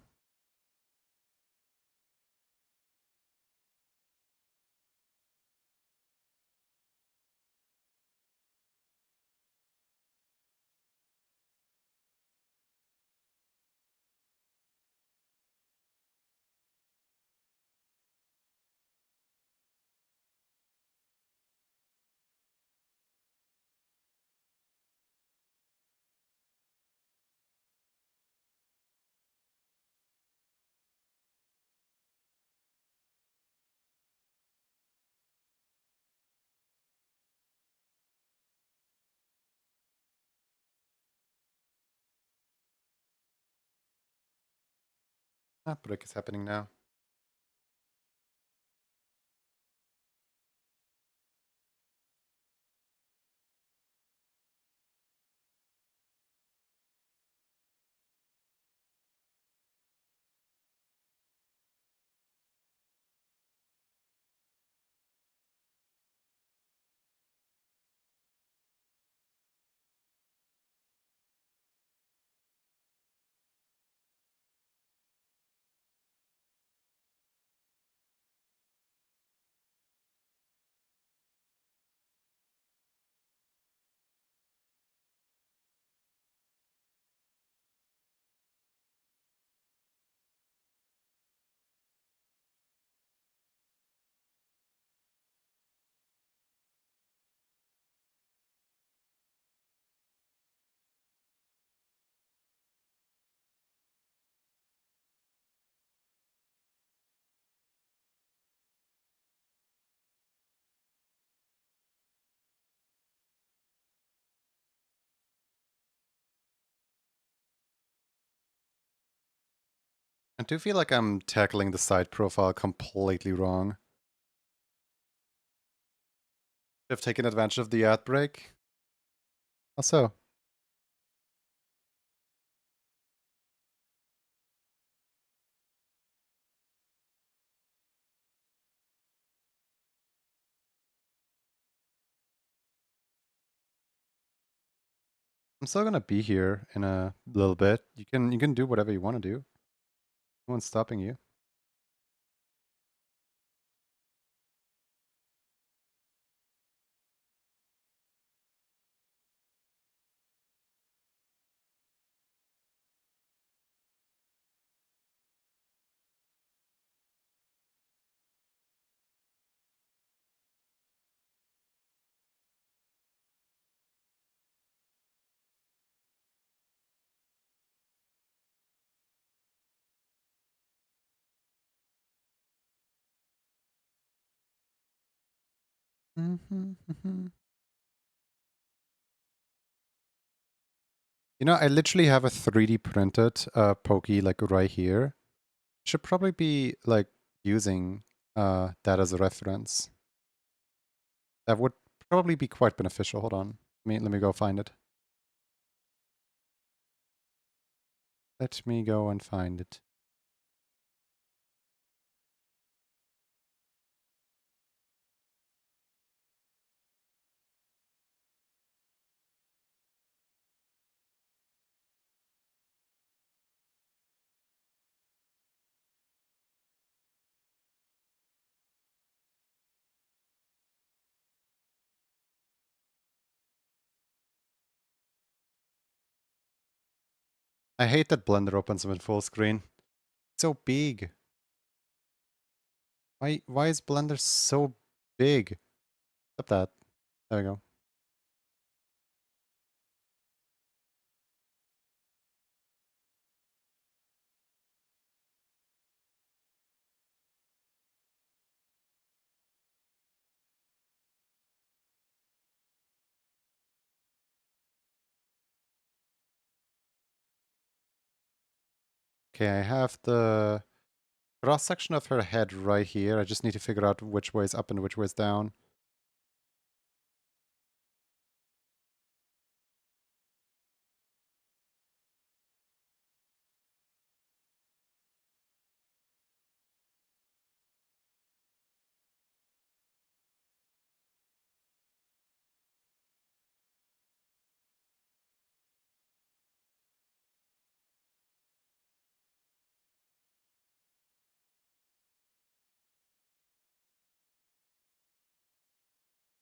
Ah, break is happening now. I do feel like I'm tackling the side profile completely wrong. Have taken advantage of the ad break. Also, I'm still gonna be here in a little bit. You can do whatever you want to do. No one's stopping you. You know, I literally have a 3D printed Pokey like right here. Should probably be like using that as a reference. That would probably be quite beneficial. Hold on. Let me go find it. Let me go and find it. I hate that Blender opens them in full screen. It's so big. Why is Blender so big? Stop that. There we go. Okay, I have the cross section of her head right here. I just need to figure out which way is up and which way is down.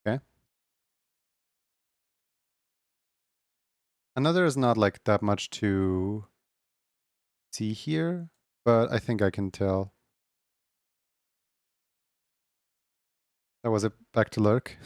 Okay. Another is not like that much to see here, but I think I can tell. That was it back to lurk.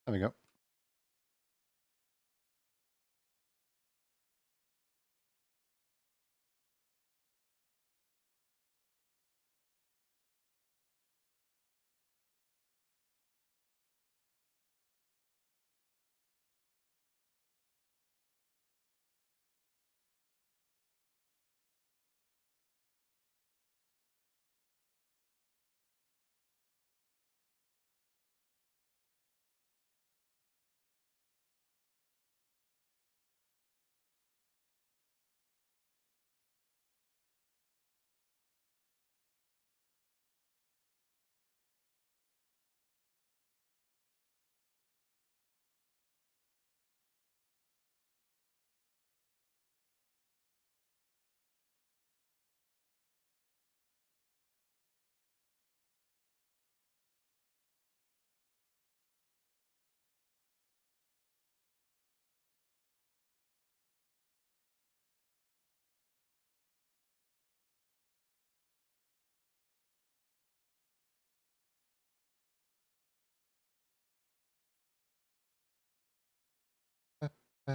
There we go. Uh,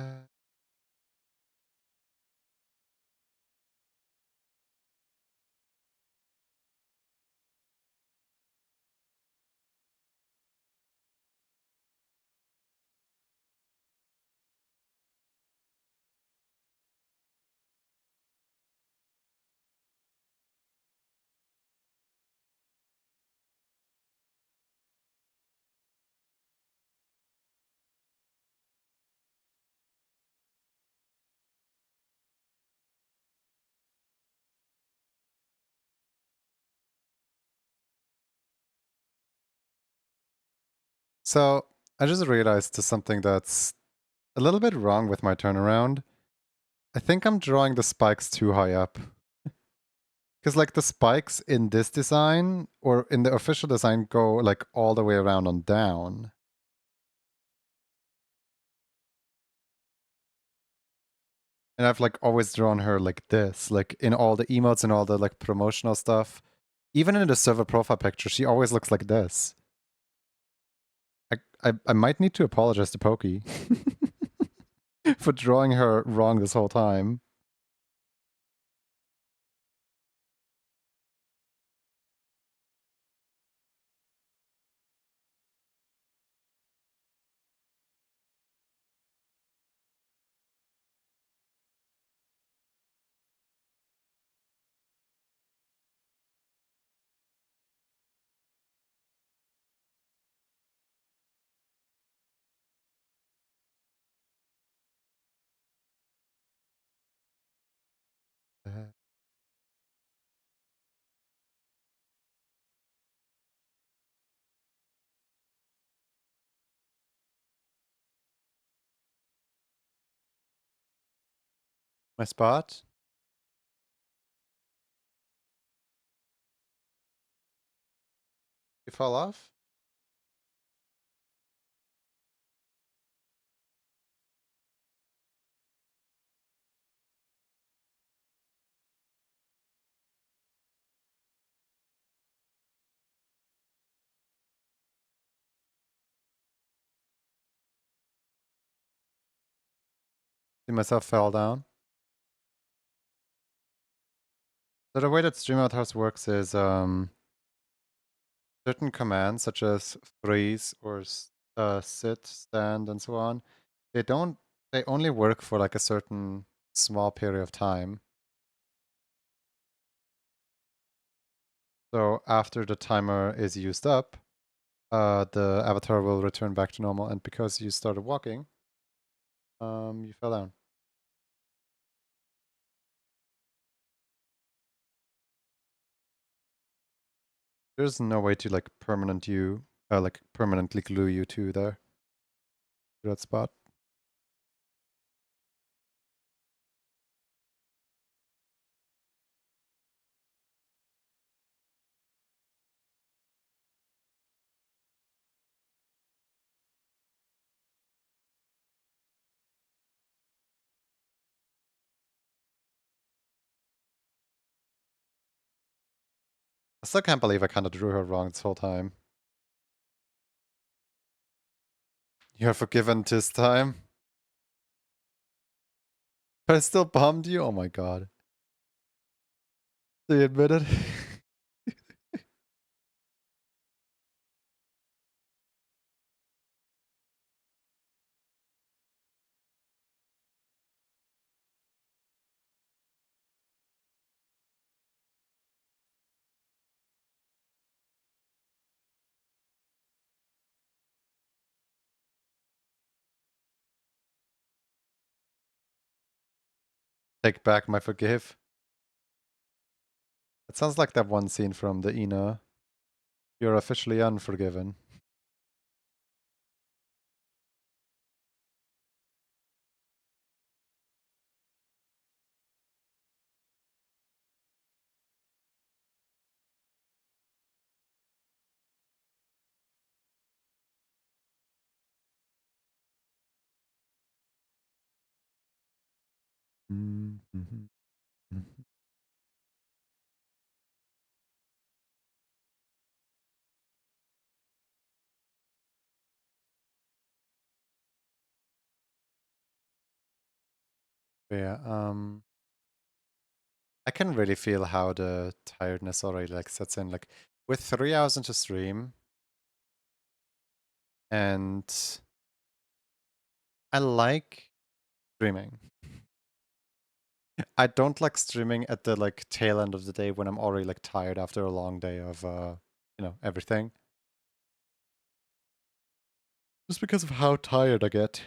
so I just realized there's something that's a little bit wrong with my turnaround. I think I'm drawing the spikes too high up. Because like the spikes in this design or in the official design go like all the way around on down. And I've like always drawn her like this, like in all the emotes and all the like promotional stuff. Even in the server profile picture, she always looks like this. I might need to apologize to Pokey for drawing her wrong this whole time. My spot? You fall off? See myself fell down. So the way that StreamYard House works is certain commands such as freeze or sit, stand, and so on, they don't they only work for like a certain small period of time. So after the timer is used up, the avatar will return back to normal, and because you started walking, you fell down. There's no way to like permanently glue you to there, to that spot. I still can't believe I kind of drew her wrong this whole time. You're forgiven this time. But I still bombed you? Oh my god. Do you admit it? Take back my forgive. It sounds like that one scene from the Ina. You're officially unforgiven. Mm-hmm. But yeah, I can really feel how the tiredness already like sets in. Like with 3 hours into stream, and I like streaming. I don't like streaming at the like tail end of the day when I'm already like tired after a long day of everything. Just because of how tired I get.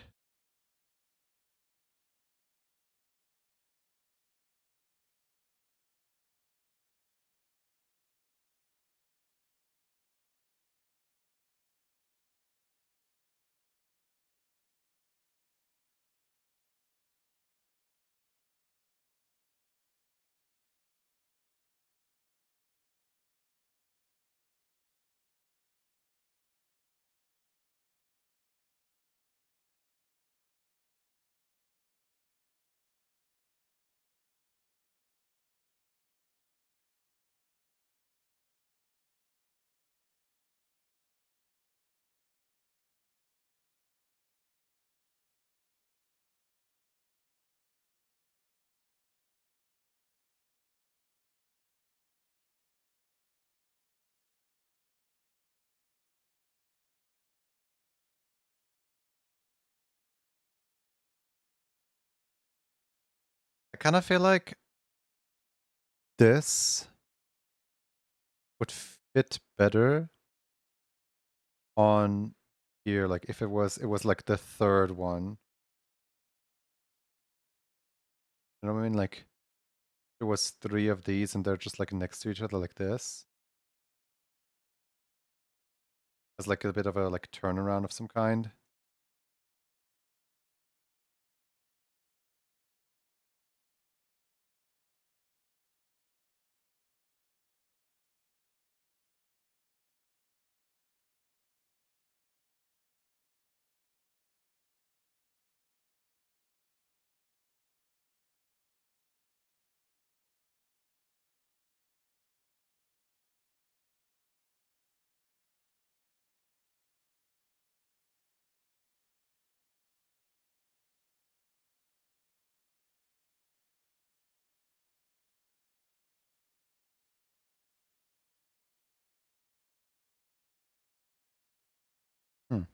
I kind of feel like this would fit better on here, like if it was like the third one. You know what I mean? Like there was 3 of these and they're just like next to each other like this. As like a bit of a like turnaround of some kind. Hmm.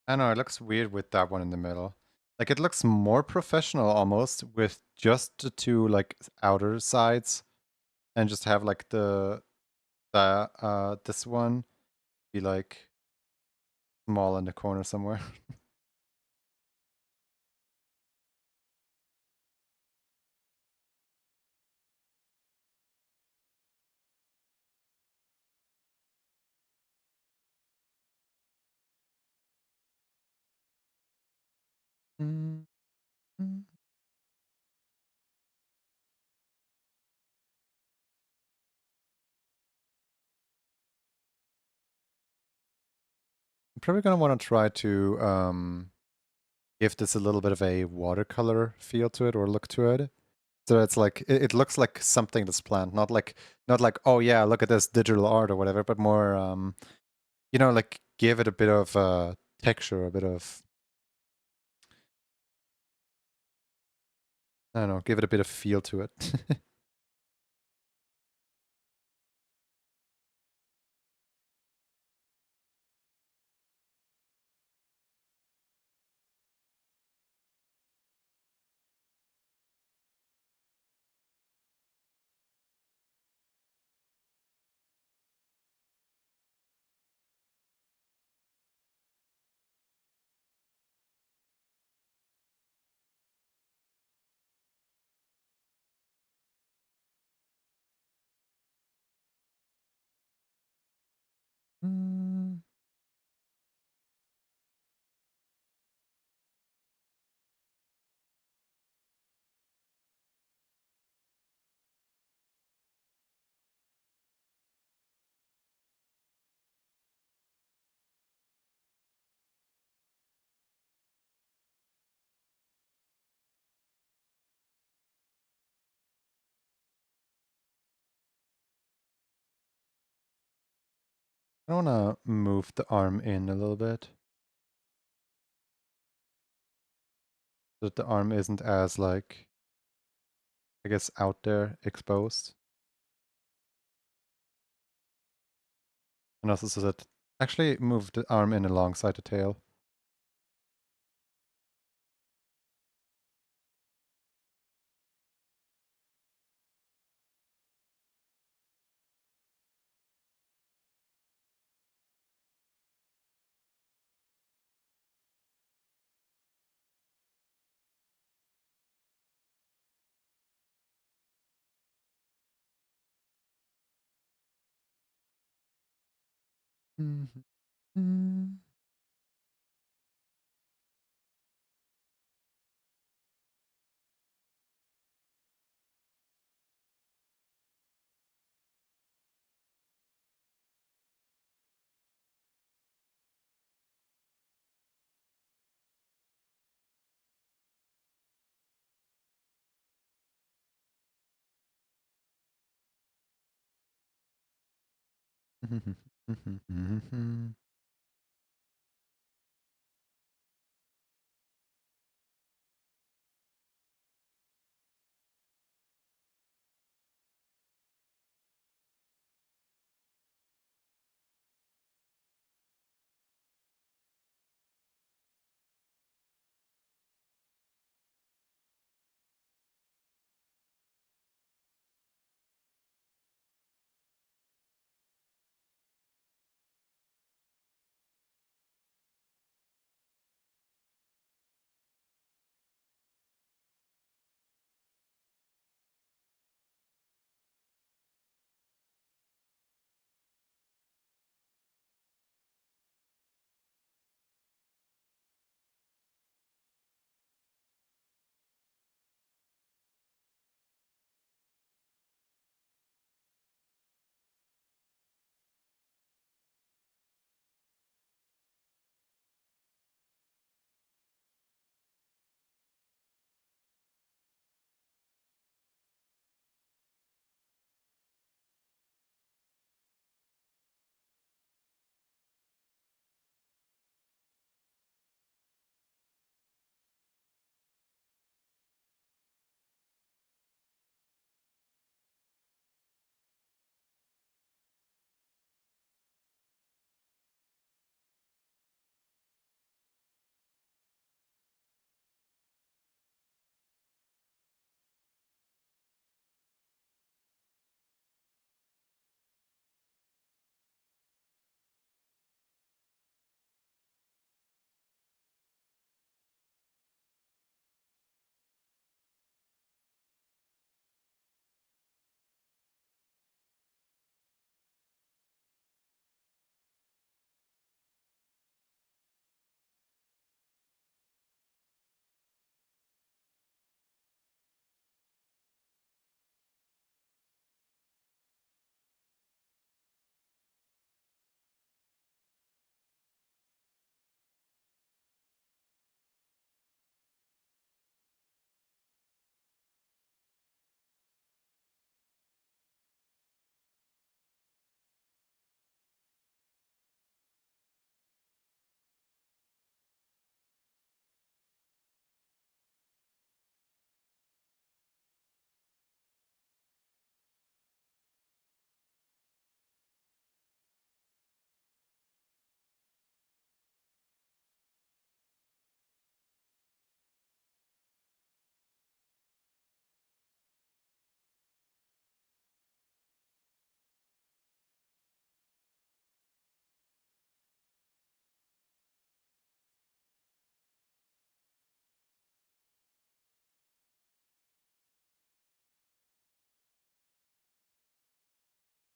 I know, it looks weird with that one in the middle. Like it looks more professional almost with just the two like outer sides and just have like the this one be like small in the corner somewhere. Mm, mm. I'm probably gonna want to try to give this a little bit of a watercolor feel to it or look to it. So it's like it looks like something that's planned, not like oh yeah, look at this digital art or whatever, but more like give it a bit of texture, a bit of I don't know, give it a bit of feel to it. Mm, I want to move the arm in a little bit. that the arm isn't as like, I guess, out there, exposed. And also so that actually move the arm in alongside the tail. Mm-hmm.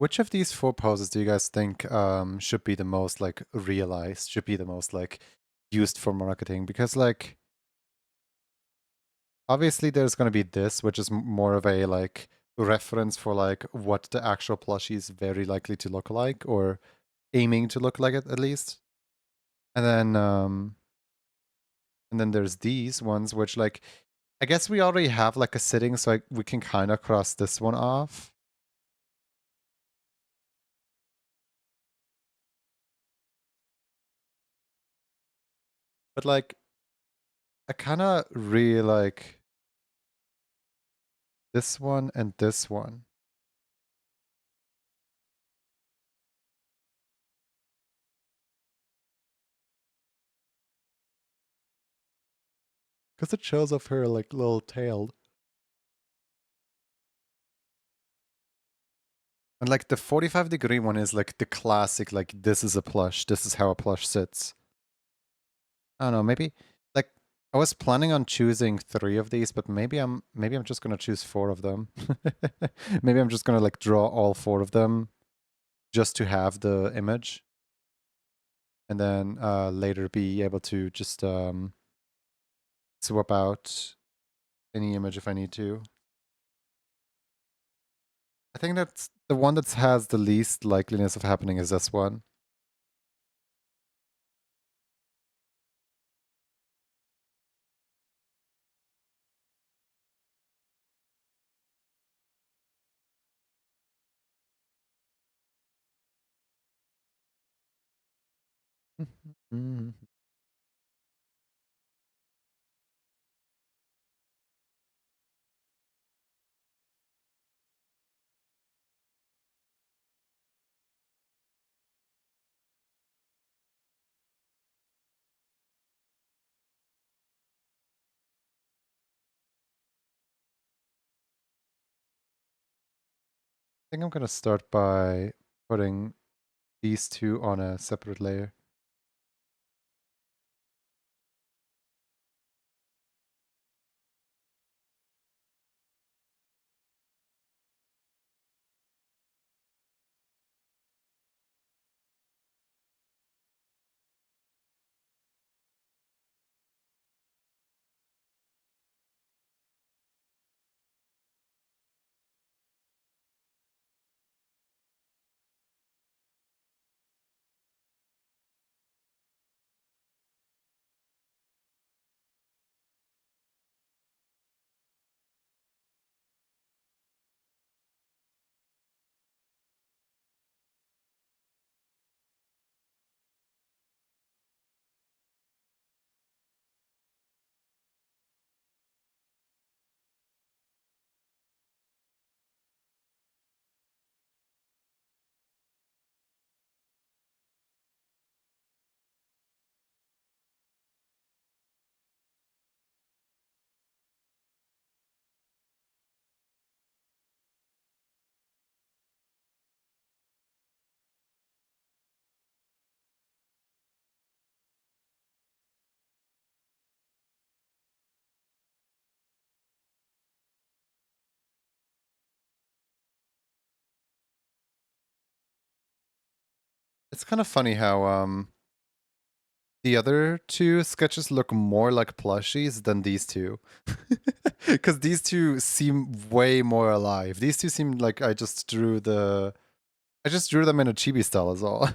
Which of these four poses do you guys think should be the most like realized, should be the most like used for marketing? Because like obviously there's going to be this, which is more of a like reference for like what the actual plushie is very likely to look like or aiming to look like it at least. And then there's these ones which like I guess we already have like a sitting, so we can kind of cross this one off. But like I kind of really like this one and this one. Because it shows off her like little tail. And like the 45-degree one is like the classic, like this is a plush, this is how a plush sits. I don't know, maybe like I was planning on choosing 3 of these, but maybe I'm just gonna choose 4 of them. Maybe I'm just gonna like draw all 4 of them just to have the image. And then later be able to just swap out any image if I need to. I think that's the one that has the least likeliness of happening is this one. Mhm. I think I'm gonna start by putting these 2 on a separate layer. It's kind of funny how the other 2 sketches look more like plushies than these 2. Because these 2 seem way more alive. These 2 seem like I just drew them in a chibi style as all.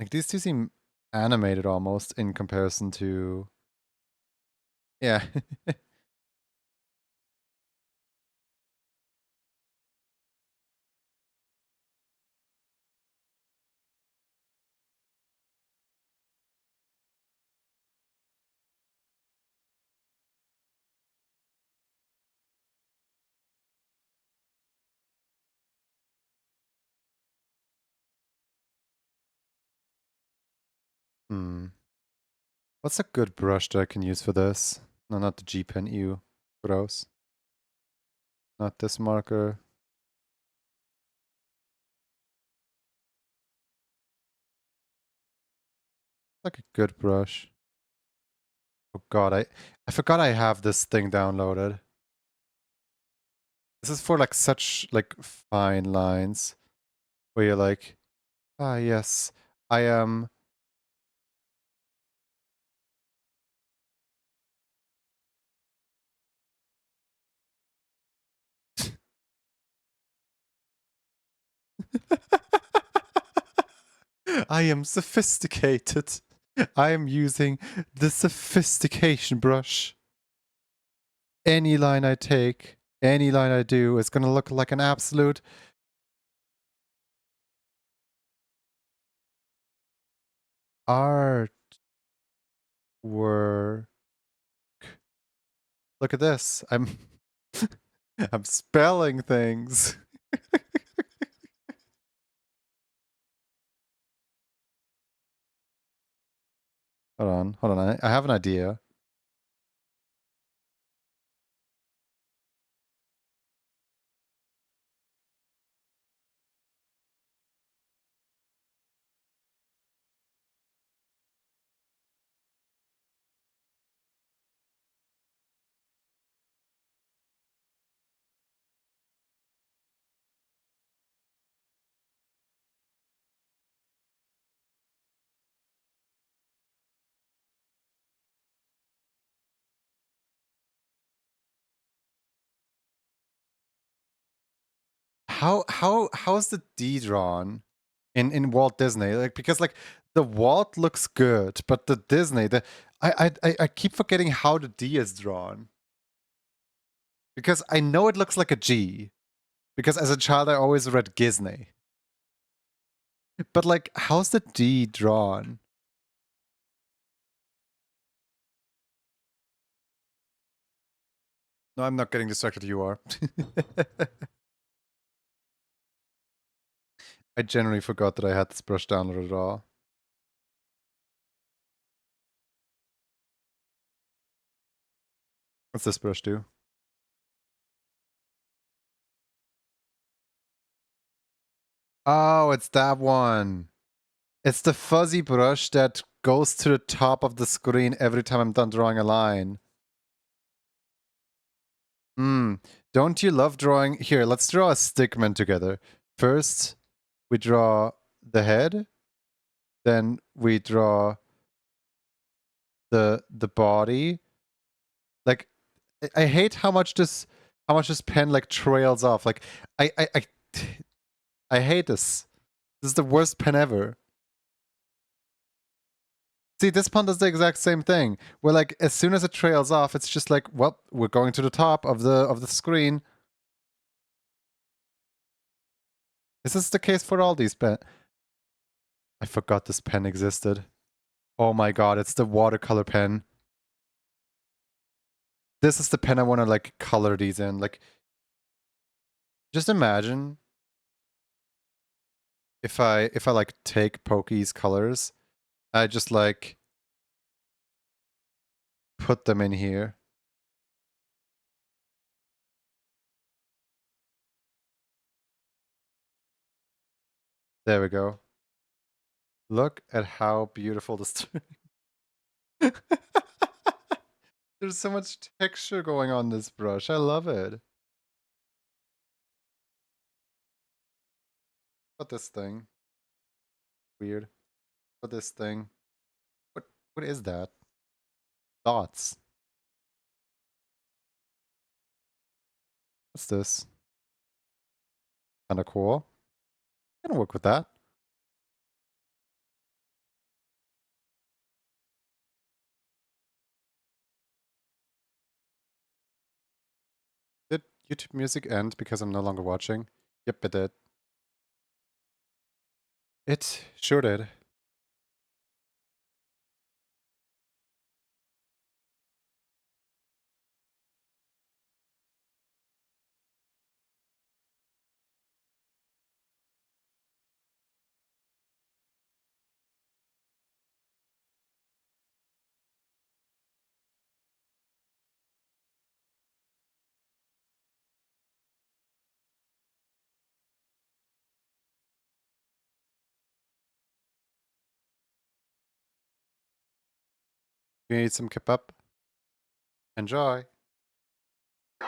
Like these 2 seem animated almost in comparison to yeah. Hmm. What's a good brush that I can use for this? No, not the G pen. Ew. Gross. Not this marker. Like a good brush. Oh god, I forgot I have this thing downloaded. This is for like such like fine lines where you're like, ah yes, I am. I am sophisticated. I am using the sophistication brush. Any line I take, any line I do is gonna look like an absolute art work. Look at this. I'm I'm spelling things. Hold on. I have an idea. How's the D drawn in Walt Disney? Like, because like the Walt looks good, but the Disney, I keep forgetting how the D is drawn. Because I know it looks like a G. Because as a child I always read Gisney. But like, how's the D drawn? No, I'm not getting distracted, you are. I generally forgot that I had this brush downloaded at all. What's this brush do? Oh, it's that one. It's the fuzzy brush that goes to the top of the screen every time I'm done drawing a line. Don't you love drawing? Here, let's draw a stickman together. First, we draw the head. Then we draw the body. Like, I hate how much this pen like trails off. Like, I hate this. This is the worst pen ever. See, this pen does the exact same thing. Where like as soon as it trails off, it's just like, well, we're going to the top of the screen. Is this the case for all these pens? I forgot this pen existed. Oh my god, it's the watercolor pen. This is the pen I want to like color these in. Like, just imagine if I like take Pokey's colors, I just like put them in here. There we go. Look at how beautiful this. There's so much texture going on this brush. I love it. What this thing? Weird. What this thing? What is that? Dots. What's this? Kinda cool. Gonna work with that. Did YouTube music end because I'm no longer watching? Yep, it did. It sure did. You need some kebab? Enjoy. Do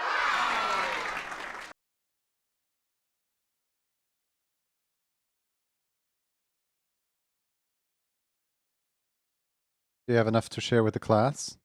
you have enough to share with the class?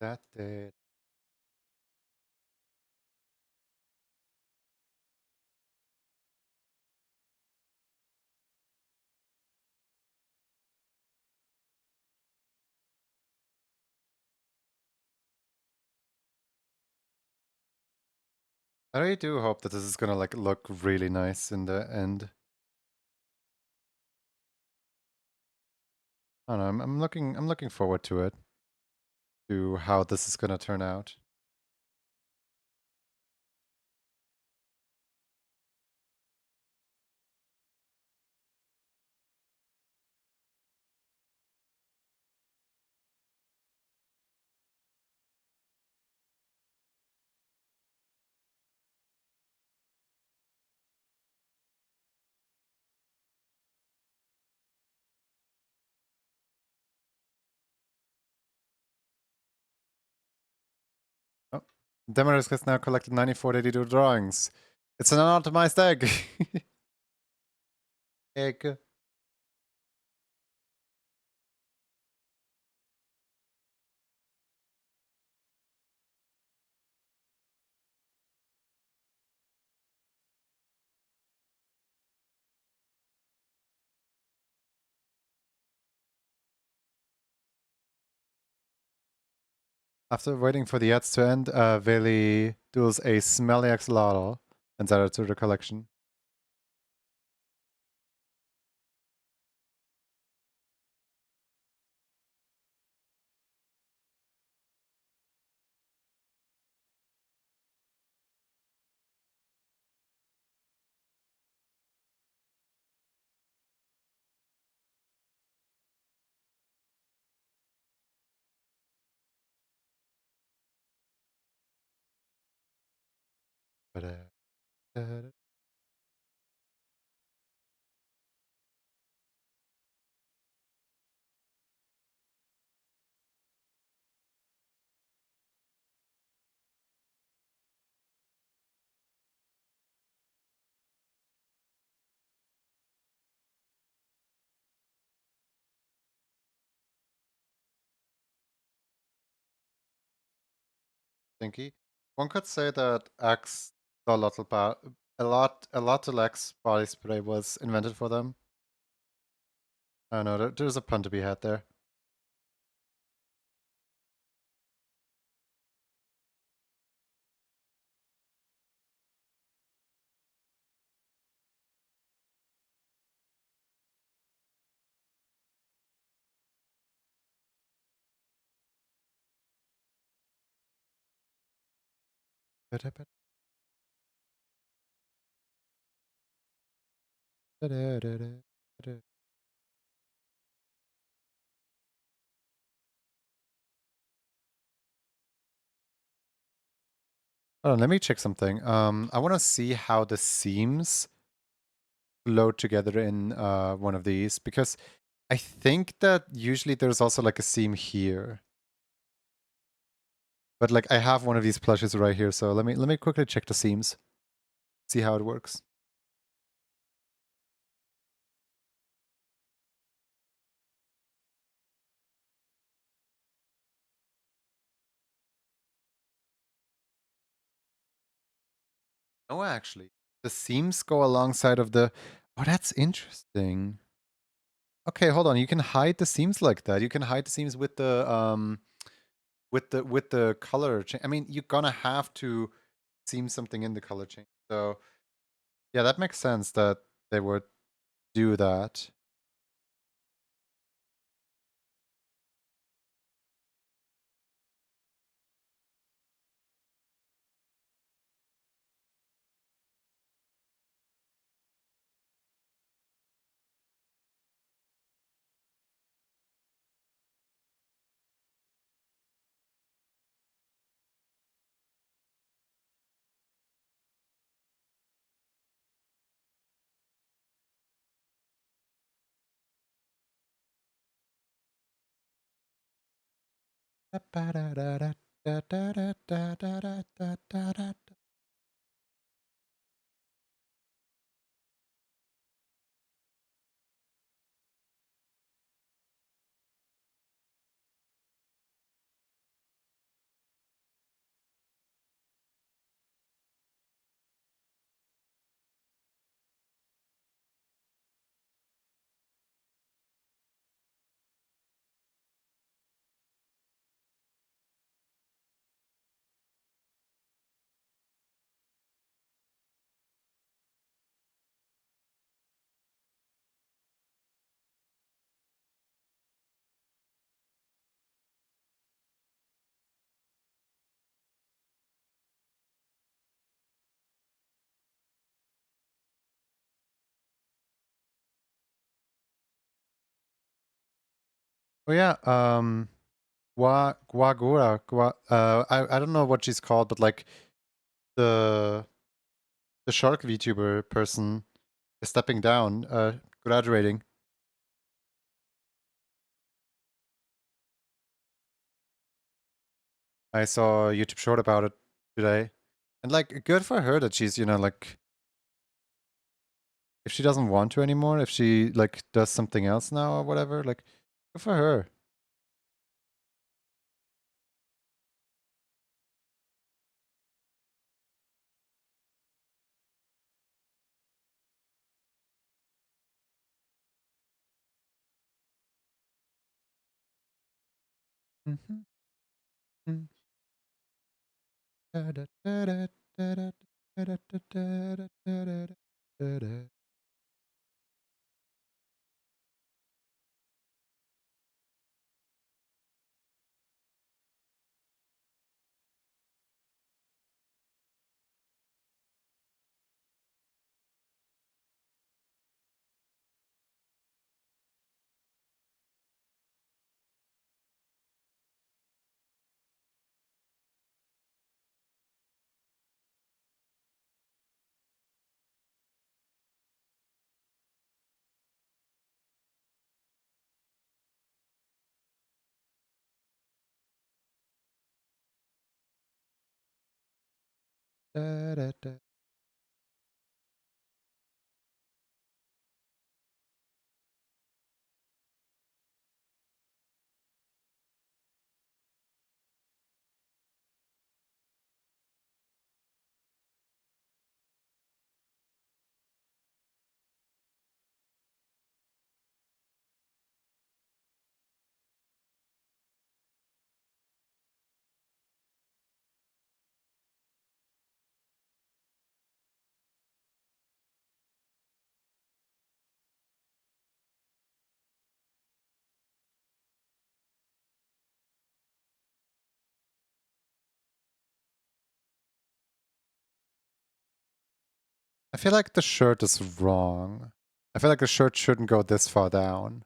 That did. I really do hope that this is gonna like look really nice in the end. I don't know. I'm looking forward to it. To how this is gonna turn out. Oh, Demaris has now collected 9482 drawings. It's an unoptimized egg. Egg. After waiting for the ads to end, Veli duels a smelly axolotl and added to the collection. Thinky. One could say that axolotl X body spray was invented for them. I don't know, there's a pun to be had there. Oh, let me check something. I want to see how the seams load together in one of these because I think that usually there's also like a seam here. But like I have one of these plushes right here, so let me quickly check the seams. See how it works. Oh, actually, the seams go alongside of the... Oh, that's interesting. Okay, hold on. You can hide the seams like that. You can hide the seams with the color change. I mean, you're gonna have to seam something in the color change. So yeah, that makes sense that they would do that. Oh yeah, I don't know what she's called, but like the the shark VTuber person is stepping down, graduating. I saw a YouTube short about it today. And like good for her that she's, like if she doesn't want to anymore, if she like does something else now or whatever, like good for her. Mhm. Mm. I feel like the shirt is wrong. I feel like the shirt shouldn't go this far down.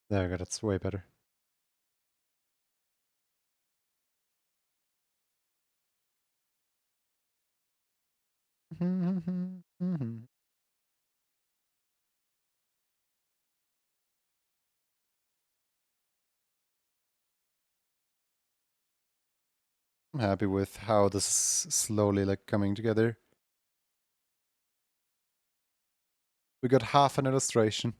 There we go, that's way better. I'm happy with how this is slowly like coming together. We got half an illustration.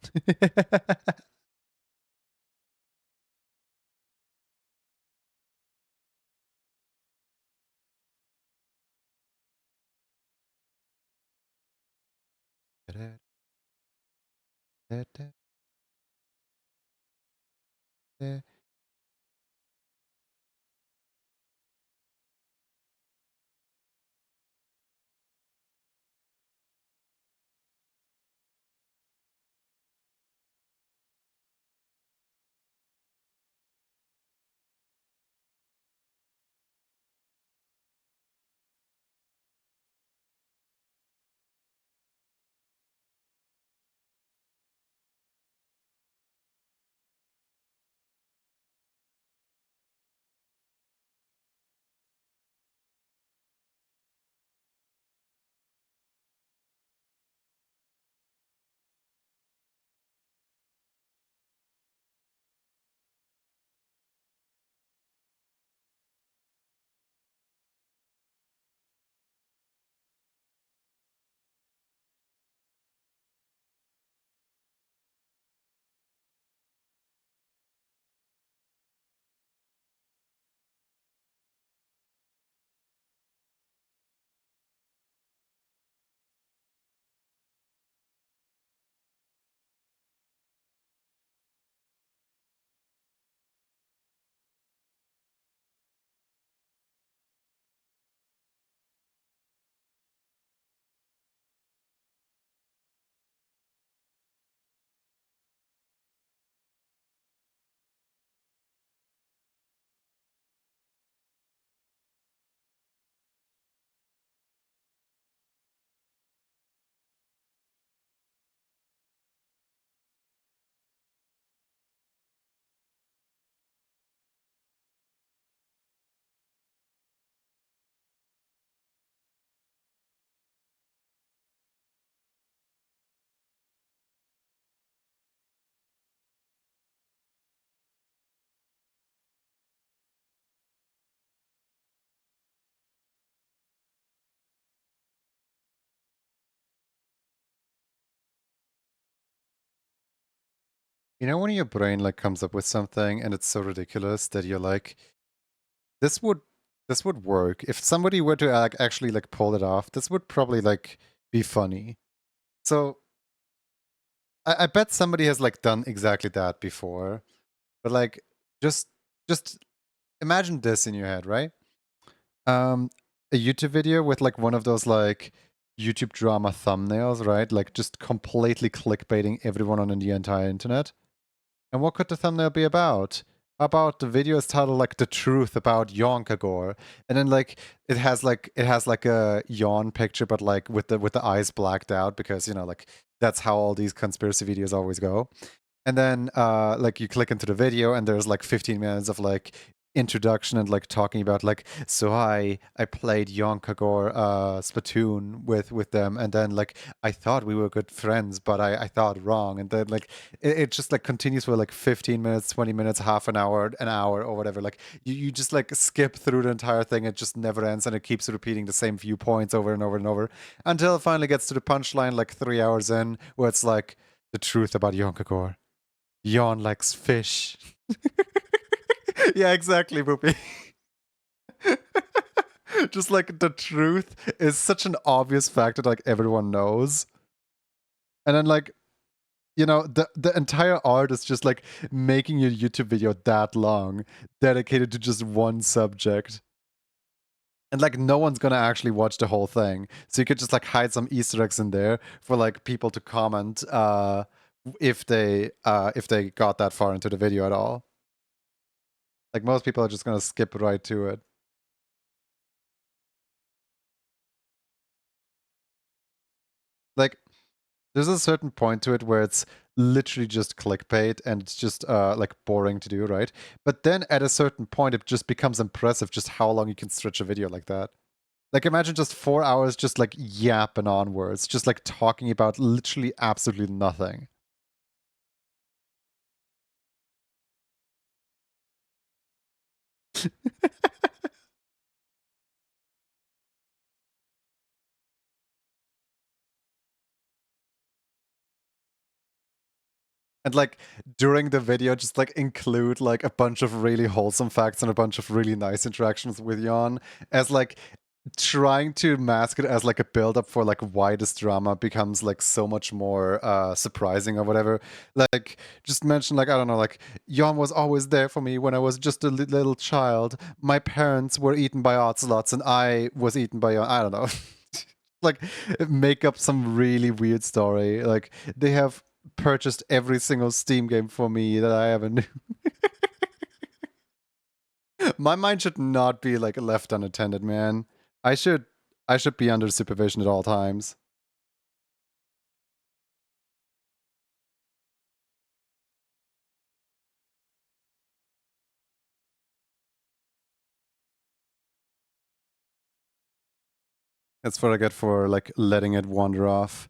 You know when your brain like comes up with something and it's so ridiculous that you're like, this would this would work. If somebody were to actually like pull it off, this would probably like be funny. So I bet somebody has like done exactly that before. But like just just imagine this in your head, right? Um a YouTube video with like one of those like YouTube drama thumbnails, right? Like just completely clickbaiting everyone on the entire internet. And what could the thumbnail be about? How about the video is titled like "The Truth About Yonkagore," and then like it has like a yawn picture, but like with the eyes blacked out because like that's how all these conspiracy videos always go. And then like you click into the video and there's like 15 minutes of like introduction and like talking about like, so I played Yonkagore Splatoon with them, and then like I thought we were good friends, but I thought wrong. And then like it just like continues for like 15 minutes, 20 minutes, half an hour or whatever. Like you just like skip through the entire thing. It just never ends and it keeps repeating the same few points over and over and over until it finally gets to the punchline like 3 hours in, where it's like the truth about Yonkagore. Yawn likes fish. Yeah, exactly, Boopy. Just like the truth is such an obvious fact that like everyone knows. And then like, the entire art is just like making your YouTube video that long, dedicated to just one subject. And like no one's gonna actually watch the whole thing. So you could just like hide some Easter eggs in there for like people to comment if they got that far into the video at all. Like most people are just gonna skip right to it. Like there's a certain point to it where it's literally just clickbait and it's just like boring to do, right? But then at a certain point it just becomes impressive just how long you can stretch a video like that. Like imagine just 4 hours just like yapping onwards, just like talking about literally absolutely nothing. And like during the video, just like include like a bunch of really wholesome facts and a bunch of really nice interactions with Jan as like trying to mask it as like a build up for like why this drama becomes like so much more surprising or whatever. Like just mention like I don't know, like Jan was always there for me when I was just a little child. My parents were eaten by ocelots and I was eaten by Jan. I don't know. Like make up some really weird story. Like they have purchased every single Steam game for me that I ever knew. My mind should not be like left unattended, man. I should I should be under supervision at all times. That's what I get for like letting it wander off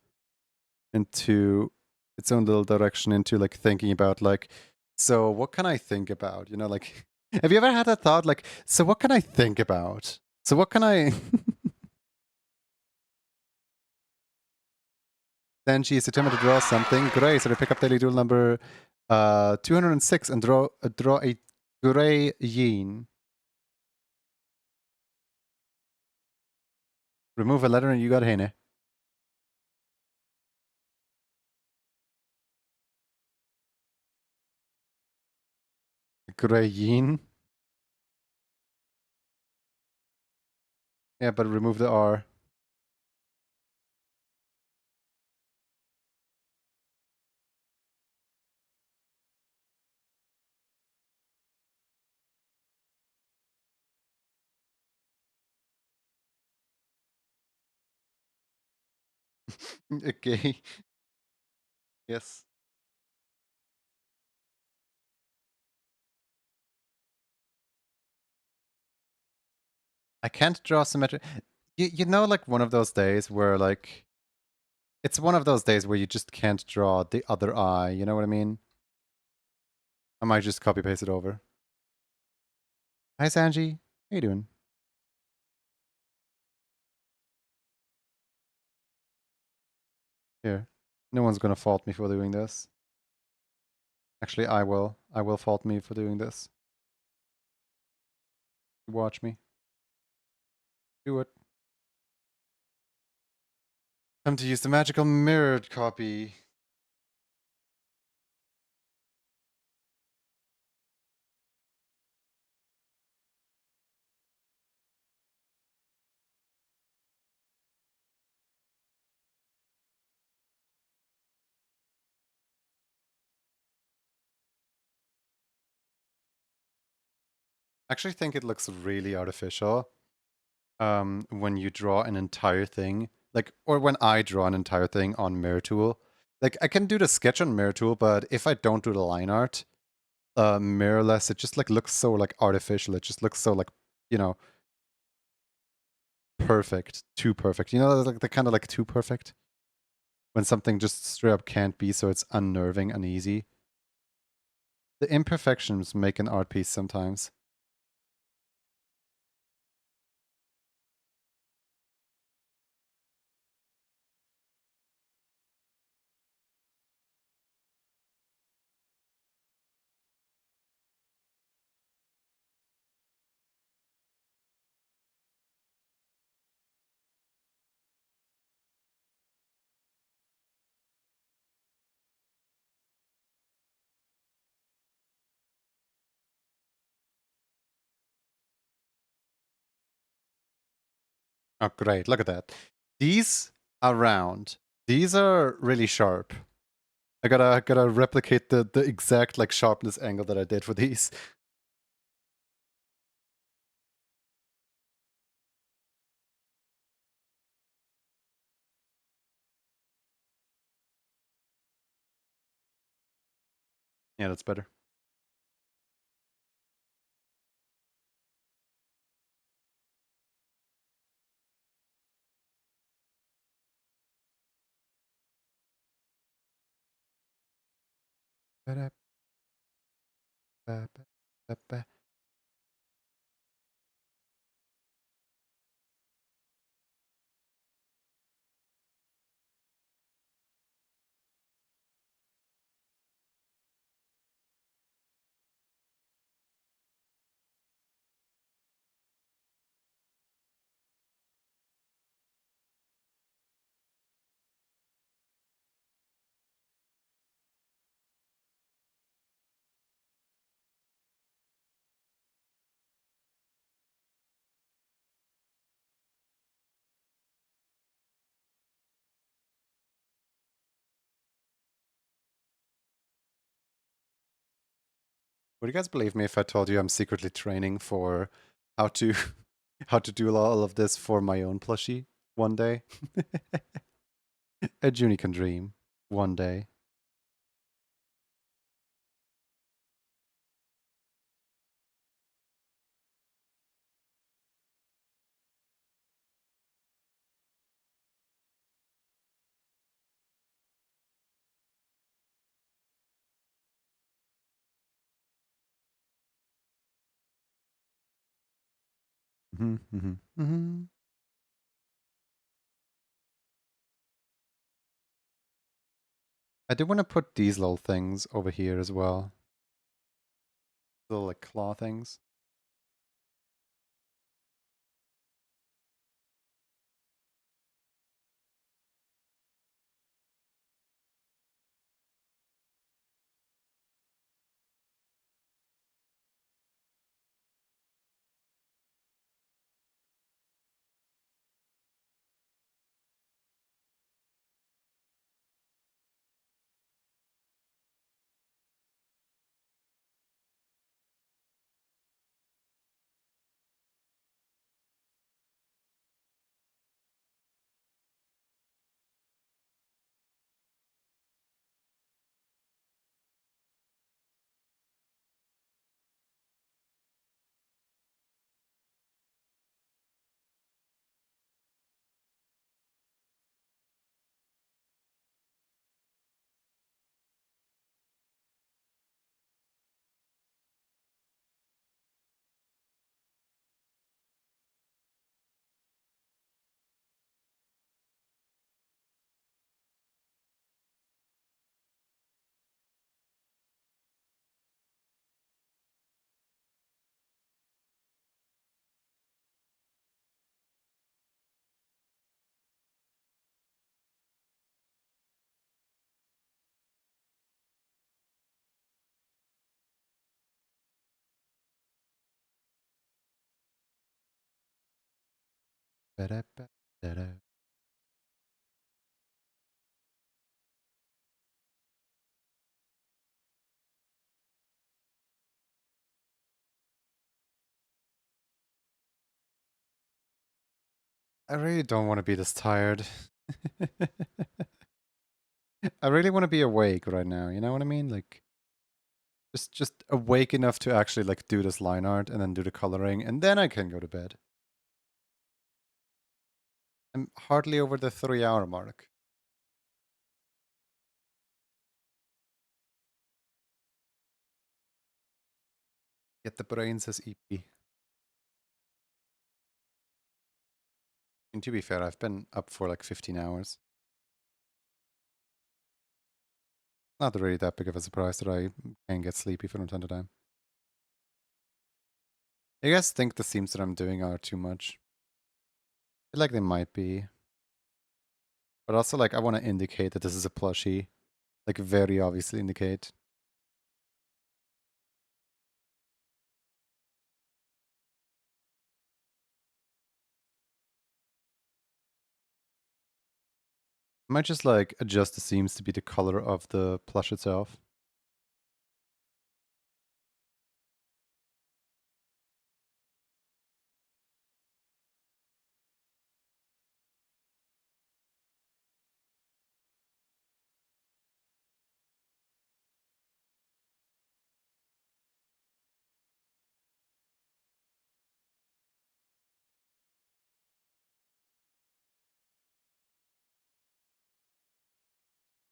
into its own little direction, into like thinking about like, so what can I think about? Like have you ever had that thought like, so what can I think about? So what can I Then she is determined to draw something. Great. So they pick up daily duel number 206 and draw a gray yin. Remove a letter and you got Hene. Gray yin. Yeah, but remove the R. Okay. Yes. I can't draw symmetric. You know, like one of those days where like it's one of those days where you just can't draw the other eye. You know what I mean? I might just copy paste it over. Hi Sanji, how you doing? Here, no one's gonna fault me for doing this. Actually, I will. I will fault me for doing this. Watch me. Do it. Time to use the magical mirrored copy. I actually think it looks really artificial when you draw an entire thing. Like, or when I draw an entire thing on Mirror Tool. Like, I can do the sketch on Mirror Tool, but if I don't do the line art, mirrorless, it just like looks so like artificial. It just looks so like, you know, perfect. Too perfect. You know, like the kind of like too perfect? When something just straight up can't be, so it's unnerving, uneasy. The imperfections make an art piece sometimes. Oh, great. Look at that. These are round. These are really sharp. I gotta replicate the exact like sharpness angle that I did for these. Yeah, that's better. Would you guys believe me if I told you I'm secretly training for how to how to do all of this for my own plushie one day? A Junie can dream one day. I do want to put these little things over here as well. Little like claw things. Ba-da-ba-da-da. I really don't want to be this tired. I really want to be awake right now, you know what I mean? Like just awake enough to actually like do this line art and then do the coloring and then I can go to bed. I'm hardly over the 3-hour mark. Yet the brain says EP. And to be fair, I've been up for like 15 hours. Not really that big of a surprise that I can get sleepy from time to time. You guys think the themes that I'm doing are too much? I feel like they might be. But also, like, I want to indicate that this is a plushie. Like, very obviously indicate. I might just, like, adjust the seams to be the color of the plush itself.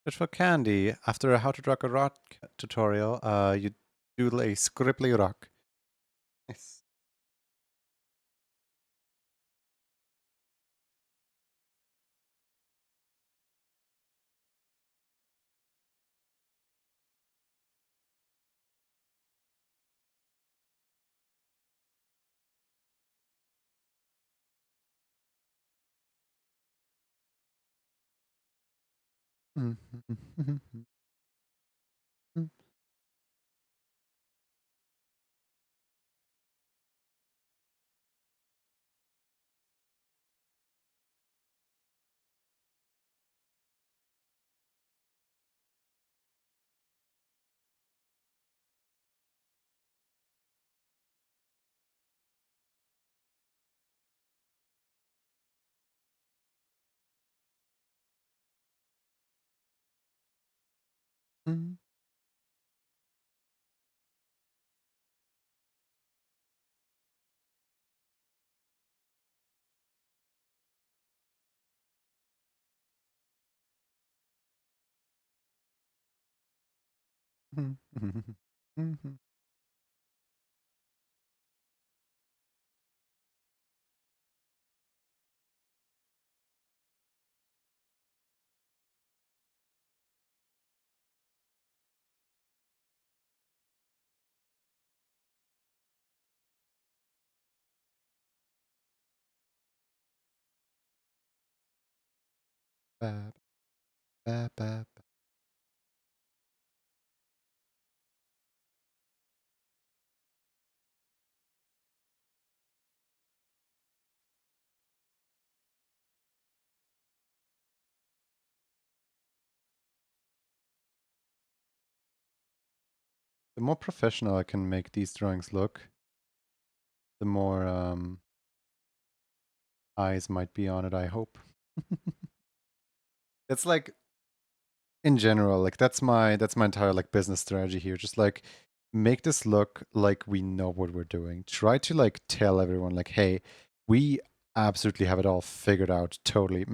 But for candy, after a How to Rock a Rock tutorial, you doodle a scribbly rock. Nice. Ba, ba, ba, ba. The more professional I can make these drawings look, the more eyes might be on it, I hope. It's like in general, like that's my entire like business strategy here. Just like make this look like we know what we're doing. Try to like tell everyone like, hey, we absolutely have it all figured out. Totally.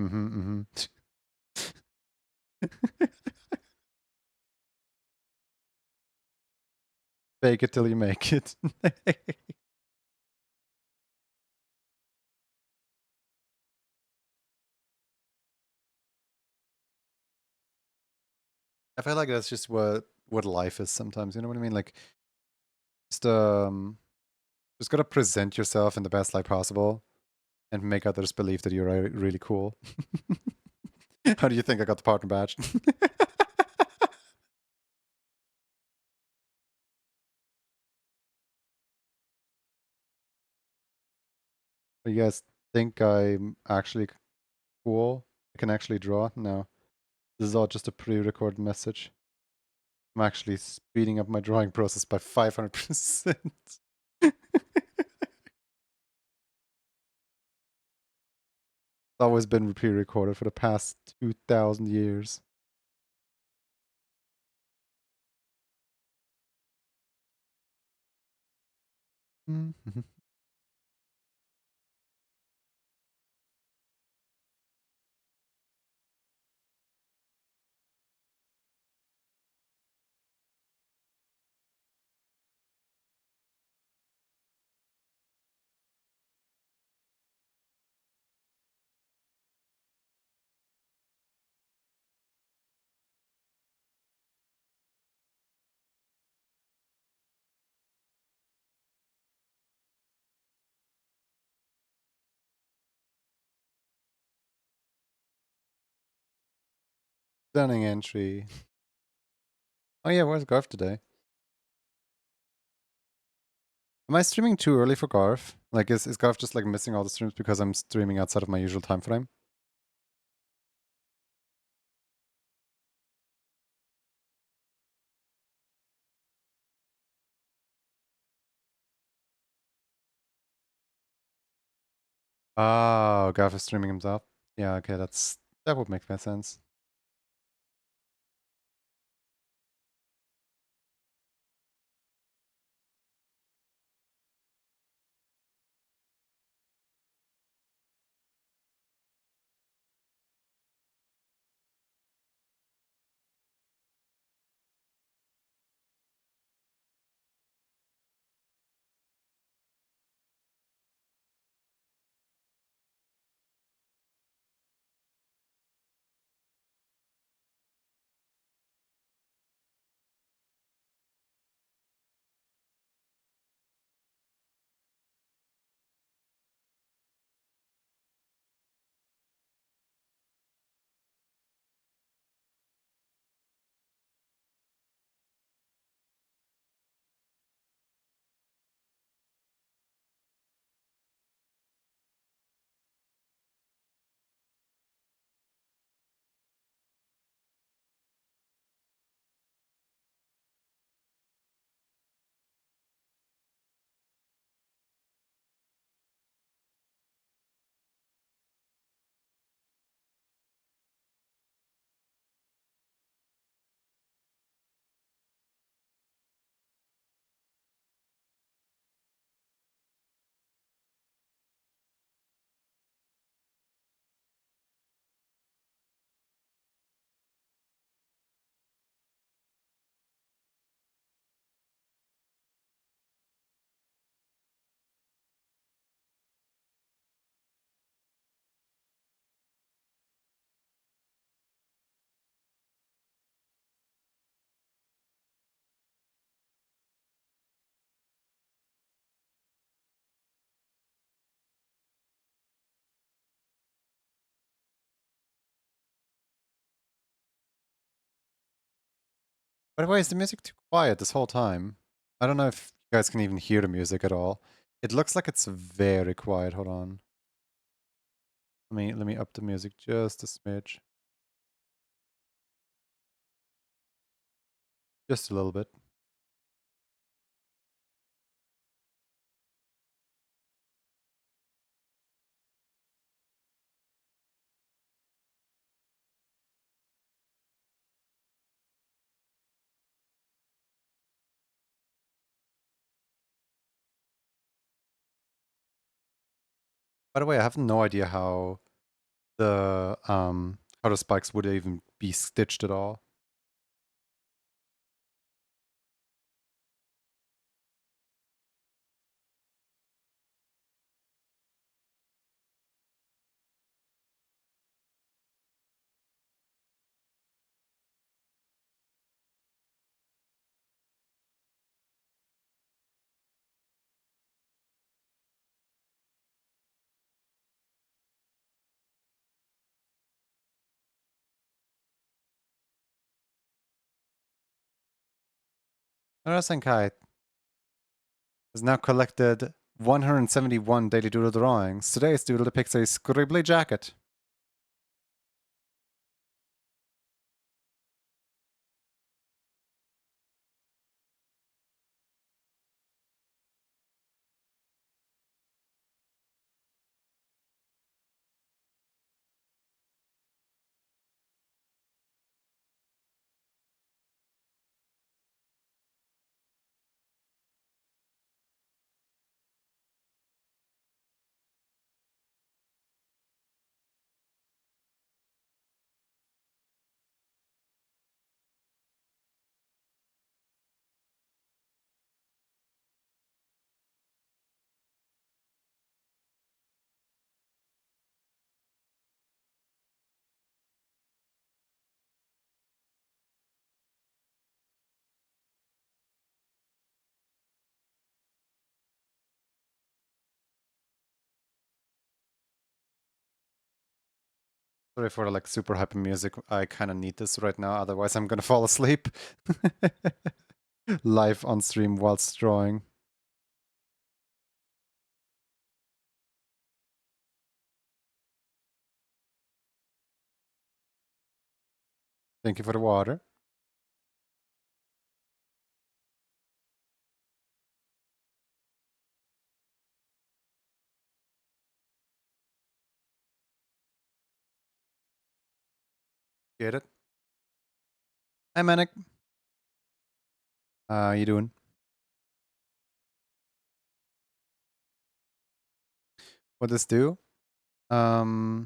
Fake it till you make it. I feel like that's just what life is sometimes. You know what I mean? Like just just gotta present yourself in the best light possible and make others believe that you're really cool. How do you think I got the partner badge? You guys think I'm actually cool. I can actually draw. No, this is all just a pre-recorded message. I'm actually speeding up my drawing process by 500%. It's always been pre-recorded for the past 2,000 years. Stunning entry. Oh yeah, where's Garth today? Am I streaming too early for Garth? Like, is Garth just like missing all the streams because I'm streaming outside of my usual time frame? Oh, Garth is streaming himself. Yeah, okay, that would make sense. By the way, is the music too quiet this whole time? I don't know if you guys can even hear the music at all. It looks like it's very quiet. Hold on. Let me up the music just a smidge. Just a little bit. By the way, I have no idea how the spikes would even be stitched at all. Senkai has now collected 171 daily doodle drawings. Today's doodle depicts a scribbly jacket. Sorry for the like super hyper music. I kind of need this right now, otherwise I'm gonna fall asleep. Live on stream whilst drawing. Thank you for the water. Get it? Hi, Manic. How you doing? What does do? I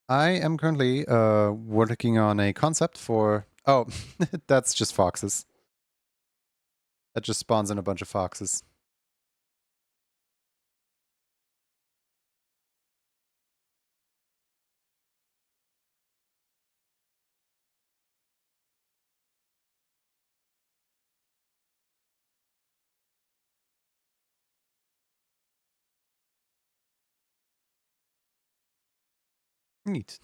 am currently working on a concept for... Oh, that's just foxes. That just spawns in a bunch of foxes. Neat.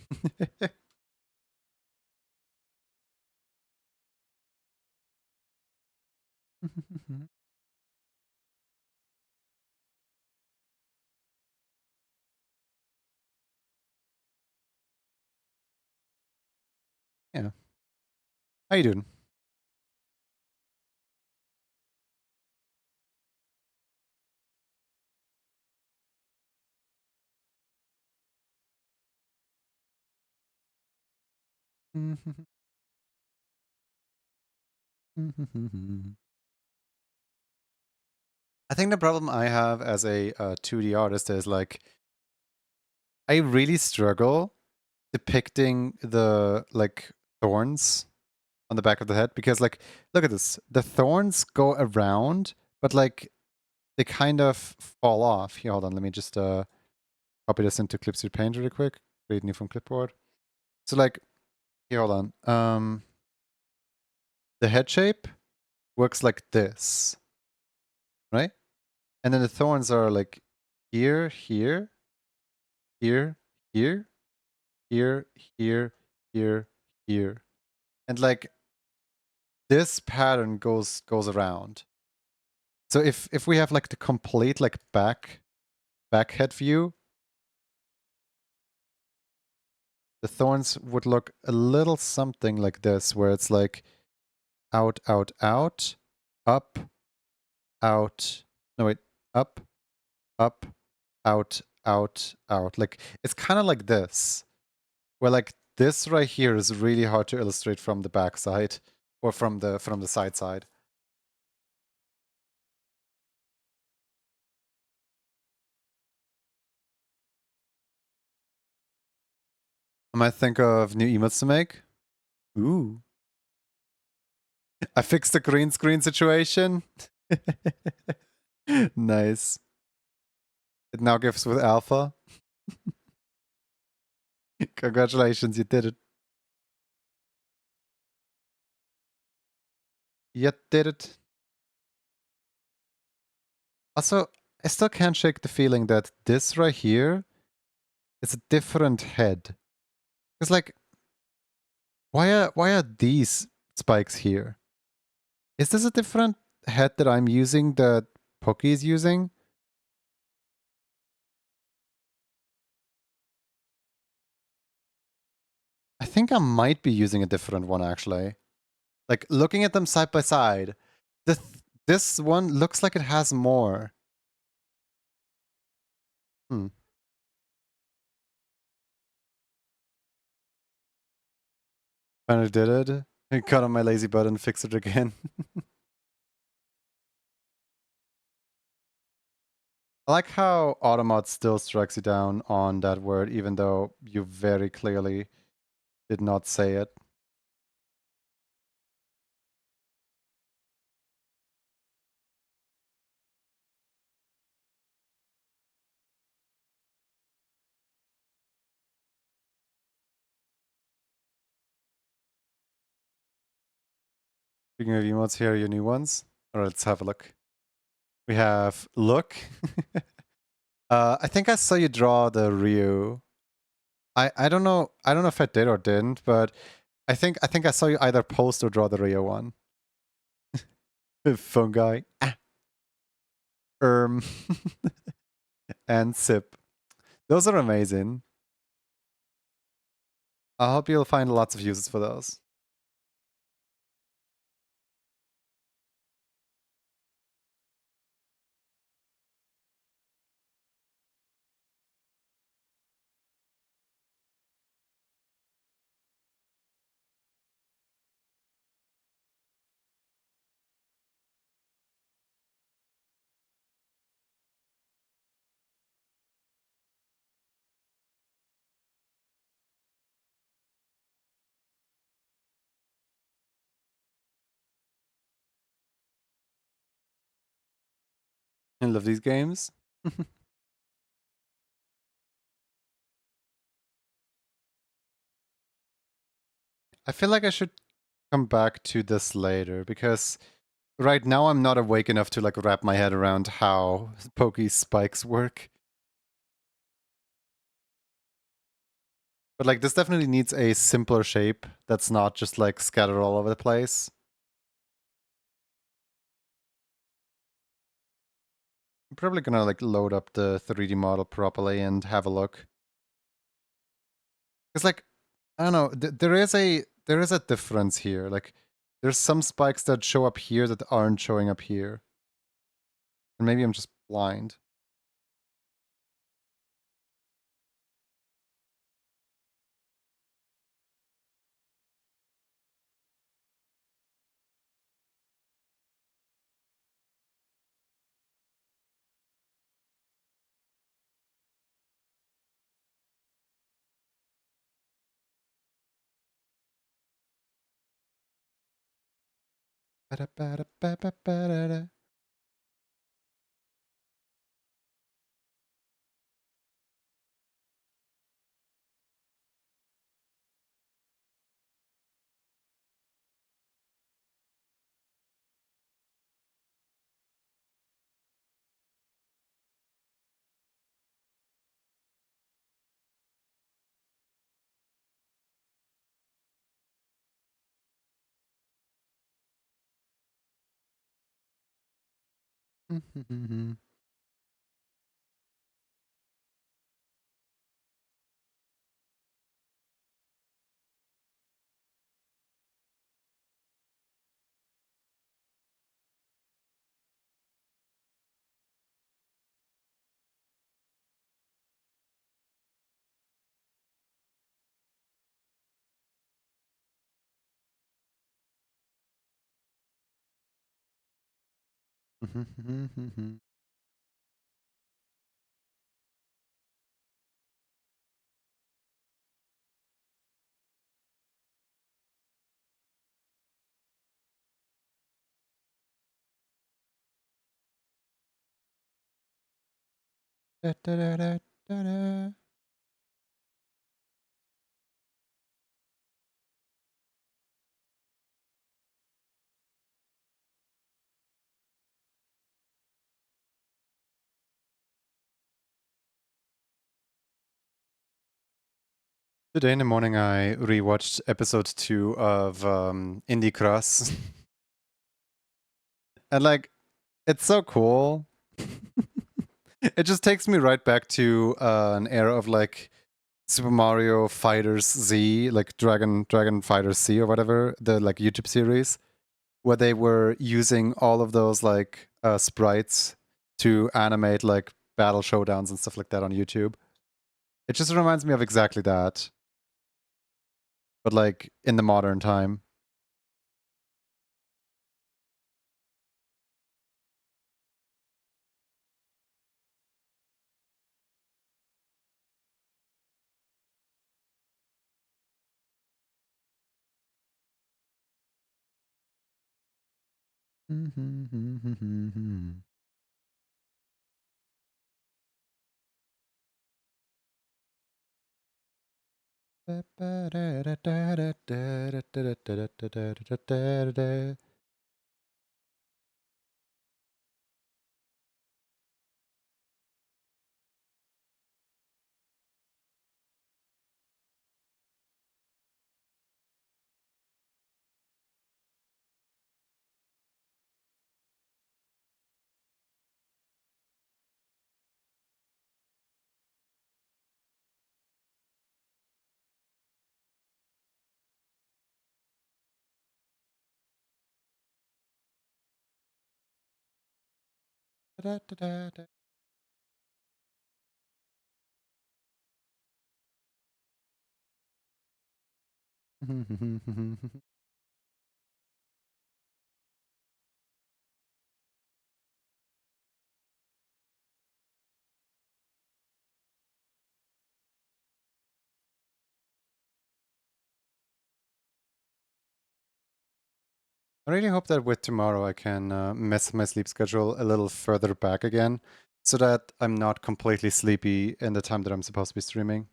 Yeah. How you doing? I think the problem I have as a 2D artist is like I really struggle depicting the like thorns on the back of the head because like look at this. The thorns go around, but like they kind of fall off. Here, hold on, let me just copy this into Clipsy Paint really quick. Create new from clipboard. So like here, hold on. The head shape works like this, right? And then the thorns are like here, here, here, here, here, here, here, here. And like this pattern goes around. So if we have like the complete like back head view, the thorns would look a little something like this, where it's like out, out, out, up, out. No wait, up, up, out, out, out. Like it's kind of like this, where like this right here is really hard to illustrate from the back side or from the side. I might think of new emotes to make. Ooh. I fixed the green screen situation. Nice. It now gives with alpha. Congratulations, you did it. You did it. Also, I still can't shake the feeling that this right here is a different head. It's like, why are these spikes here? Is this a different head that I'm using that Pokey is using? I think I might be using a different one, actually. Like, looking at them side by side, this one looks like it has more. Hmm. Finally did it. I got on my lazy butt and fixed it again. I like how Automod still strikes you down on that word, even though you very clearly did not say it. Speaking of emotes, here are your new ones. Alright, let's have a look. We have look. I think I saw you draw the Ryu. I don't know if I did or didn't, but I think I saw you either post or draw the Ryu one. Fungi. Ah. And Sip. Those are amazing. I hope you'll find lots of uses for those. I love these games. I feel like I should come back to this later because right now I'm not awake enough to like wrap my head around how pokey spikes work. But like this definitely needs a simpler shape that's not just like scattered all over the place. I'm probably gonna like load up the 3D model properly and have a look. Cause like, I don't know, there is a difference here. Like there's some spikes that show up here that aren't showing up here. And maybe I'm just blind. Ba-da-ba-da-ba-ba-ba-da-da. Da-da-da-da-da-da. Today in the morning, I rewatched episode 2 of Indie Cross. And like, it's so cool. It just takes me right back to an era of like Super Mario Fighters Z, like Dragon Fighters Z or whatever, the like YouTube series, where they were using all of those like sprites to animate like battle showdowns and stuff like that on YouTube. It just reminds me of exactly that, but like in the modern time. I really hope that with tomorrow I can mess my sleep schedule a little further back again, so that I'm not completely sleepy in the time that I'm supposed to be streaming.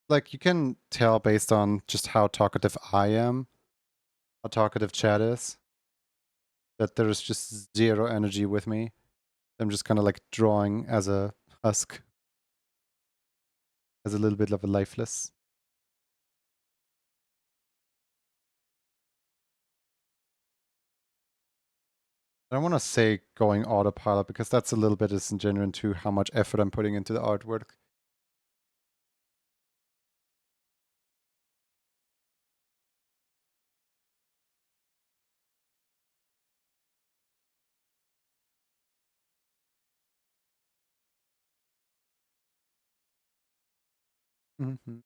Like, you can tell based on just how talkative I am, how talkative chat is, that there's just zero energy with me. I'm just kind of like drawing as a husk, as a little bit of a lifeless. I don't want to say going autopilot because that's a little bit disingenuous to how much effort I'm putting into the artwork. Mm-hmm.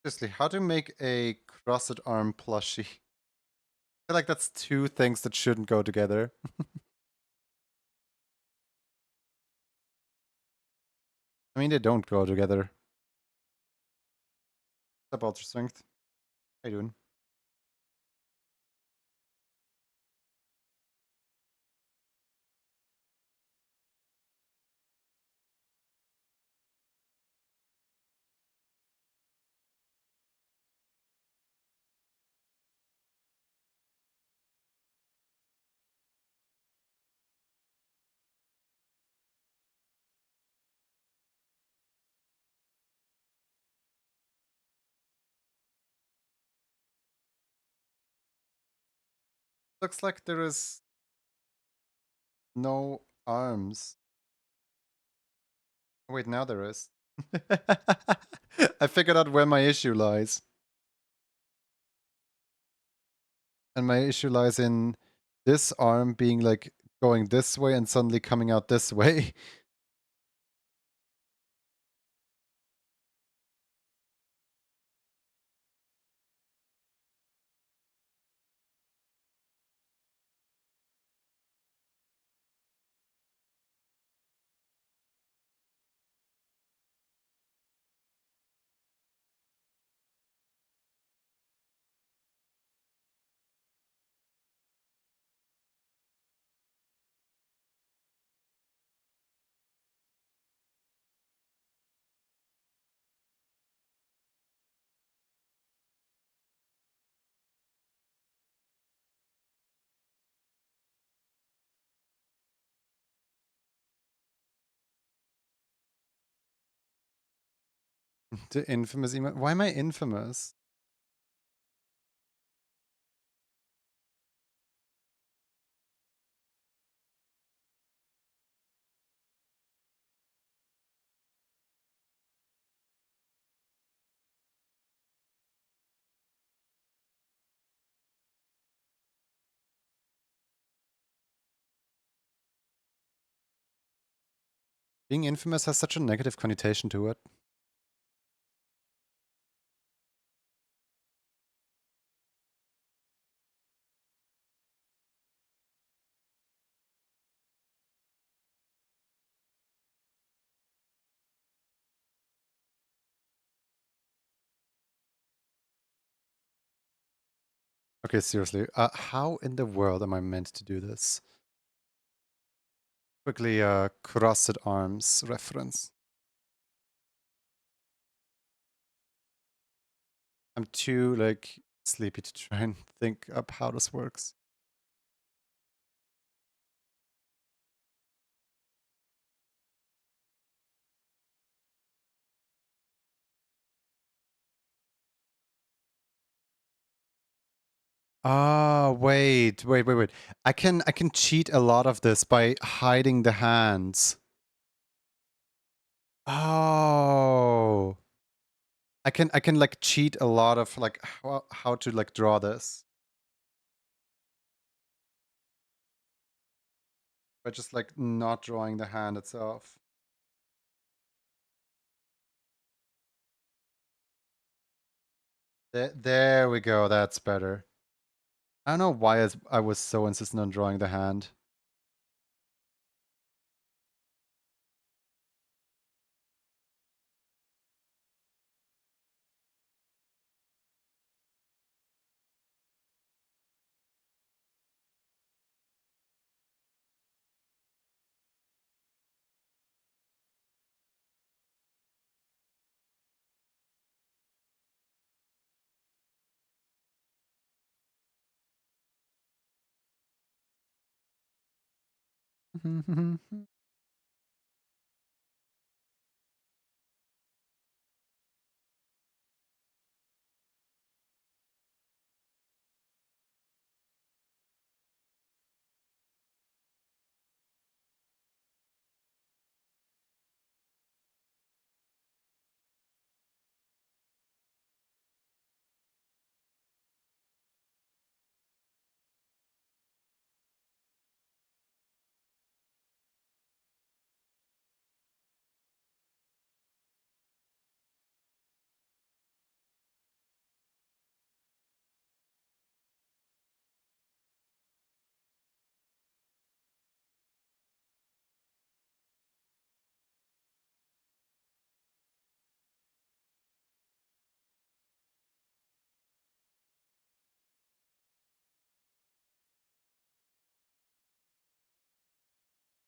Seriously, how to make a crossed arm plushie? I feel like that's two things that shouldn't go together. I mean, they don't go together. What's up, Ultra Strength? How you doing? Looks like there is no arms. Oh, wait, now there is. I figured out where my issue lies. And my issue lies in this arm being like going this way and suddenly coming out this way. The infamous email. Why am I infamous? Being infamous has such a negative connotation to it. Okay, seriously. How in the world am I meant to do this? Quickly, crossed arms reference. I'm too, like, sleepy to try and think up how this works. Ah, wait. I can cheat a lot of this by hiding the hands. Oh. I can like cheat a lot of like how to like draw this. By just like not drawing the hand itself. There we go, that's better. I don't know why I was so insistent on drawing the hand.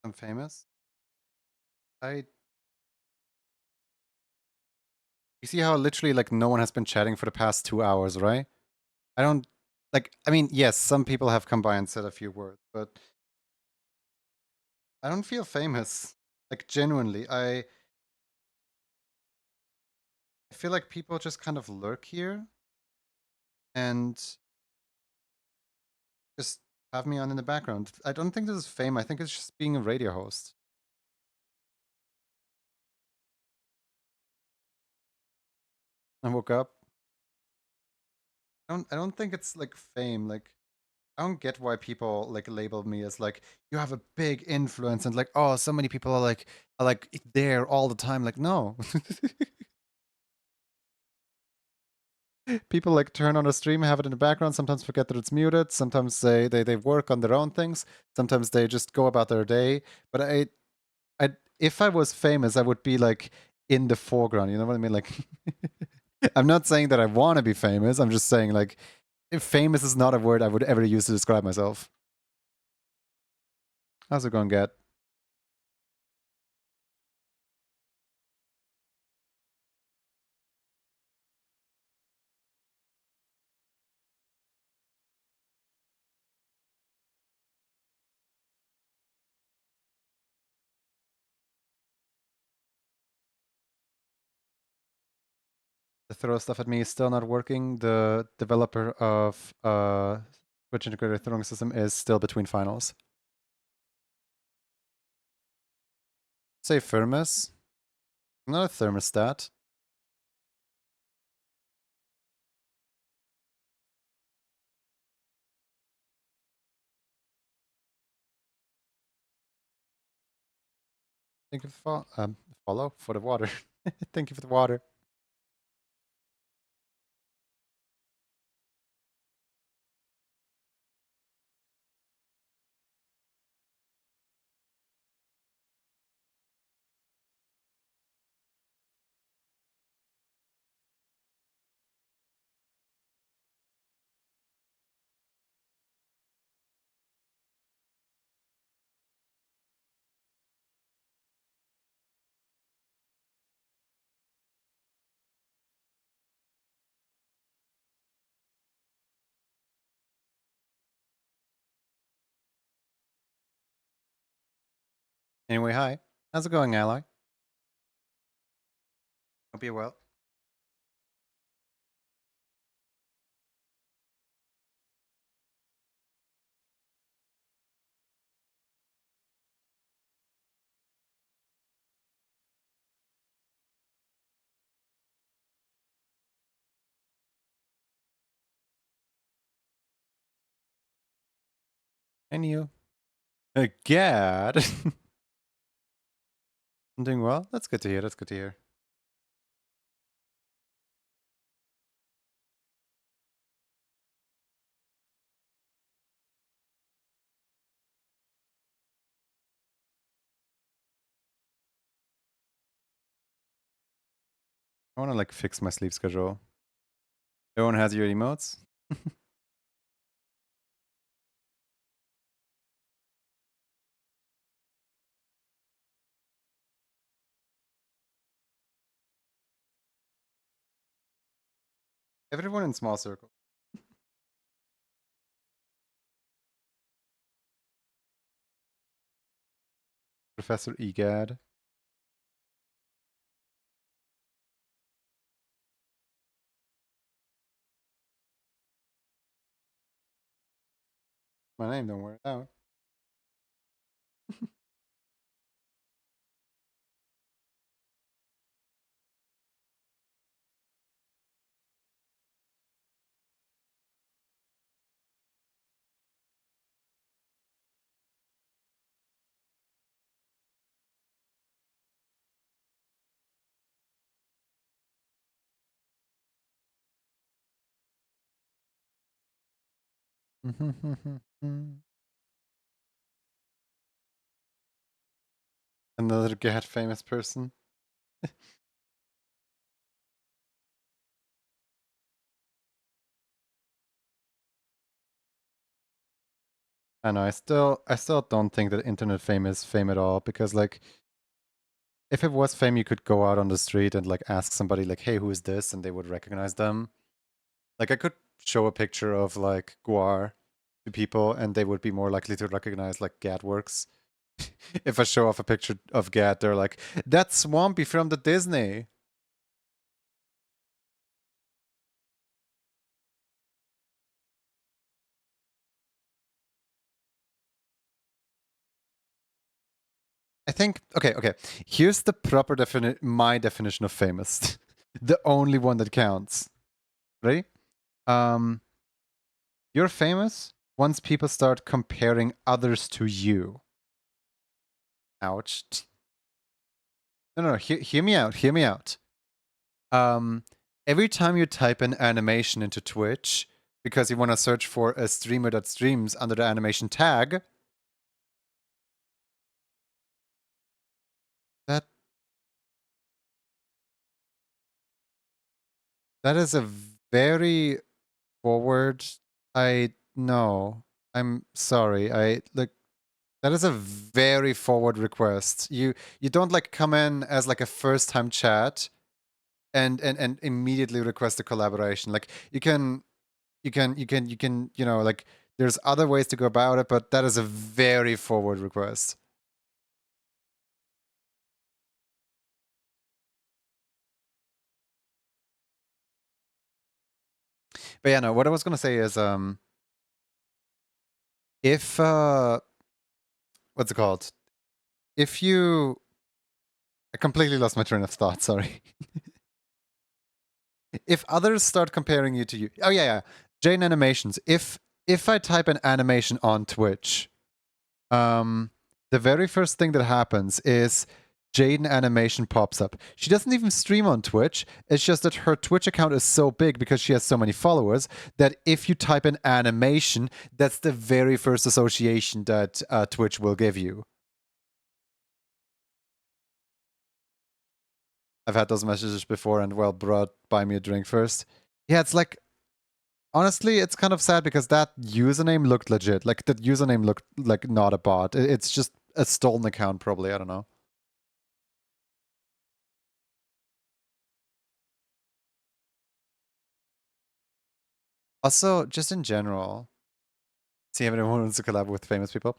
I'm famous. I You see how literally like no one has been chatting for the past 2 hours, right? I don't like I mean, yes, some people have come by and said a few words, but I don't feel famous. Like genuinely. I feel like people just kind of lurk here and just Have me on in the background. I don't think this is fame. I think it's just being a radio host. I woke up. I don't think it's like fame. Like I don't get why people like label me as like you have a big influence and like oh so many people are like there all the time. Like no. People like turn on a stream, have it in the background, sometimes forget that it's muted, sometimes they work on their own things, sometimes they just go about their day. But I if I was famous, I would be like in the foreground, you know what I mean? Like I'm not saying that I want to be famous, I'm just saying like if famous is not a word I would ever use to describe myself. How's it going, Gat? To throw stuff at me is still not working. The developer of Twitch integrated throwing system is still between finals. Say Firmus. I'm not a thermostat. Thank you for follow for the water. Thank you for the water. Anyway, hi. How's it going, ally? Hope you're well. And you? Gad. I'm doing well. That's good to hear. That's good to hear. I want to like fix my sleep schedule. Everyone has your emotes. Everyone in small circle. Professor Egad. My name, don't worry out. Another Gad famous person. I know. I still don't think that internet fame is fame at all because like if it was fame, you could go out on the street and like ask somebody like, "Hey, who is this?" and they would recognize them. Like I could show a picture of like Guar to people, and they would be more likely to recognize like Gad works. If I show off a picture of Gad, they're like, "That's Swampy from the Disney." think okay. Here's the proper my definition of famous. The only one that counts. Ready? You're famous once people start comparing others to you. Ouch. No. Hear me out. Hear me out. Every time you type an animation into Twitch because you want to search for a streamer that streams under the animation tag, that is a very forward. I no. I'm sorry. I like that is a very forward request. You don't like come in as like a first time chat and immediately request a collaboration. Like you can like there's other ways to go about it, but that is a very forward request. But yeah, no, what I was gonna say is if what's it called? If you I completely lost my train of thought, sorry. If others start comparing you to you. Oh yeah. Jane animations. If I type an animation on Twitch, the very first thing that happens is Jaden animation pops up. She doesn't even stream on Twitch. It's just that her Twitch account is so big because she has so many followers that if you type an animation, that's the very first association that Twitch will give you. I've had those messages before and, well, brought buy me a drink first. Yeah, it's like, honestly, it's kind of sad because that username looked legit. Like, that username looked like not a bot. It's just a stolen account, probably. I don't know. Also, just in general, see if anyone wants to collab with famous people.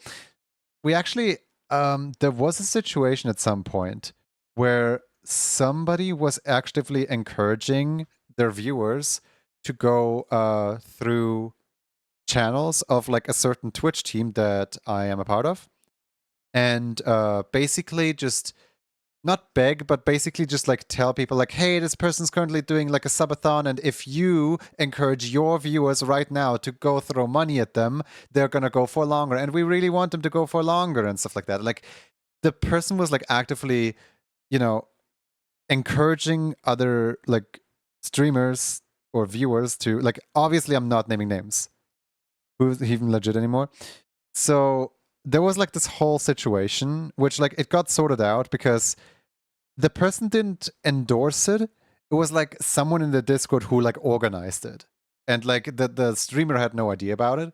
We actually, there was a situation at some point where somebody was actively encouraging their viewers to go through channels of like a certain Twitch team that I am a part of, and basically just not beg, but basically just like tell people like, hey, this person's currently doing like a subathon, and if you encourage your viewers right now to go throw money at them, they're gonna go for longer, and we really want them to go for longer and stuff like that. Like the person was like actively, encouraging other like streamers or viewers to like, obviously I'm not naming names. Who's even legit anymore? So there was like this whole situation which like it got sorted out because the person didn't endorse it. It was like someone in the Discord who like organized it. And like the streamer had no idea about it.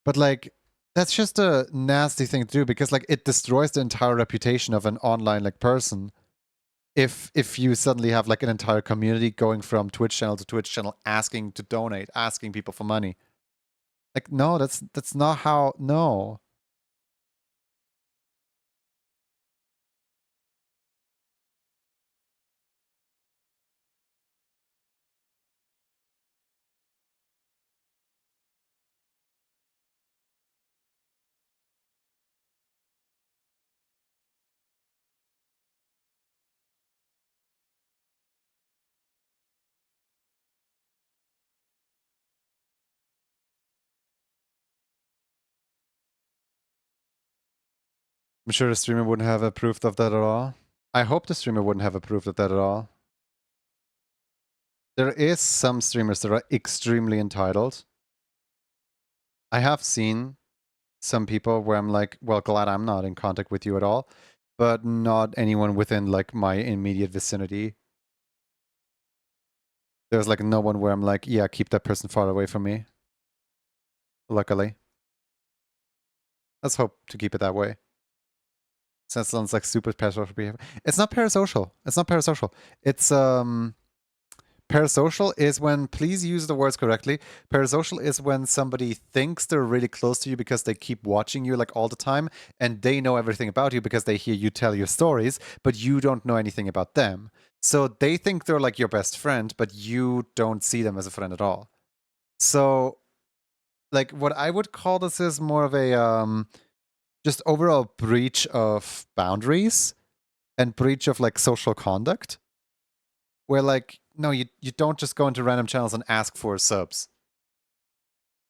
But like that's just a nasty thing to do because like it destroys the entire reputation of an online like person. If you suddenly have like an entire community going from Twitch channel to Twitch channel asking to donate, asking people for money. Like no, that's not how no. I'm sure the streamer wouldn't have approved of that at all. I hope the streamer wouldn't have approved of that at all. There is some streamers that are extremely entitled. I have seen some people where I'm like, well, glad I'm not in contact with you at all, but not anyone within like my immediate vicinity. There's like no one where I'm like, yeah, keep that person far away from me. Luckily. Let's hope to keep it that way. That sounds like super parasocial behavior. It's not parasocial. It's not parasocial. It's parasocial is when, please use the words correctly. Parasocial is when somebody thinks they're really close to you because they keep watching you like all the time and they know everything about you because they hear you tell your stories, but you don't know anything about them. So they think they're like your best friend, but you don't see them as a friend at all. So like what I would call this is more of a just overall breach of boundaries and breach of like social conduct. Where like, no, you don't just go into random channels and ask for subs.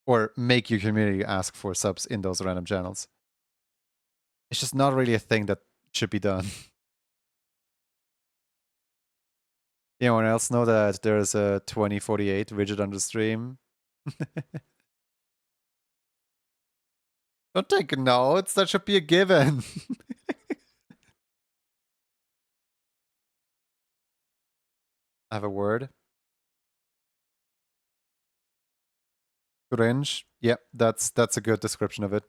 Or make your community ask for subs in those random channels. It's just not really a thing that should be done. Anyone else know that there's a 2048 widget on the stream? Don't take notes, that should be a given. I have a word. Cringe. Yep, that's a good description of it.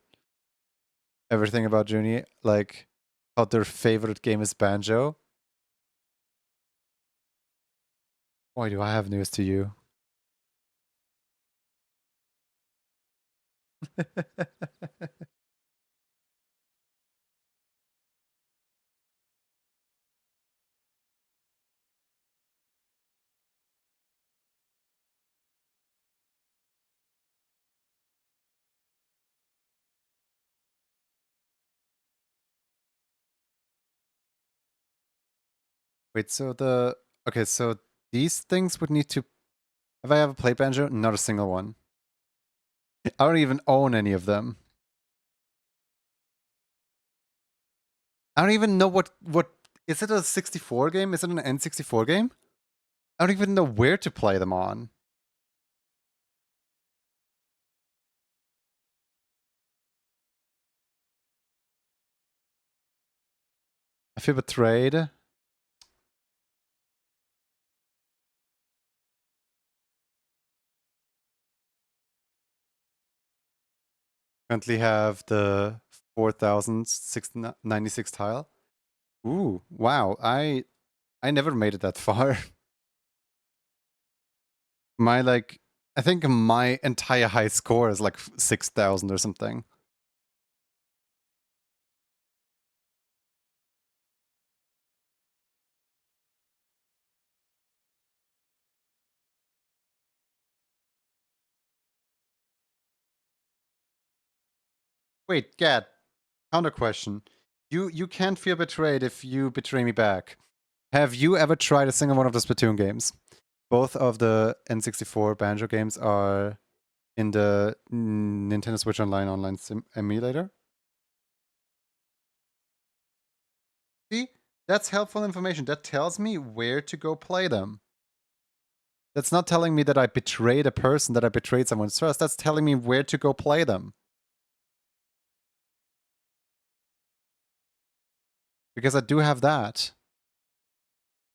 Everything about Junie, like how their favorite game is Banjo. Boy, do I have news to you. Wait, so okay, so these things would need to. Have I ever played Banjo? Not a single one. I don't even own any of them. I don't even know what is it a 64 game? Is it an N64 game? I don't even know where to play them on. I feel betrayed. Currently have the 4096 tile. Ooh, wow. I never made it that far. My like I think my entire high score is like 6,000 or something. Wait, Gad, counter question. You can't feel betrayed if you betray me back. Have you ever tried a single one of the Splatoon games? Both of the N64 Banjo games are in the Nintendo Switch Online emulator. See? That's helpful information. That tells me where to go play them. That's not telling me that I betrayed a person, that I betrayed someone's trust. That's telling me where to go play them. Because I do have that.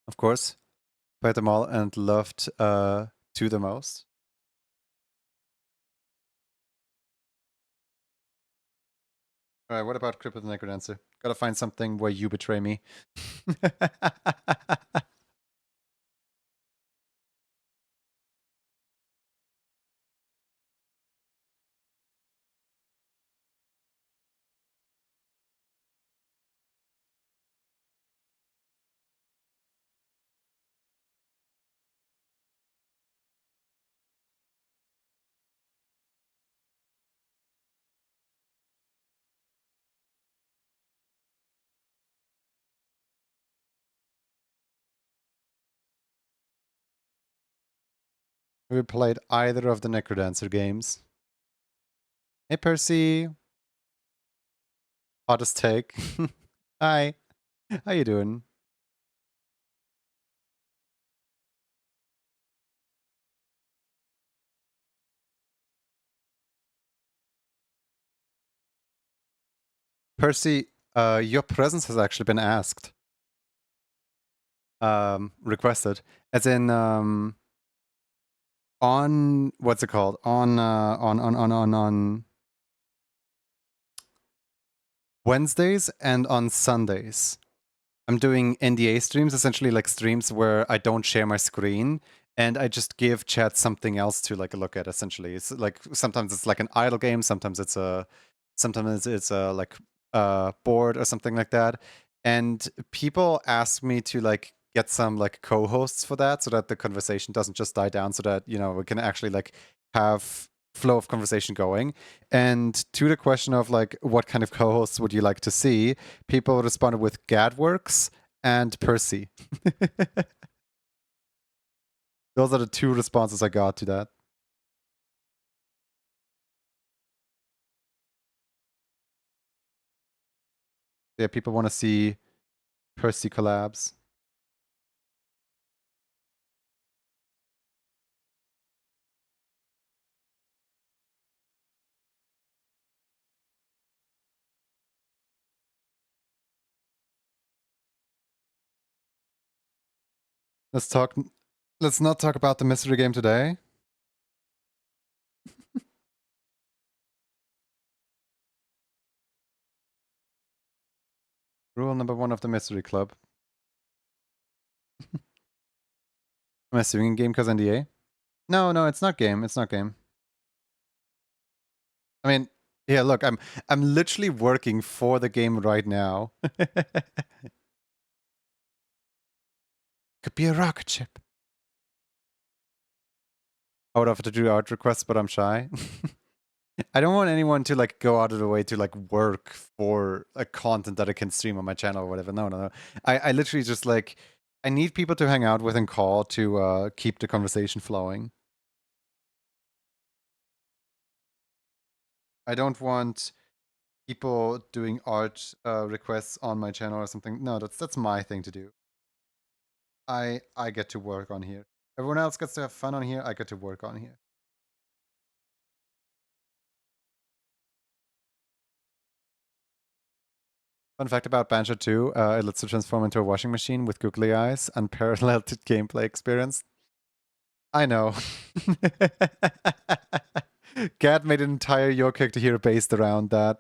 Of course. Played them all and loved two the most. Alright, what about Crypto the Necrodancer? Gotta find something where you betray me. Have you played either of the Necrodancer games? Hey Percy. Hottest take. Hi. How you doing? Percy, your presence has actually been asked. Requested. As in on what's it called? On Wednesdays and on Sundays. I'm doing NDA streams, essentially like streams where I don't share my screen and I just give chat something else to like look at. Essentially, it's like sometimes it's like an idle game, sometimes it's a like board or something like that. And people ask me to like get some like co-hosts for that, so that the conversation doesn't just die down, so that we can actually like have flow of conversation going. And to the question of like, what kind of co-hosts would you like to see? People responded with Gadworks and Percy. Those are the two responses I got to that. Yeah, people want to see Percy collabs. Let's not talk about the mystery game today. Rule number 1 of the mystery club. Am I suing game because NDA? No, it's not game. It's not game. I mean, yeah, look, I'm literally working for the game right now. Could be a rocket ship. I would offer to do art requests, but I'm shy. I don't want anyone to like go out of the way to like work for a content that I can stream on my channel or whatever. No. I literally just like I need people to hang out with and call to keep the conversation flowing. I don't want people doing art requests on my channel or something. No, that's my thing to do. I get to work on here. Everyone else gets to have fun on here. I get to work on here. Fun fact about Banjo 2, it lets you transform into a washing machine with googly eyes, unparalleled gameplay experience. I know. Gad made an entire Your Character here based around that.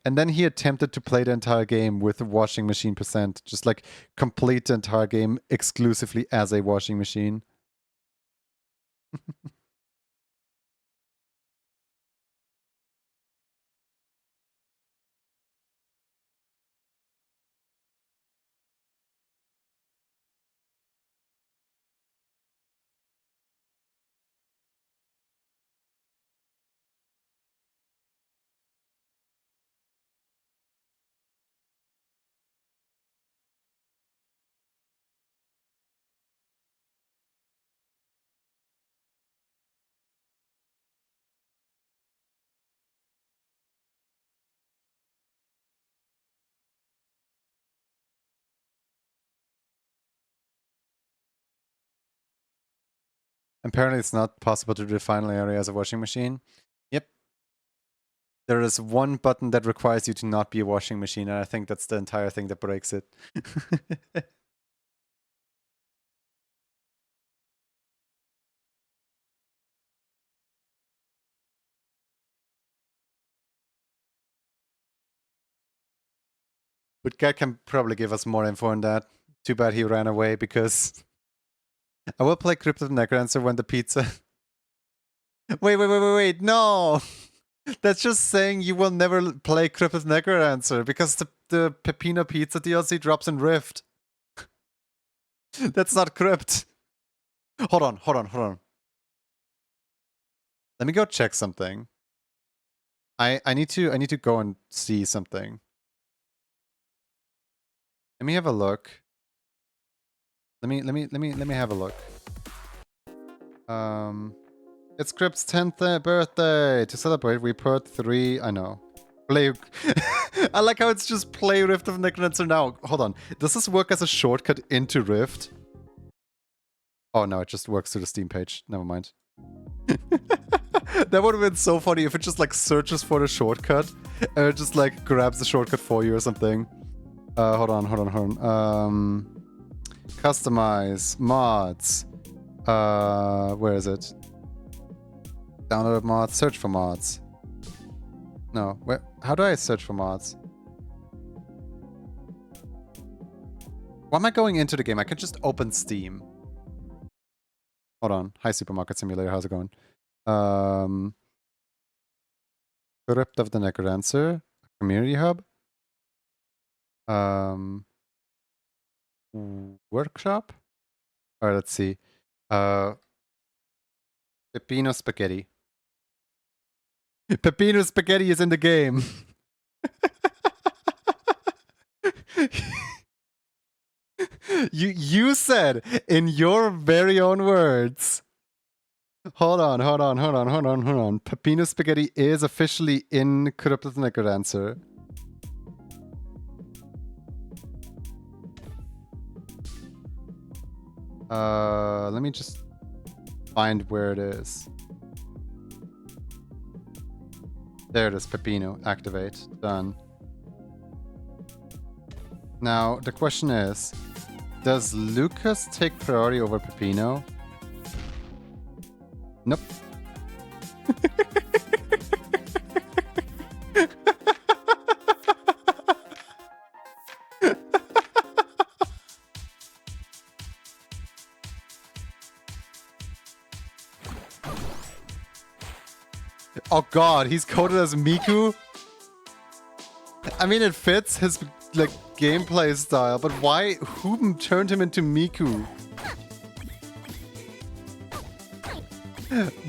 And then he attempted to play the entire game with a washing machine percent. Just like complete the entire game exclusively as a washing machine. Apparently it's not possible to do the final area as a washing machine. Yep. There is one button that requires you to not be a washing machine, and I think that's the entire thing that breaks it. But Gad can probably give us more info on that. Too bad he ran away because I will play Crypt of Necrodancer when the pizza. Wait, no! That's just saying you will never play Crypt of Necrodancer because the Pepino Pizza DLC drops in Rift. That's not Crypt. Hold on. Let me go check something. I need to go and see something. Let me have a look. Let me have a look. It's Crypt's 10th birthday. To celebrate, we put 3. I know. Play. I like how it's just play Rift of Necrodancer now. Hold on. Does this work as a shortcut into Rift? Oh no, it just works through the Steam page. Never mind. That would have been so funny if it just like searches for the shortcut and it just like grabs the shortcut for you or something. Hold on. Customize mods. Where is it? Download mods, search for mods. No, where? How do I search for mods? Why am I going into the game? I can just open Steam. Hold on. Hi, Supermarket Simulator. How's it going? Crypt of the Necrodancer. Community Hub. Workshop. All right, let's see. Peppino Spaghetti. Peppino Spaghetti is in the game. You said in your very own words. Hold on. Peppino Spaghetti is officially in Corrupted Necrodancer. Let me just find where it is. There it is, Peppino. Activate. Done. Now, the question is, does Lucas take priority over Peppino? Nope. Oh god, he's coded as Miku? I mean, it fits his, like, gameplay style, but why? Who turned him into Miku?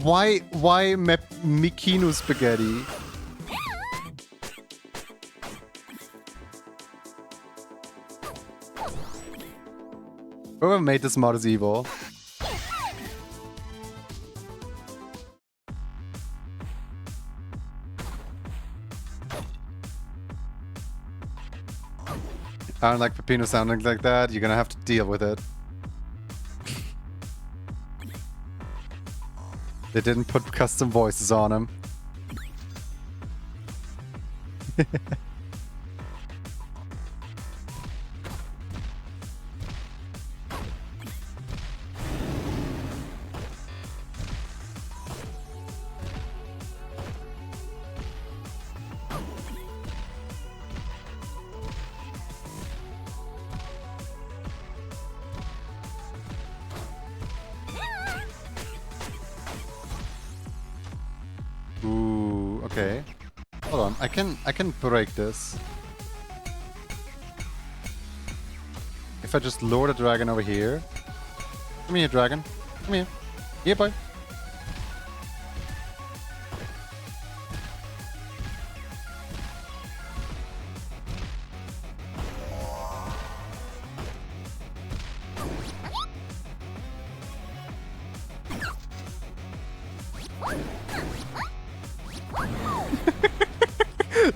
Why Mikino Spaghetti? Whoever made this mod is evil. I don't like Peppino sounding like that. You're gonna have to deal with it. They didn't put custom voices on him. Ooh, okay. Hold on, I can break this. If I just lure the dragon over here. Come here, dragon. Come here. Here, boy.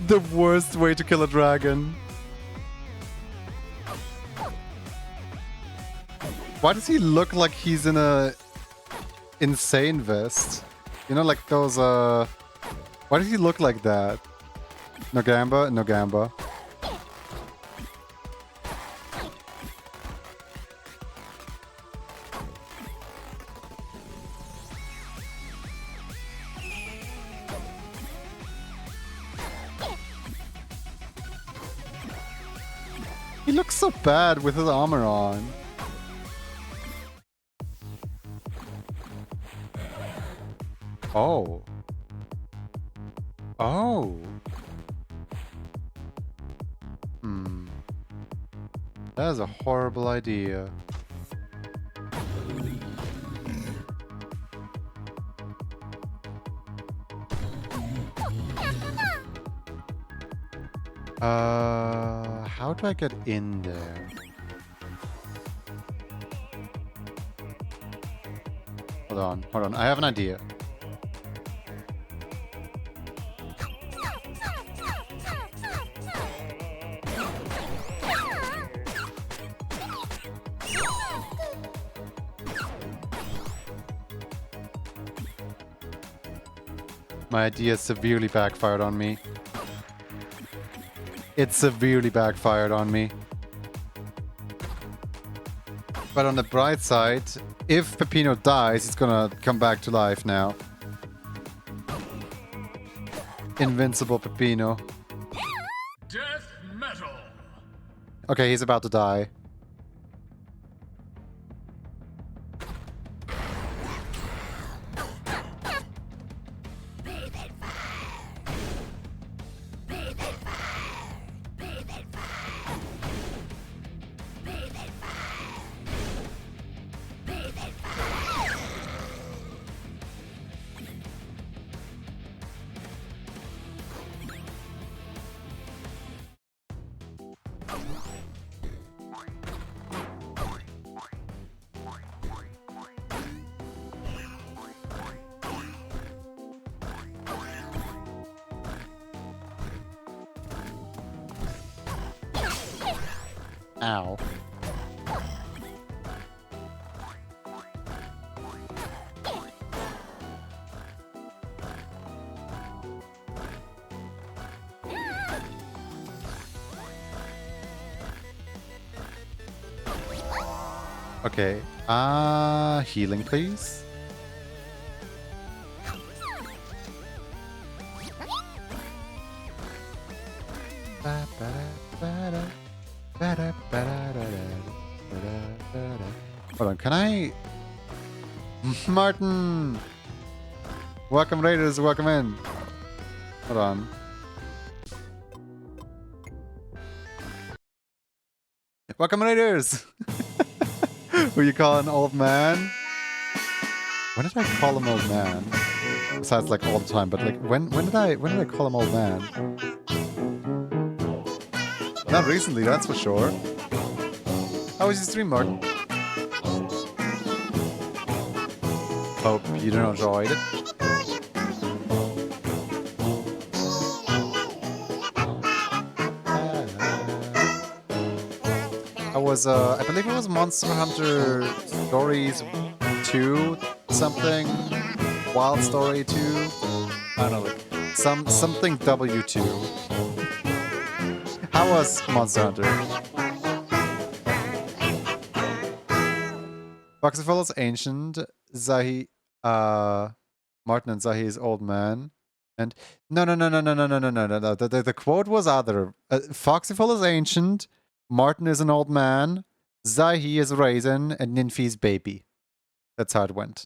The worst way to kill a dragon. Why does he look like he's in a insane vest? You know, like those, why does he look like that? No gamba? No gamba. He looks so bad with his armor on. Oh. Oh. That is a horrible idea. How do I get in there? Hold on. I have an idea. My idea severely backfired on me. It severely backfired on me. But on the bright side, if Peppino dies, he's gonna come back to life now. Invincible Peppino. Death metal. Okay, he's about to die. Ow. Okay. Healing, please. Hold on, can I... Martin! Welcome, Raiders, welcome in. Hold on. Welcome, Raiders! Who you call an old man? When did I call him old man? Besides, like, all the time, but like, when did I call him old man? Not recently, that's for sure. How was your stream, Martin? Hope you enjoyed it. I believe it was Monster Hunter Stories 2 something, Wild Story 2. I don't know, like something W2. How was Monster Hunter? Foxy Follows Ancient, Zahi, Martin and Zahi's old man. And no. The quote was other. Foxy Follows Ancient, Martin is an old man, Zahi is a raisin, and Ninfi's baby. That's how it went.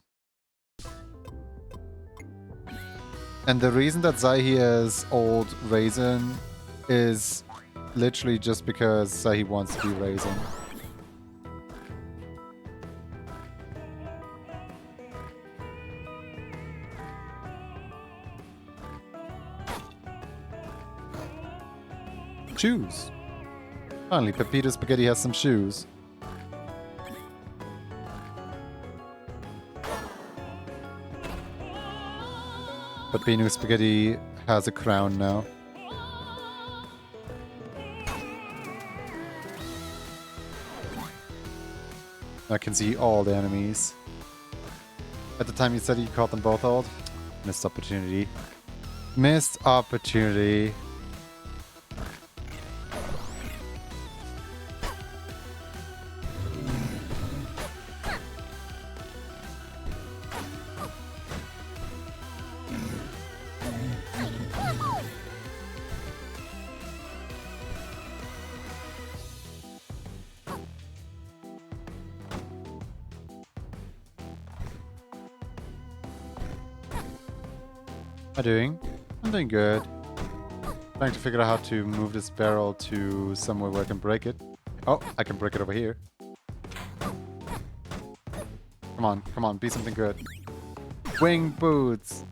And the reason that Zahi is old raisin is literally just because Zahi wants to be raisin. Shoes. Finally, Pepito Spaghetti has some shoes. But Pepino Spaghetti has a crown now. I can see all the enemies. At the time you said you caught them both old. Missed opportunity. Missed opportunity. How am I doing? I'm doing good. Trying to figure out how to move this barrel to somewhere where I can break it. Oh, I can break it over here. Come on, be something good. Wing boots!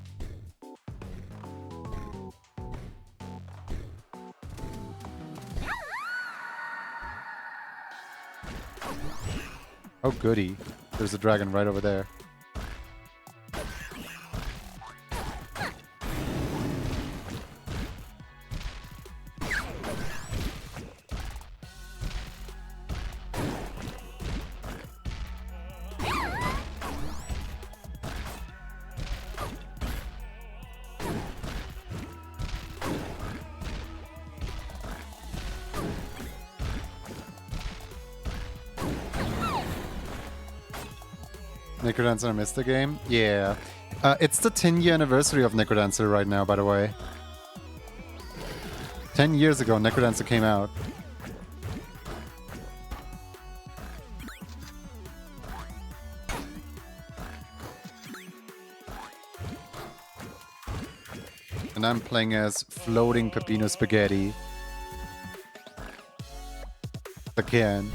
Oh goody. There's a dragon right over there. Necrodancer missed the game? Yeah. It's the 10-year anniversary of Necrodancer right now, by the way. 10 years ago, Necrodancer came out. And I'm playing as floating Pepino Spaghetti. Again.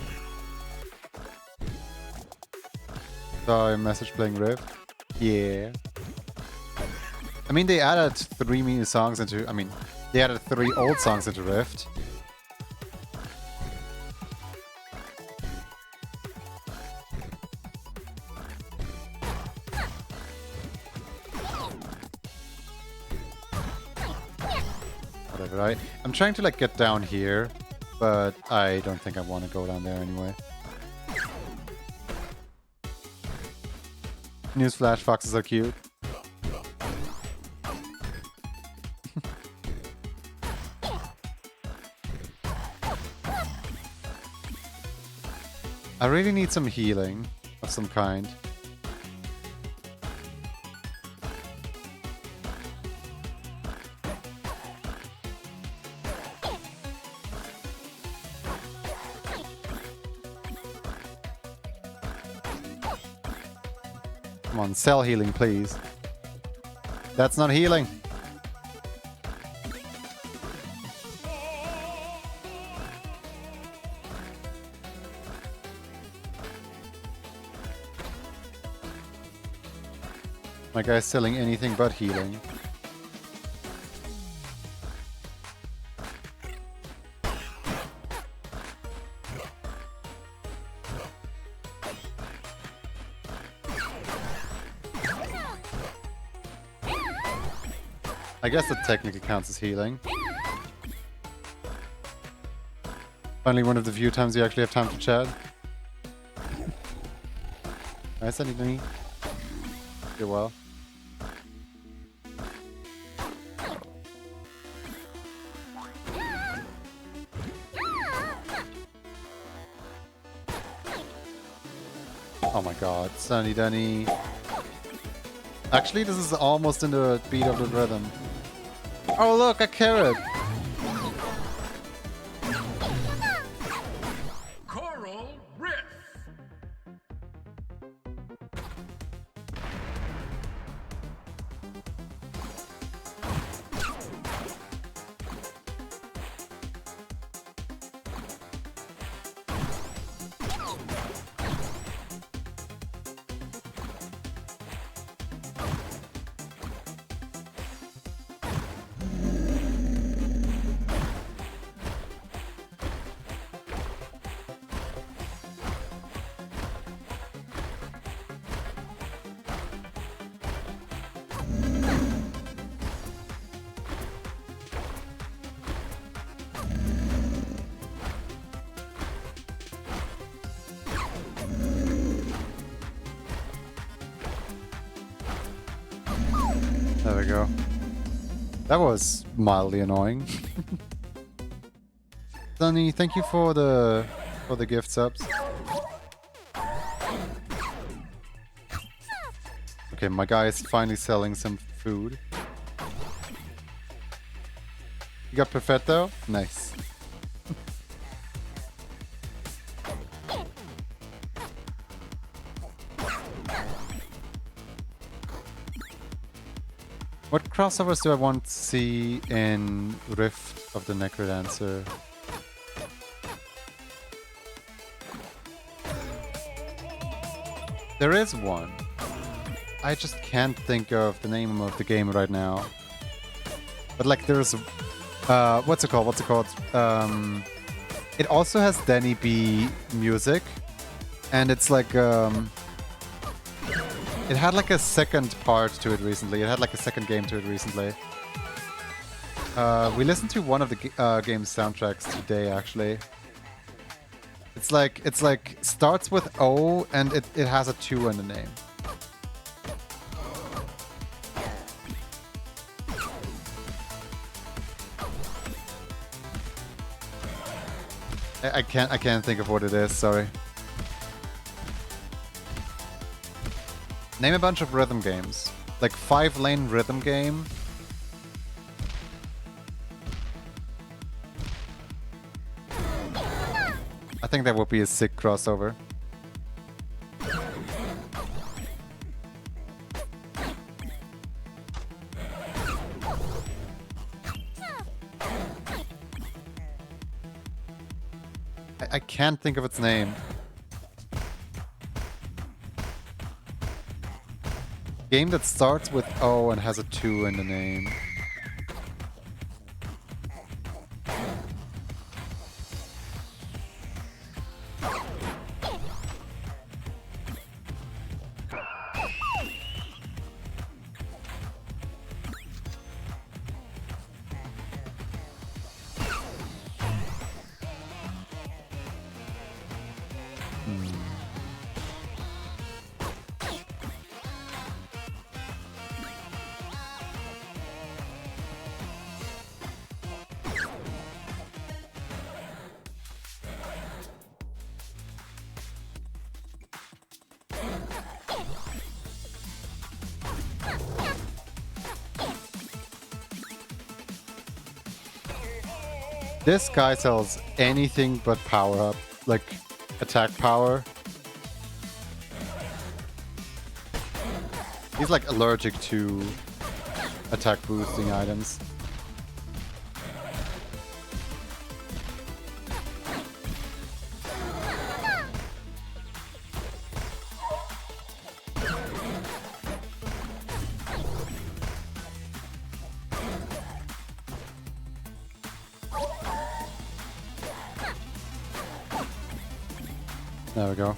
Saw a message playing Rift. Yeah. I mean, they added 3 new songs into... I mean, they added 3 old songs into Rift. Whatever, I'm trying to, like, get down here, but I don't think I want to go down there anyway. Newsflash, foxes are cute. I really need some healing of some kind. Come on, cell healing, please. That's not healing. My guy's selling anything but healing. I guess that technically counts as healing. Finally, one of the few times you actually have time to chat. Nice, anything? You're well. Oh my god, Sunny Dunny. Actually, this is almost in the beat of the rhythm. Oh look, a carrot! Coral Riff. There we go. That was mildly annoying. Sunny, thank you for the gift subs. Okay, my guy is finally selling some food. You got Perfetto? Nice. What crossovers do I want to see in Rift of the Necrodancer? There is one. I just can't think of the name of the game right now. But like there's... what's it called? It also has Danny B music. And it's like... it had like a second part to it recently. It had like a second game to it recently. We listened to one of the game's soundtracks today, actually. It's like starts with O and it has a 2 in the name. I can't think of what it is. Sorry. Name a bunch of rhythm games. Like 5-lane rhythm game. I think that would be a sick crossover. I can't think of its name. Game that starts with O and has a 2 in the name. This guy sells anything but power up, like attack power. He's like allergic to attack boosting items. There we go.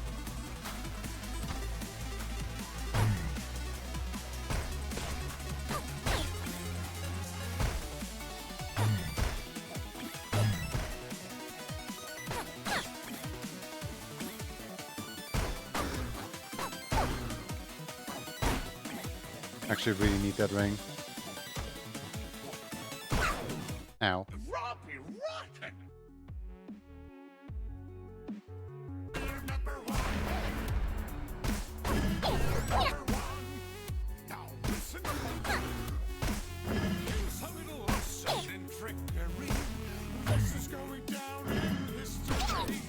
Actually really need that ring. Ow. Robbie Rotten! Now listen up. Use a little sudden trickery. This is going down in history.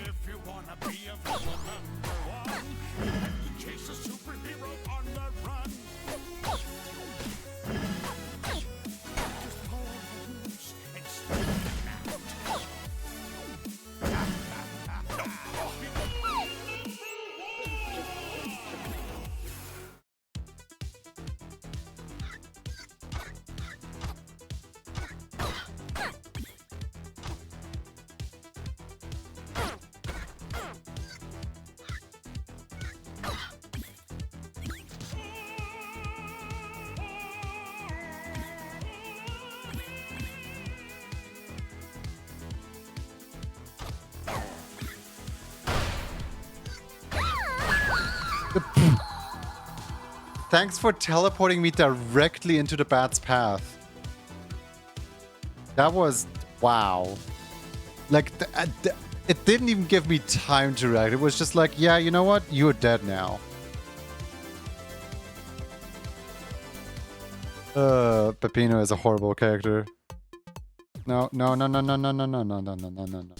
If you wanna be a villain #1, you have to chase a superhero on the run. Just follow the rules and stay out. Thanks for teleporting me directly into the bat's path. That was... wow. Like, it didn't even give me time to react. It was just like, yeah, you know what? You're dead now. Peppino is a horrible character. No, no, no, no, no, no, no, no, no, no, no, no, no, no.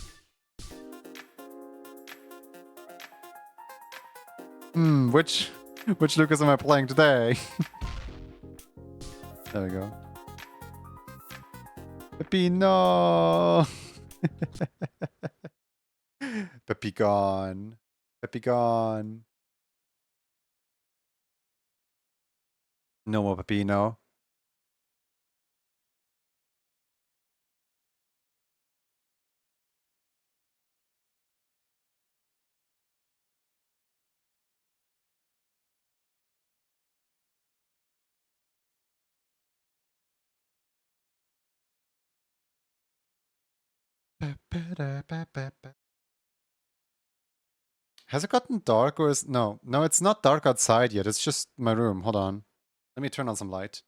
Which Lucas am I playing today? There we go. Peppino! Peppy gone. Peppy gone. No more Peppino. Has it gotten dark or is... No, no, it's not dark outside yet. It's just my room. Hold on. Let me turn on some light.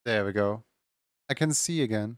There we go. I can see again.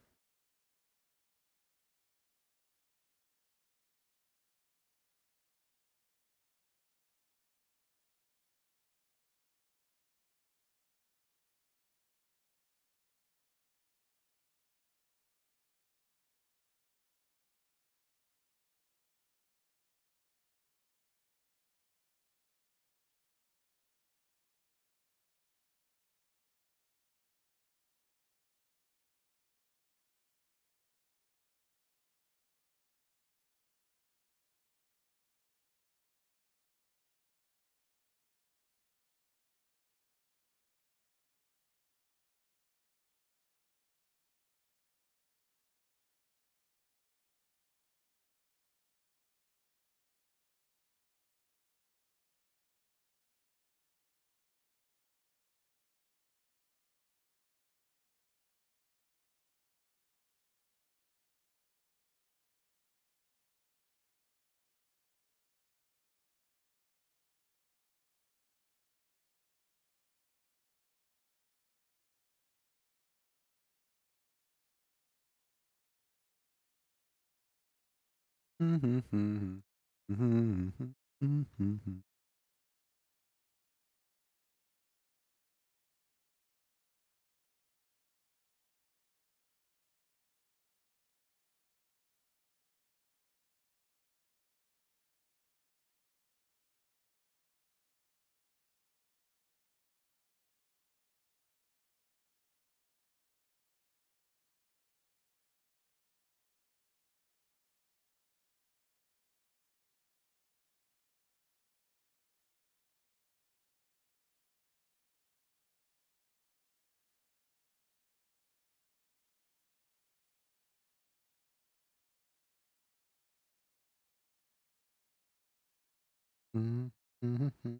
Mhm, mhm.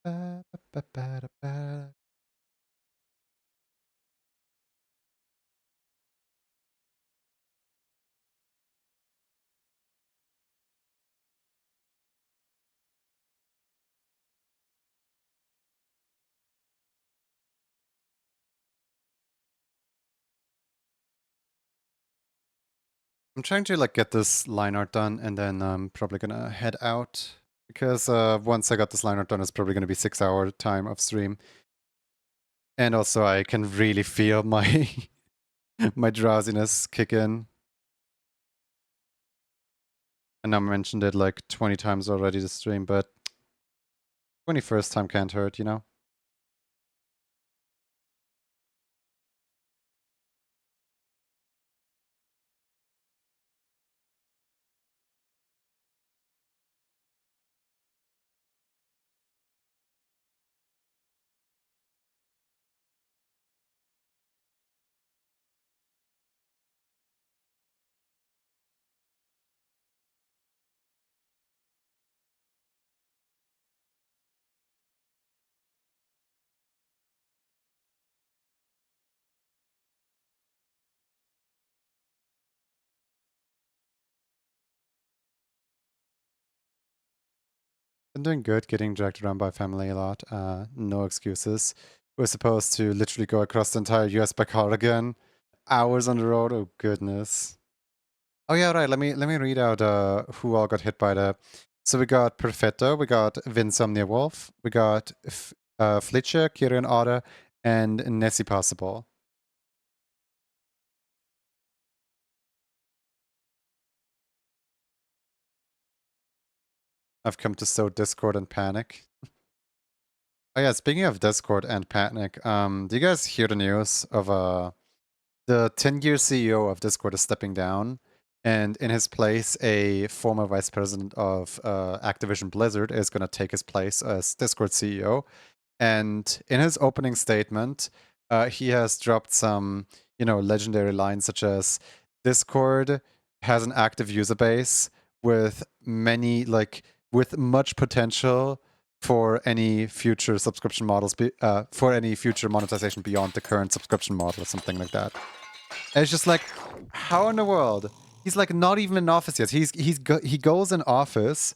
Ba-ba-ba-da-ba. I'm trying to like get this line art done, and then I'm probably gonna head out because once I got this line art done, it's probably gonna be 6 hour time of stream, and also I can really feel my my drowsiness kick in. And I mentioned it like 20 times already this stream, but 21st time can't hurt, you know? Been doing good, getting dragged around by family a lot. No excuses. We're supposed to literally go across the entire US by car again. Hours on the road, oh goodness. Oh yeah, right. Let me read out who all got hit by the. So we got Perfetto, we got Vinsomnia Wolf, we got Fletcher, Kieran Otter, and Nessie Possible. I've come to sow discord and panic. Oh yeah, speaking of discord and panic, do you guys hear the news of the 10-year CEO of Discord is stepping down, and in his place, a former vice president of Activision Blizzard is going to take his place as Discord CEO. And in his opening statement, he has dropped some, legendary lines such as Discord has an active user base with many, with much potential for any future subscription models, for any future monetization beyond the current subscription model or something like that. And it's just like, how in the world? He's like not even in office yet. He goes in office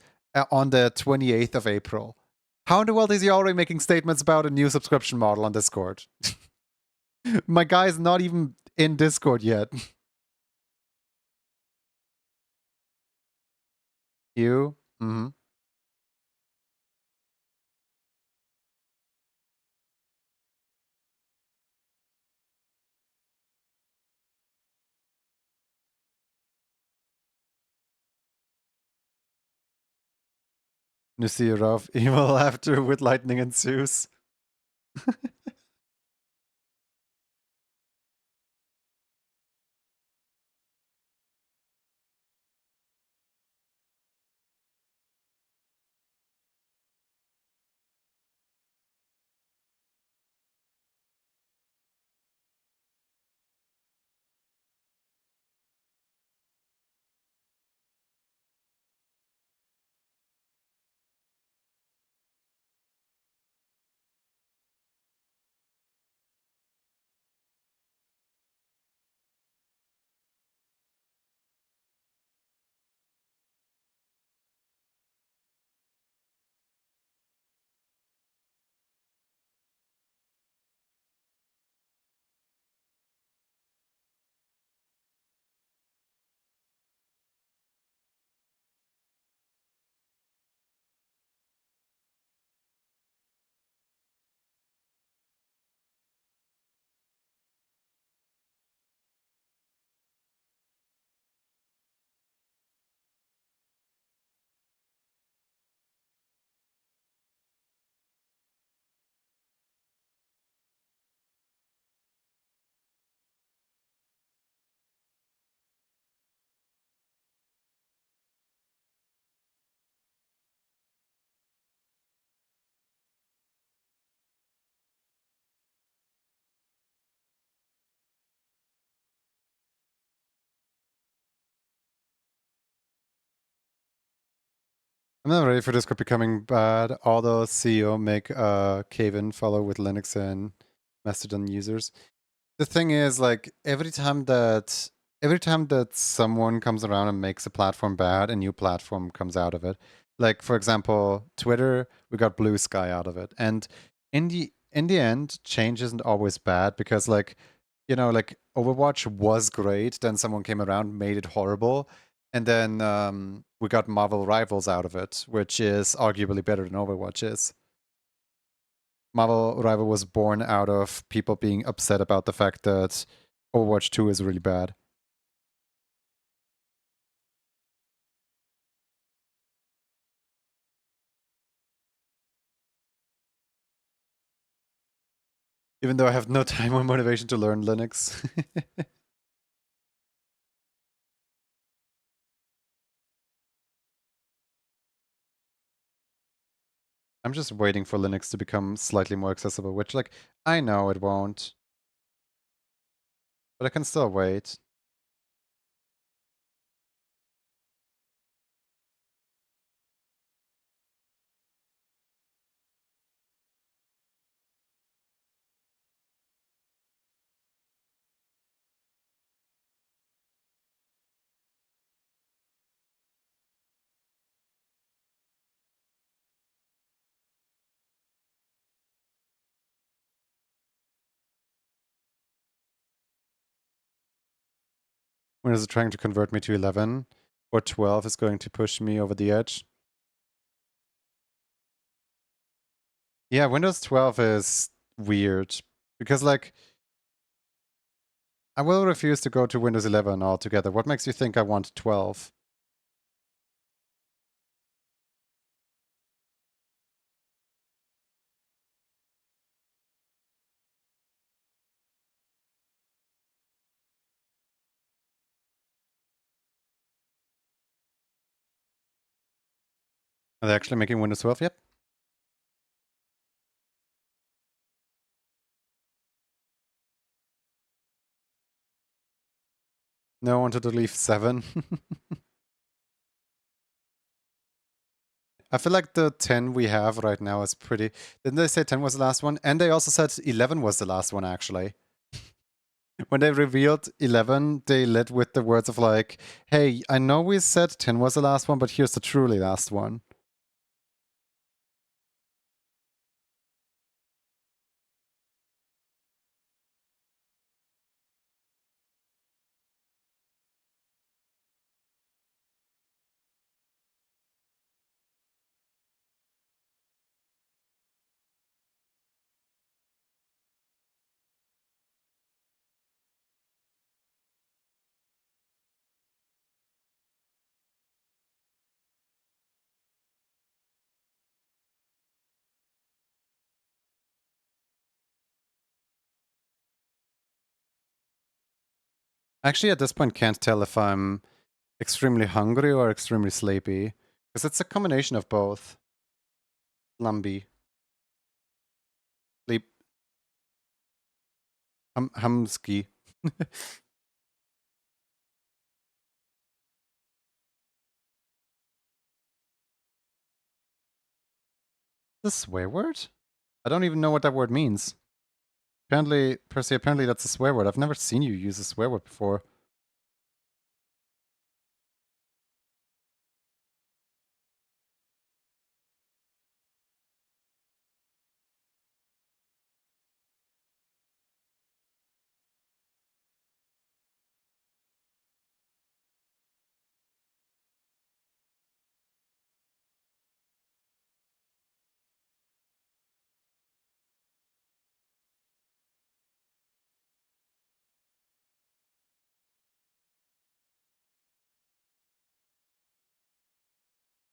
on the 28th of April. How in the world is he already making statements about a new subscription model on Discord? My guy's not even in Discord yet. You? Mm-hmm. Nusirov, evil after with lightning ensues. I'm not ready for Discord becoming bad. Although CEO make a cave-in follow with Linux and Mastodon users. The thing is, like, every time that someone comes around and makes a platform bad, a new platform comes out of it. Like, for example, Twitter, we got Blue Sky out of it. And in the end, change isn't always bad because, like, you know, like Overwatch was great, then someone came around, made it horrible, and then we got Marvel Rivals out of it, which is arguably better than Overwatch is. Marvel Rival was born out of people being upset about the fact that Overwatch 2 is really bad. Even though I have no time or motivation to learn Linux. I'm just waiting for Linux to become slightly more accessible, which, like, I know it won't. But I can still wait. When is it trying to convert me to 11? Or 12 is going to push me over the edge? Yeah, Windows 12 is weird. Because, like, I will refuse to go to Windows 11 altogether. What makes you think I want 12? Are they actually making Windows 12 yet? No, I wanted to leave 7. I feel like the 10 we have right now is pretty... Didn't they say 10 was the last one? And they also said 11 was the last one, actually. When they revealed 11, they led with the words of like, hey, I know we said 10 was the last one, but here's the truly last one. Actually, at this point, can't tell if I'm extremely hungry or extremely sleepy. Because it's a combination of both. Lumpy. Sleep. Humsky. The swear word? I don't even know what that word means. Apparently, Percy, apparently that's a swear word. I've never seen you use a swear word before.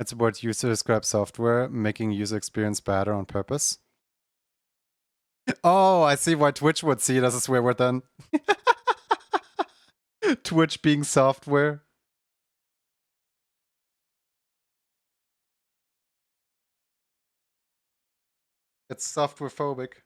It's a word used to describe software, making user experience better on purpose. Oh, I see why Twitch would see it as a swear word then. Twitch being software. It's software phobic.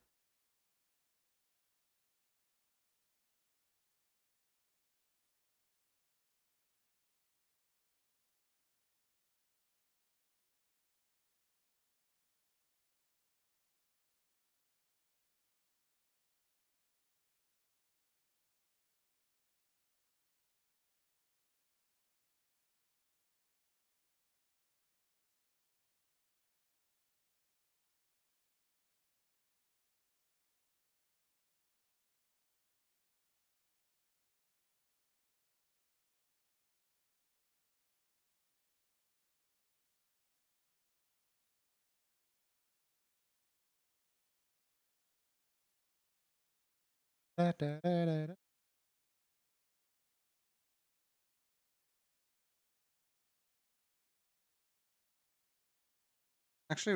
Actually,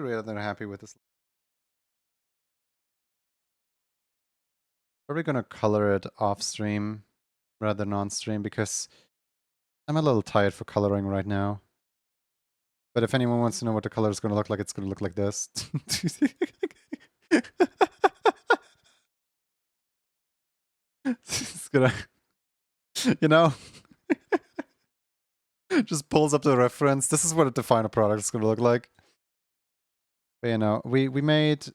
rather happy with this. Probably gonna color it off stream rather than on stream because I'm a little tired for coloring right now. But if anyone wants to know what the color is gonna look like, it's gonna look like this. It's gonna, you know, just pulls up the reference. This is what the final product is gonna look like. But you know, we made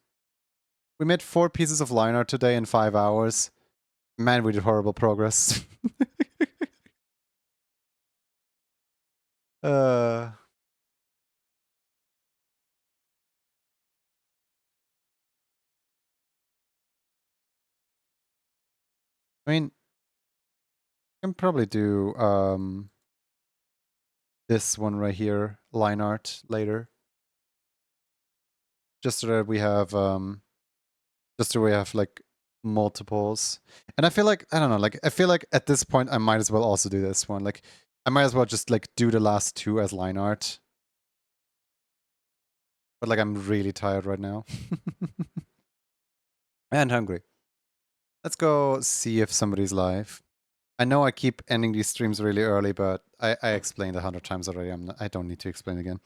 4 pieces of line art today in 5 hours. Man, we did horrible progress. uh I mean, I can probably do this one right here, line art, later. Just so that we have like multiples. And I feel like, I don't know, like I feel like at this point I might as well also do this one. Like I might as well just like do the last 2 as line art. But like I'm really tired right now. And hungry. Let's go see if somebody's live. I know I keep ending these streams really early, but I explained 100 times already. I don't need to explain again.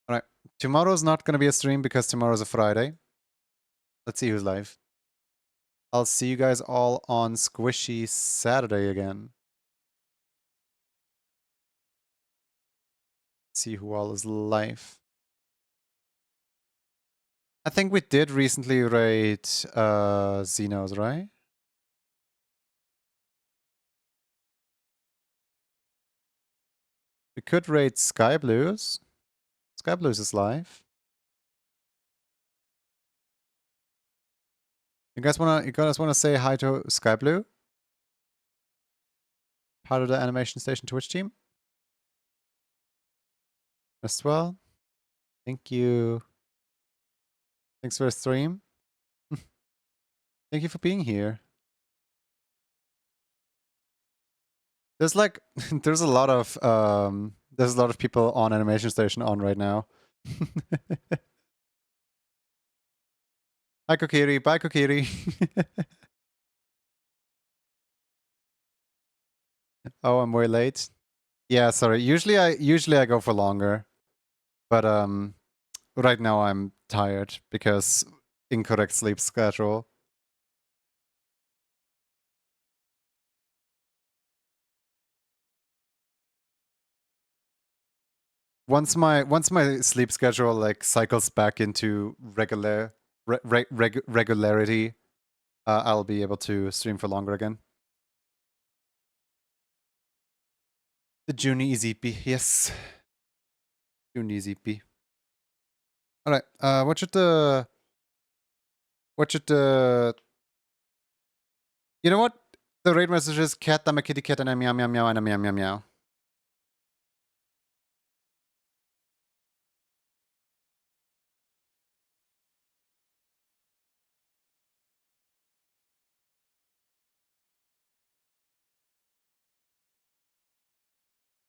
Alright. Tomorrow's not going to be a stream because tomorrow's a Friday. Let's see who's live. I'll see you guys all on Squishy Saturday again. See who all is live. I think we did recently raid Xenos, right? We could raid Sky Blues. Sky Blues is live. You guys wanna say hi to Sky Blue? Part of the Animation Station Twitch team? As well. Thank you. Thanks for the stream. Thank you for being here. There's like there's a lot of people on Animation Station on right now. Hi Kokiri, bye Kokiri. Oh, I'm way late. Yeah, sorry. Usually I go for longer. But right now I'm tired because incorrect sleep schedule. Once my sleep schedule like cycles back into regularity, I'll be able to stream for longer again. The Junie ZP, yes. Junie ZP. All right. What should the? You know what? The raid message is cat. I'm a kitty cat and a meow meow meow and a meow meow meow.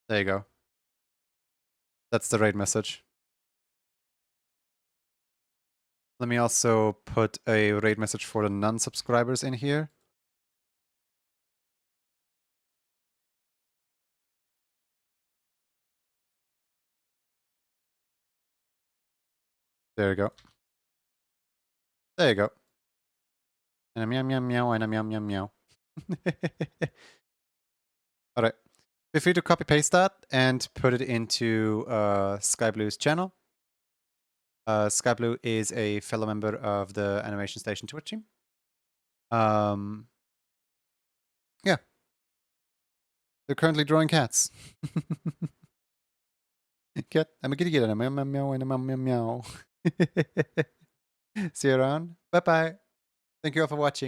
There you go. That's the raid message. Let me also put a raid message for the non-subscribers in here. There you go. There you go. And a meow meow meow and a meow meow meow. All right. Feel free to copy paste that and put it into Sky Blue's channel. Sky Blue is a fellow member of the Animation Station Twitch team. Yeah. They're currently drawing cats. Cat. I'm a kitty cat and a meow meow meow and a meow meow meow. See you around. Bye bye. Thank you all for watching.